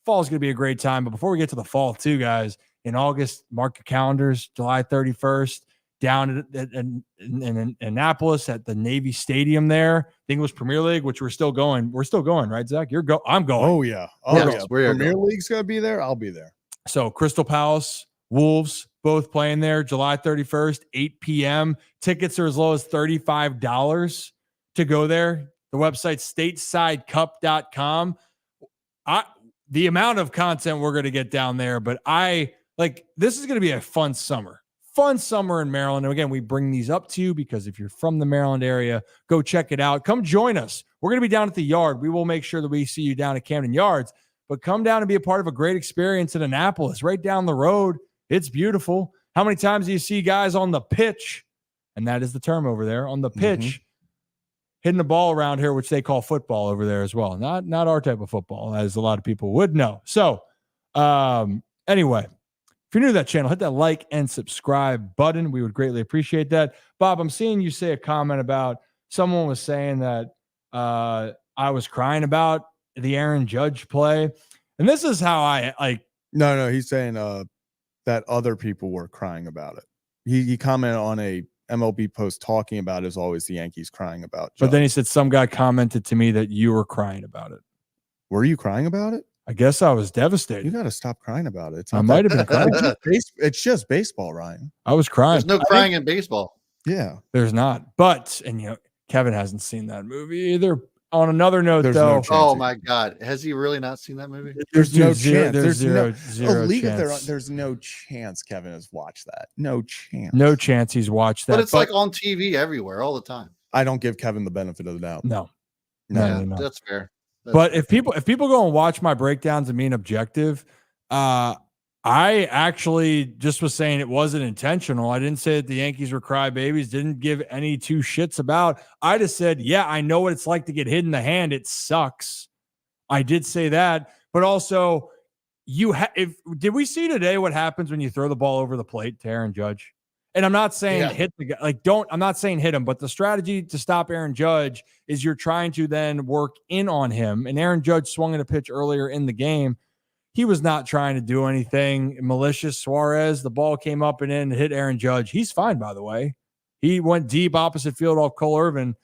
Fall's going to be a great time. But before we get to the fall, too, guys, in August, mark your calendars, July 31st, down in Annapolis at the Navy Stadium there. I think it was Premier League, which we're still going. We're still going, right, Zach? I'm going. Oh, yeah. Premier League's going to be there. I'll be there. So Crystal Palace, Wolves, both playing there July 31st, 8 p.m. Tickets are as low as $35 to go there. The website statesidecup.com. The amount of content we're going to get down there, but this is going to be a fun summer in Maryland. And again, we bring these up to you because if you're from the Maryland area, go check it out. Come join us. We're going to be down at the Yard. We will make sure that we see you down at Camden Yards, but come down and be a part of a great experience in Annapolis, right down the road. It's beautiful. How many times do you see guys on the pitch? And that is the term over there, on the pitch, hitting the ball around here, which they call football over there as well. Not our type of football, as a lot of people would know. So anyway, if you're new to that channel, hit that like and subscribe button. We would greatly appreciate that. Bob, I'm seeing you say a comment about someone was saying that I was crying about the Aaron Judge play. And this is how I like. No, he's saying that other people were crying about it. He commented on a MLB post talking about is always the Yankees crying about Judge. But then he said some guy commented to me that you were crying about it. Were you crying about it? I guess I was devastated. You got to stop crying about it. I might have been crying. It's just baseball, Ryan. I was crying. There's no crying in baseball. Yeah. There's not. But, and Kevin hasn't seen that movie either. On another note, there's though. No oh, my God. Has he really not seen that movie? There's no chance. There's zero chance. There's no chance Kevin has watched that. No chance. No chance he's watched that. But it's like on TV everywhere all the time. I don't give Kevin the benefit of the doubt. No. That's fair. But if people go and watch my breakdowns and being objective, I actually just was saying it wasn't intentional. I didn't say that the Yankees were crybabies, didn't give any two shits about. I just said, yeah, I know what it's like to get hit in the hand. It sucks. I did say that, but also did we see today what happens when you throw the ball over the plate to Aaron Judge? And I'm not saying hit the guy, I'm not saying hit him, but the strategy to stop Aaron Judge is you're trying to then work in on him. And Aaron Judge swung at a pitch earlier in the game. He was not trying to do anything malicious. Suarez, the ball came up and in and hit Aaron Judge. He's fine, by the way. He went deep opposite field off Cole Irvin.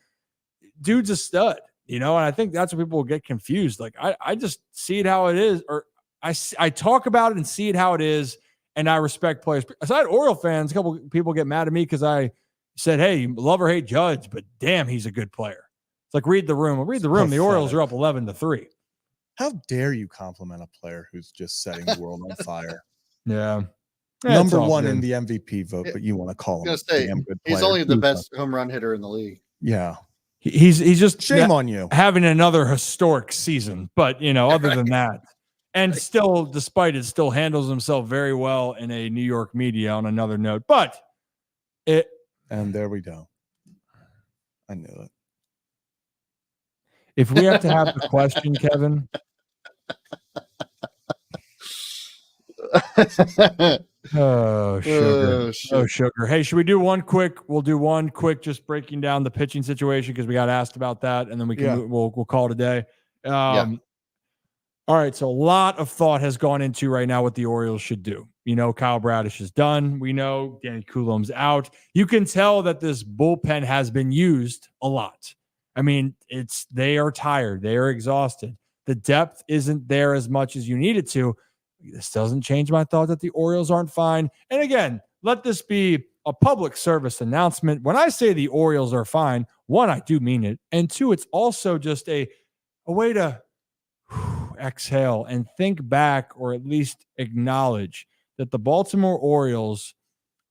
Dude's a stud, and I think that's what people will get confused. Like, I just see it how it is, or I talk about it and see it how it is, and I respect players. Aside Oriole fans, a couple people get mad at me because I said, hey, love or hate Judge, but damn, he's a good player. It's like read the room. Read the room. The Orioles are up 11-3. How dare you compliment a player who's just setting the world on fire? Yeah. Number one in the MVP vote, but you want to call him a damn good player. He's only the best home run hitter in the league. Yeah. He's just shame on you having another historic season, but other than that, and still, despite it, still handles himself very well in a New York media on another note. But and there we go. I knew it. If we have to have the question, Kevin. Oh, sugar. Oh, sugar. Hey, should we do one quick? We'll do one quick, just breaking down the pitching situation because we got asked about that, and then we can we'll call it a day. All right. So a lot of thought has gone into right now what the Orioles should do. Kyle Bradish is done. We know Danny Coulombe's out. You can tell that this bullpen has been used a lot. I mean, they are tired. They are exhausted. The depth isn't there as much as you need it to. This doesn't change my thought that the Orioles aren't fine. And again, let this be a public service announcement. When I say the Orioles are fine, one, I do mean it. And two, it's also just a way to exhale and think back, or at least acknowledge that the Baltimore Orioles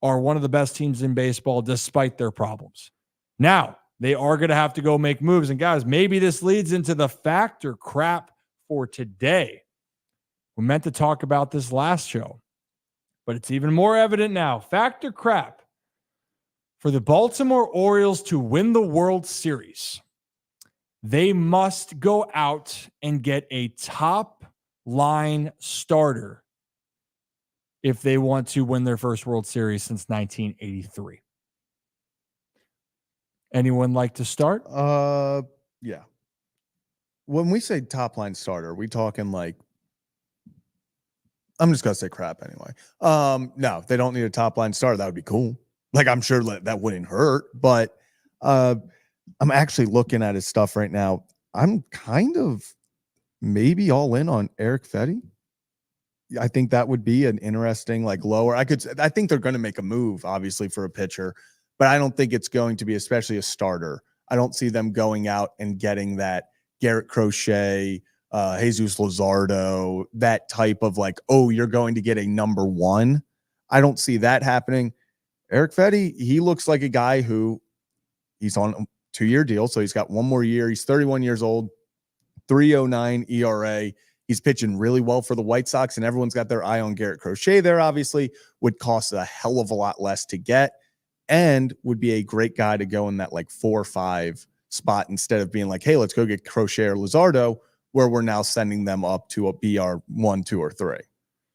are one of the best teams in baseball despite their problems. Now, they are going to have to go make moves. And guys, maybe this leads into the factor crap for today. We meant to talk about this last show, but it's even more evident now. Factor crap for the Baltimore Orioles to win the World Series. They must go out and get a top line starter if they want to win their first World Series since 1983. Anyone like to start? Yeah. When we say top line starter, we talking like I'm just gonna say crap anyway. No, they don't need a top line starter. That would be cool. Like, I'm sure that wouldn't hurt, but I'm actually looking at his stuff right now. I'm kind of maybe all in on Eric Fetty. I think that would be an interesting, like, lower. I think they're going to make a move, obviously, for a pitcher, but I don't think it's going to be, especially a starter. I don't see them going out and getting that Garrett Crochet, Jesus Luzardo, that type of like, oh, you're going to get a number one. I don't see that happening. Eric Fetty, he looks like a guy who he's on a 2-year deal. So he's got one more year. He's 31 years old, 3.09 ERA. He's pitching really well for the White Sox, and everyone's got their eye on Garrett Crochet there, obviously. Would cost a hell of a lot less to get and would be a great guy to go in that like 4 or 5 spot instead of being like, hey, let's go get Crochet or Luzardo, where we're now sending them up to a BR 1, 2, or 3.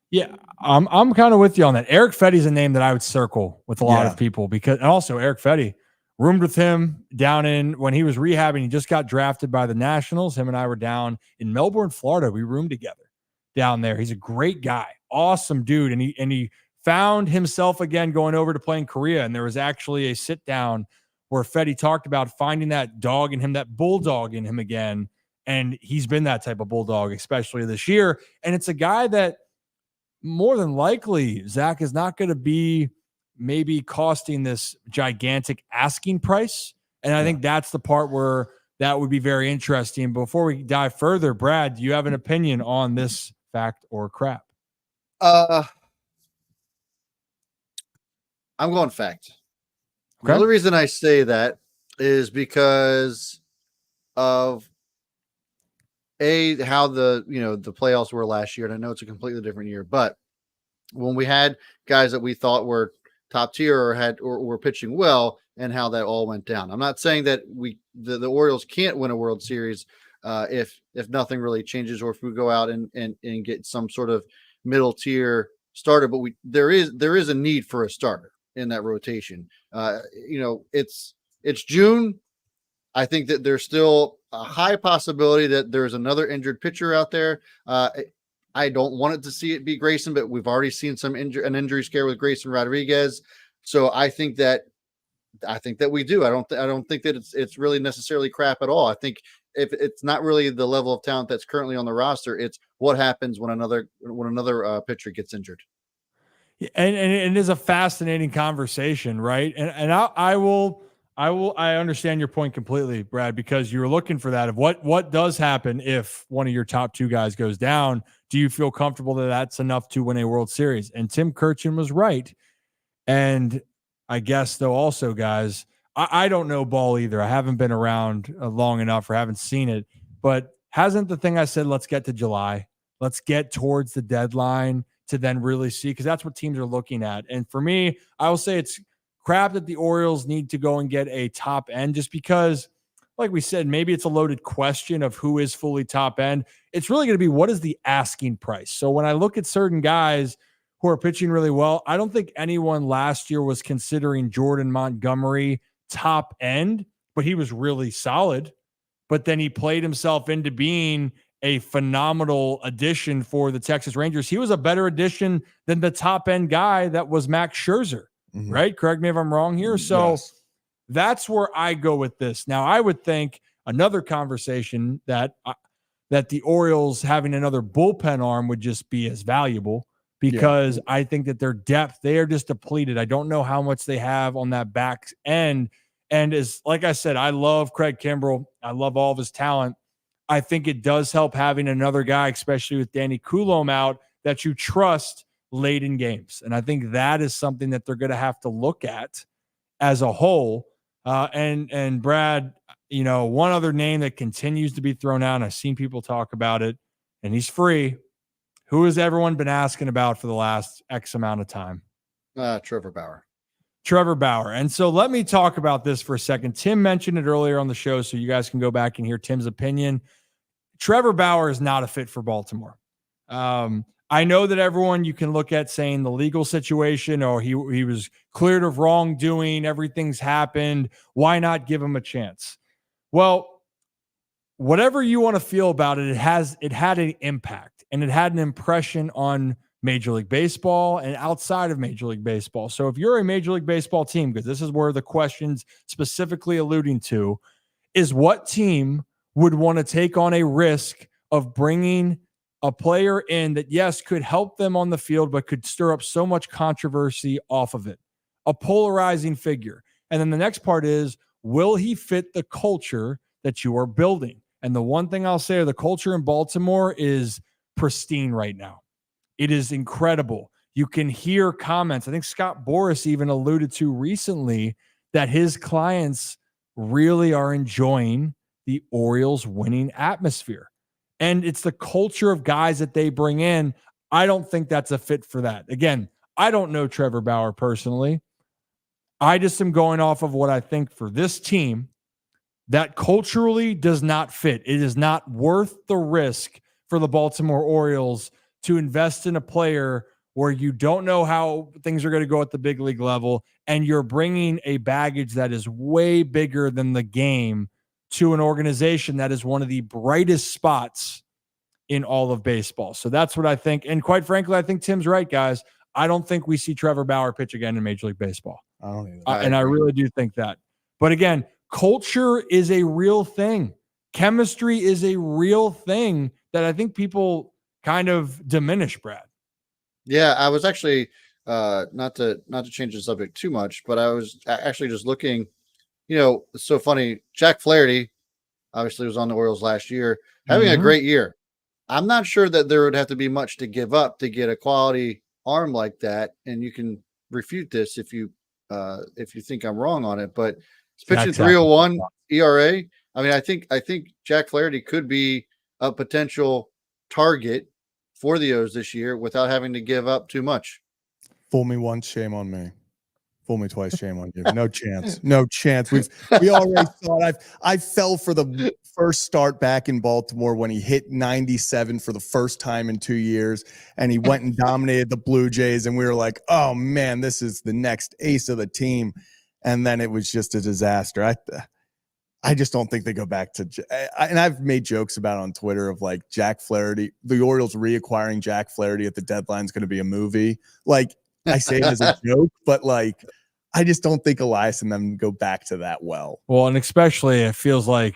Yeah, I'm kind of with you on that. Eric Fetty's a name that I would circle with a lot of people because, and also Eric Fetty, roomed with him down in when he was rehabbing. He just got drafted by the Nationals. Him and I were down in Melbourne, Florida. We roomed together down there. He's a great guy, awesome dude, and he found himself again going over to play in Korea. And there was actually a sit down where Fetty talked about finding that dog in him, that bulldog in him again. And he's been that type of bulldog, especially this year. And it's a guy that more than likely, Zach, is not going to be maybe costing this gigantic asking price. And I think that's the part where that would be very interesting. Before we dive further, Brad, do you have an opinion on this fact or crap? I'm going fact. Okay. The only reason I say that is because of how the playoffs were last year, and I know it's a completely different year, but when we had guys that we thought were top tier or were pitching well, and how that all went down. I'm not saying that the Orioles can't win a World Series if nothing really changes, or if we go out and get some sort of middle tier starter, but there is a need for a starter in that rotation. It's June. I think that there's still a high possibility that there's another injured pitcher out there. I don't want it to see it be Grayson, but we've already seen an injury scare with Grayson Rodriguez. So I think that we do. I don't think that it's really necessarily crap at all. I think if it's not really the level of talent that's currently on the roster, it's what happens when another pitcher gets injured. And it is a fascinating conversation, right? And I understand your point completely, Brad, because you're looking for that of what does happen if one of your top 2 guys goes down. Do you feel comfortable that that's enough to win a World Series? And Tim Kurkjian was right. And I guess, though, also, guys, I don't know ball either. I haven't been around long enough or haven't seen it. But hasn't the thing I said, let's get to July. Let's get towards the deadline to then really see, because that's what teams are looking at. And for me, I will say it's crap that the Orioles need to go and get a top end, just because, like we said, maybe it's a loaded question of who is fully top end. It's really going to be what is the asking price. So when I look at certain guys who are pitching really well, I don't think anyone last year was considering Jordan Montgomery top end, but he was really solid. But then he played himself into being a phenomenal addition for the Texas Rangers. He was a better addition than the top end guy that was Max Scherzer. Mm-hmm. Right? Correct me if I'm wrong here. So that's where I go with this. Now, I would think another conversation that the Orioles having another bullpen arm would just be as valuable, because I think that their depth, they are just depleted. I don't know how much they have on that back end. And as like I said, I love Craig Kimbrell. I love all of his talent. I think it does help having another guy, especially with Danny Coulomb out, that you trust late in games. And I think that is something that they're going to have to look at as a whole. And Brad, one other name that continues to be thrown out, and I've seen people talk about it, and he's free. Who has everyone been asking about for the last X amount of time? Trevor Bauer. Trevor Bauer. And so let me talk about this for a second. Tim mentioned it earlier on the show, so you guys can go back and hear Tim's opinion. Trevor Bauer is not a fit for Baltimore. I know that everyone you can look at saying the legal situation, or he was cleared of wrongdoing, everything's happened, why not give him a chance? Well, whatever you want to feel about it, it had an impact, and it had an impression on Major League Baseball and outside of Major League Baseball. So if you're a Major League Baseball team, because this is where the question's specifically alluding to, is what team would want to take on a risk of bringing a player in that, yes, could help them on the field, but could stir up so much controversy off of it? A polarizing figure. And then the next part is, will he fit the culture that you are building? And the one thing I'll say, the culture in Baltimore is pristine right now. It is incredible. You can hear comments. I think Scott Boras even alluded to recently that his clients really are enjoying the Orioles winning atmosphere. And it's the culture of guys that they bring in. I don't think that's a fit for that. Again, I don't know Trevor Bauer personally. I just am going off of what I think for this team that culturally does not fit. It is not worth the risk for the Baltimore Orioles to invest in a player where you don't know how things are going to go at the big league level, and you're bringing a baggage that is way bigger than the game to an organization that is one of the brightest spots in all of baseball. So that's what I think. And quite frankly, I think Tim's right, guys. I don't think we see Trevor Bauer pitch again in Major League Baseball. I don't either. And I really do think that. But again, culture is a real thing. Chemistry is a real thing that I think people kind of diminish, Brad. Yeah, I was actually not to change the subject too much, but I was actually just looking. It's so funny. Jack Flaherty obviously was on the Orioles last year, having a great year. I'm not sure that there would have to be much to give up to get a quality arm like that, and you can refute this if you think I'm wrong on it. But it's pitching 3.01 ERA. I mean, I think Jack Flaherty could be a potential target for the O's this year without having to give up too much. Fool me once, shame on me. Fool me twice, shame on you. No chance. No chance. We already saw it. I fell for the first start back in Baltimore when he hit 97 for the first time in 2 years, and he went and dominated the Blue Jays, and we were like, oh man, this is the next ace of the team. And then it was just a disaster. I just don't think they go back to, and I've made jokes about it on Twitter of like Jack Flaherty, the Orioles reacquiring Jack Flaherty at the deadline is going to be a movie. Like, I say it as a joke, but like, I just don't think Elias and them go back to that well. Well, and especially it feels like,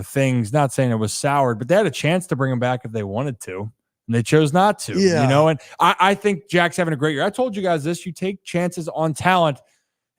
things, not saying it was soured, but they had a chance to bring him back if they wanted to, and they chose not to, and I think Jack's having a great year. I told you guys this, you take chances on talent.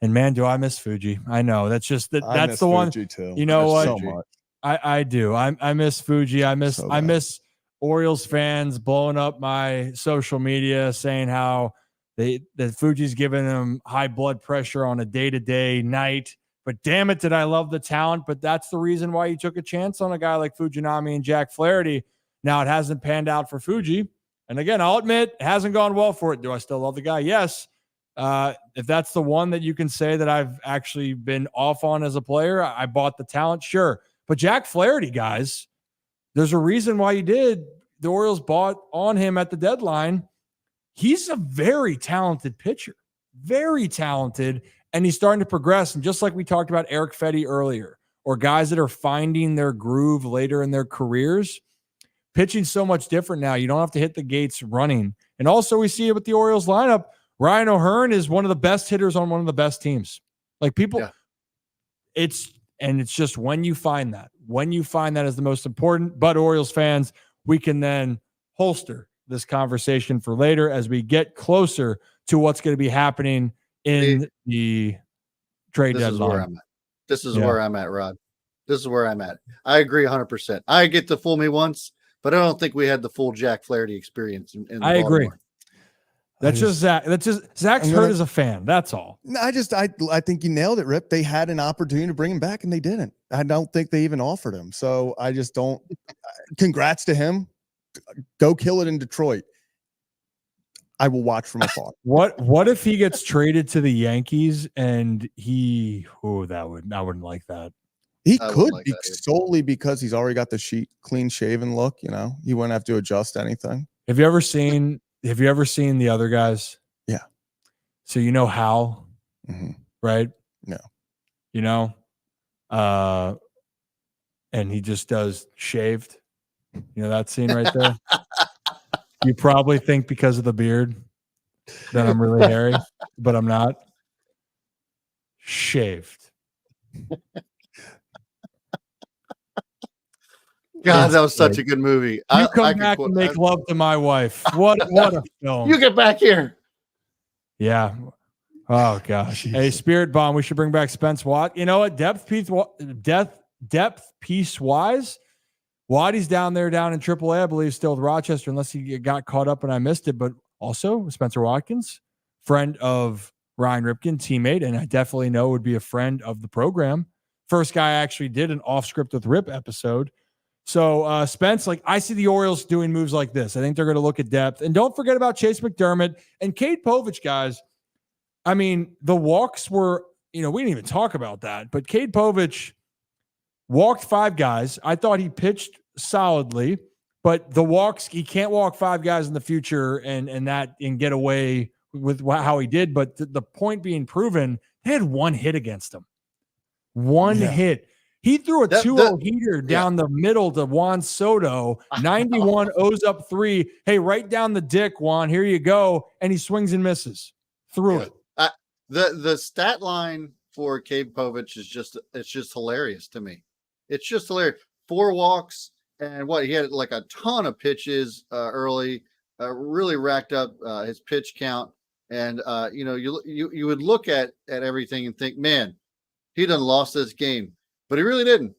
And man, do I miss Fuji. I know. That's just that's the one. Too. You know what? So much. I do. I miss Fuji. I miss Orioles fans blowing up my social media saying how that Fuji's giving them high blood pressure on a day-to-day night. But damn it, did I love the talent. But that's the reason why you took a chance on a guy like Fujinami and Jack Flaherty. Now it hasn't panned out for Fuji. And again, I'll admit it hasn't gone well for it. Do I still love the guy? Yes. If that's the one that you can say that I've actually been off on as a player, I bought the talent, sure. But Jack Flaherty, guys, there's a reason why you did. The Orioles bought on him at the deadline. He's a very talented pitcher, very talented, and he's starting to progress. And just like we talked about Eric Fetty earlier, or guys that are finding their groove later in their careers, pitching's so much different now. You don't have to hit the gates running. And also we see it with the Orioles lineup. Ryan O'Hearn is one of the best hitters on one of the best teams. Like people, it's just when you find that is the most important. But Orioles fans, we can then holster this conversation for later as we get closer to what's going to be happening in the trade deadline. This is where I'm at, Rod. This is where I'm at. I agree 100%. I get to fool me once, but I don't think we had the full Jack Flaherty experience. I agree. That's just Zach. Zach's hurt as a fan. That's all. I think you nailed it, Rip. They had an opportunity to bring him back and they didn't. I don't think they even offered him. So I just don't. Congrats to him. Go kill it in Detroit. I will watch from afar. What if he gets traded to the Yankees and I wouldn't like that. He could be solely because he's already got the clean shaven look. He wouldn't have to adjust anything. Have you ever seen the other guys? Yeah. So Hal, right? No. And he just does shaved. That scene right there. You probably think because of the beard that I'm really hairy, but I'm not. Shaved. God, that was such a good movie. You come back and make love to my wife. What a film. You get back here. Yeah. Oh gosh. Hey, Spirit Bomb. We should bring back Spence Watt. You know what? Depth piece wise, Wattie's down in AAA, I believe, still with Rochester, unless he got caught up and I missed it. But also Spencer Watkins, friend of Ryan Ripken, teammate, and I definitely know would be a friend of the program. First guy I actually did an off script with Rip episode. So Spence, like, I see the Orioles doing moves like this. I think they're going to look at depth. And don't forget about Chase McDermott and Cade Povich, guys. I mean, the walks were, we didn't even talk about that, but Cade Povich walked 5 guys. I thought he pitched solidly, but the walks, he can't walk 5 guys in the future and get away with how he did. But the point being proven, they had 1 hit against him. One hit. He threw a 2-0 heater down the middle to Juan Soto. 91 O's up 3. Hey, right down the dick, Juan. Here you go. And he swings and misses. Threw it. The stat line for Cade Povich is just hilarious to me. It's just hilarious. 4 walks and he had like a ton of pitches early. Really racked up his pitch count. And you would look at everything and think, man, he done lost this game. But he really didn't.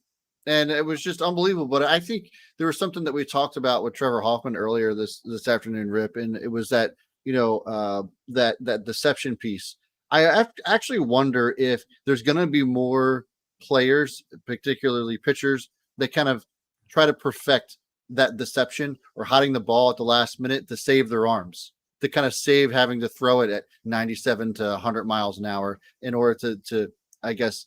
And it was just unbelievable. But I think there was something that we talked about with Trevor Hoffman earlier this afternoon, Rip, and it was that, that deception piece. I actually wonder if there's going to be more players, particularly pitchers, that kind of try to perfect that deception or hiding the ball at the last minute to save their arms, to kind of save having to throw it at 97 to 100 miles an hour in order to I guess,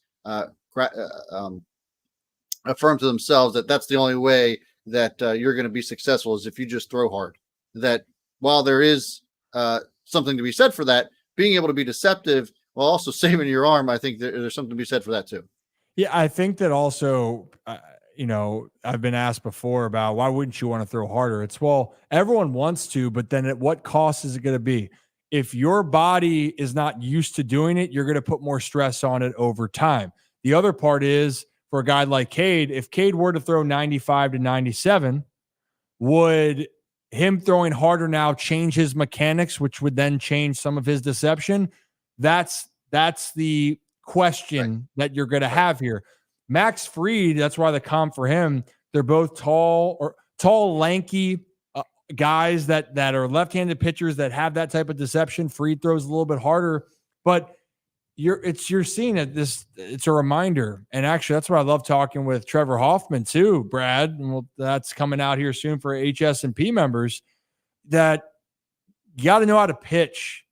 affirm to themselves that that's the only way that you're going to be successful is if you just throw hard. That while there is something to be said for that, being able to be deceptive while also saving your arm, I think there's something to be said for that too. Yeah, I think that also, I've been asked before about why wouldn't you want to throw harder? It's, well, everyone wants to, but then at what cost is it going to be? If your body is not used to doing it, you're going to put more stress on it over time. The other part is, for a guy like Cade, if Cade were to throw 95 to 97, would him throwing harder now change his mechanics, which would then change some of his deception? That's the question that you're going to have here. Max Fried, that's why the comp for him, they're both tall, lanky guys that are left-handed pitchers that have that type of deception. Fried throws a little bit harder, but you're seeing it. It's a reminder. And actually, that's what I love talking with Trevor Hoffman too, Brad. And that's coming out here soon for HS&P members, that you got to know how to pitch.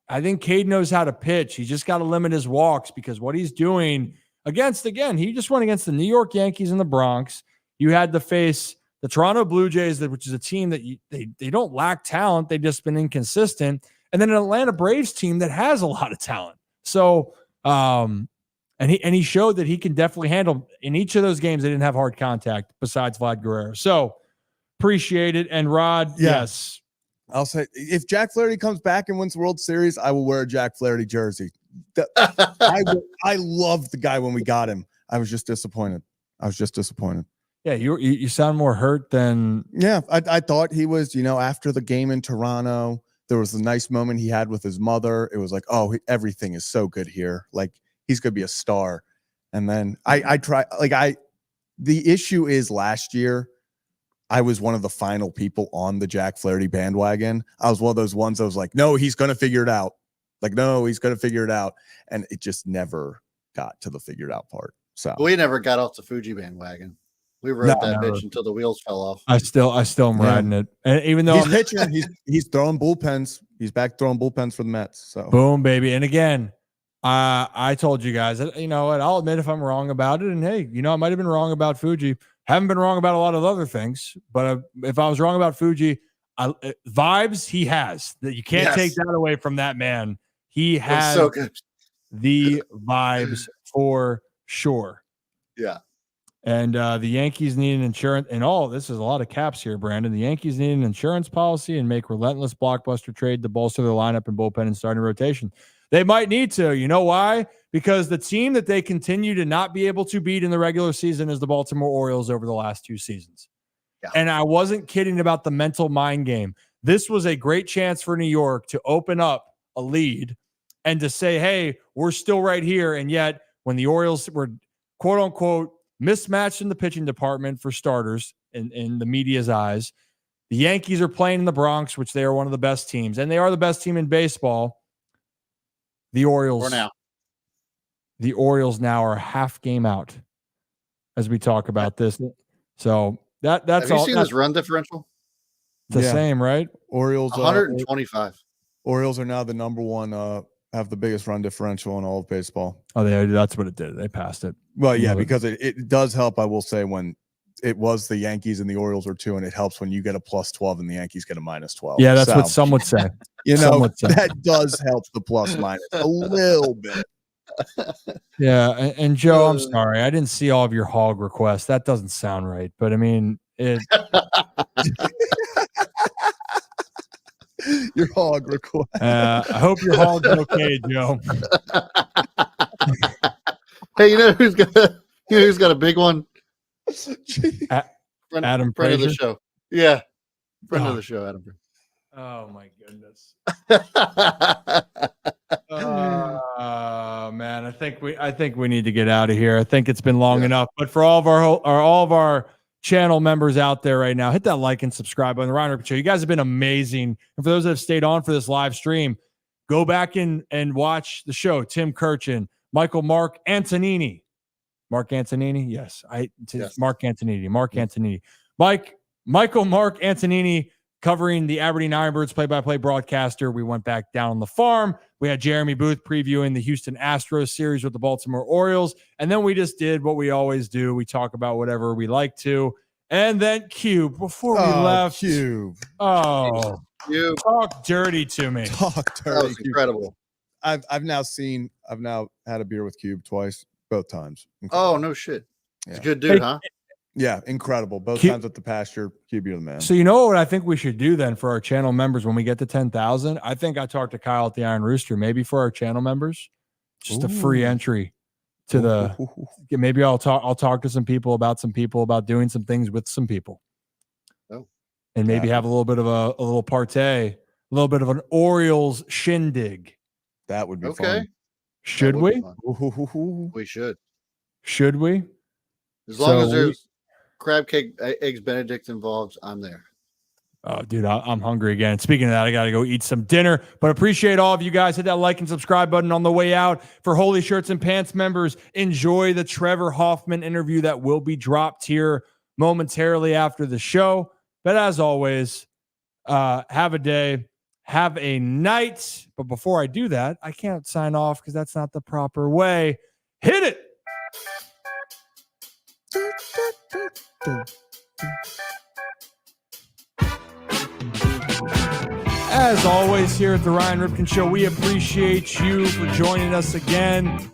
I think Cade knows how to pitch. He's just got to limit his walks, because what he's doing he just went against the New York Yankees in the Bronx. You had to face the Toronto Blue Jays, which is a team that they don't lack talent. They've just been inconsistent. And then an Atlanta Braves team that has a lot of talent. So, and he showed that he can definitely handle. In each of those games, they didn't have hard contact besides Vlad Guerrero. So appreciate it. And Rod, yes. I'll say, if Jack Flaherty comes back and wins the World Series, I will wear a Jack Flaherty jersey. I loved the guy when we got him. I was just disappointed. Yeah, you sound more hurt than. Yeah, I thought he was, after the game in Toronto, there was a nice moment he had with his mother. It was like, oh, everything is so good here. Like, he's going to be a star. And then the issue is last year, I was one of the final people on the Jack Flaherty bandwagon. I was one of those ones that was like, no, he's going to figure it out. And it just never got to the figured out part. So we never got off the Fuji bandwagon. We rode that bitch until the wheels fell off. I still am riding it. And even though he's pitching, he's throwing bullpens. He's back throwing bullpens for the Mets. So boom, baby. And again, I told you guys that, and I'll admit if I'm wrong about it. And hey, I might have been wrong about Fuji. Haven't been wrong about a lot of other things. But if I was wrong about Fuji, vibes he has. That you can't take that away from that man. He has so good. The vibes for sure. Yeah. And the Yankees need an insurance, and this is a lot of caps here, Brandon. The Yankees need an insurance policy and make relentless blockbuster trade to bolster their lineup and bullpen and starting rotation. They might need to. You know why? Because the team that they continue to not be able to beat in the regular season is the Baltimore Orioles over the last 2 seasons. Yeah. And I wasn't kidding about the mental mind game. This was a great chance for New York to open up a lead and to say, hey, we're still right here. And yet when the Orioles were quote unquote mismatched in the pitching department for starters in the media's eyes, the Yankees are playing in the Bronx, which they are one of the best teams, and they are the best team in baseball. The Orioles now are a half game out as we talk about this. So that's all. Have you seen this run differential? It's the same, right? Orioles 125. Orioles are now the number one, have the biggest run differential in all of baseball. Oh, that's what it did. They passed it. Well, yeah, because it does help, I will say, when it was the Yankees and the Orioles are 2, and it helps when you get a +12 and the Yankees get a -12. Yeah, that's what some would say. That does help the ± a little bit. Yeah, and Joe, I'm sorry. I didn't see all of your hog requests. That doesn't sound right. But I mean, it. Your hog request. I hope your hog's okay, Joe. Hey, you know who's got a big one? Adam friend of the Frazier? show. Yeah, friend of the show, Adam. Oh my goodness. Man, I think we need to get out of here. I think it's been long enough. But for all of our channel members out there right now, hit that like and subscribe on the Ryan Ripken Show. You guys have been amazing. And for those that have stayed on for this live stream, go back and watch the show. Tim Kurkjian, Mark Antonini. Mark Antonini? Yes. Mark Antonini. Mark Antonini. Mark Antonini covering the Aberdeen Ironbirds play-by-play broadcaster. We went back down on the farm. We had Jeremy Booth previewing the Houston Astros series with the Baltimore Orioles. And then we just did what we always do. We talk about whatever we like to. And then Cube, before we left. Cube. Oh, Cube. Talk dirty to me. Talk dirty. That was incredible. I've now had a beer with Cube twice, both times. Incredible. Oh, no shit. Yeah. He's a good dude, huh? Yeah, incredible. Both times at the pasture, QB the man. So you know what I think we should do then for our channel members when we get to 10,000? I think I talked to Kyle at the Iron Rooster. Maybe for our channel members, just a free entry to the. Maybe I'll talk to some people about doing some things with some people. Oh, and maybe have a little bit of a little partay, a little bit of an Orioles shindig. That would be okay. fun. Should we? We should. Should we? As long as there's crab cake, eggs Benedict involved, I'm there. Oh, dude, I'm hungry again. Speaking of that, I got to go eat some dinner. But appreciate all of you guys. Hit that like and subscribe button on the way out. For Holy Shirts and Pants members, enjoy the Trevor Hoffman interview that will be dropped here momentarily after the show. But as always, have a day, have a night. But before I do that, I can't sign off because that's not the proper way. Hit it. As always, here at the Ryan Ripken Show, we appreciate you for joining us again.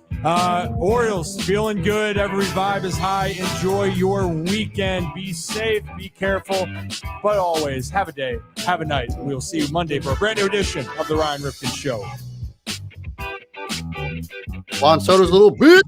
Orioles feeling good. Every vibe is high. Enjoy your weekend. Be safe. Be careful. But always, have a day. Have a night. We'll see you Monday for a brand new edition of the Ryan Ripken Show. Juan Soto's little bit.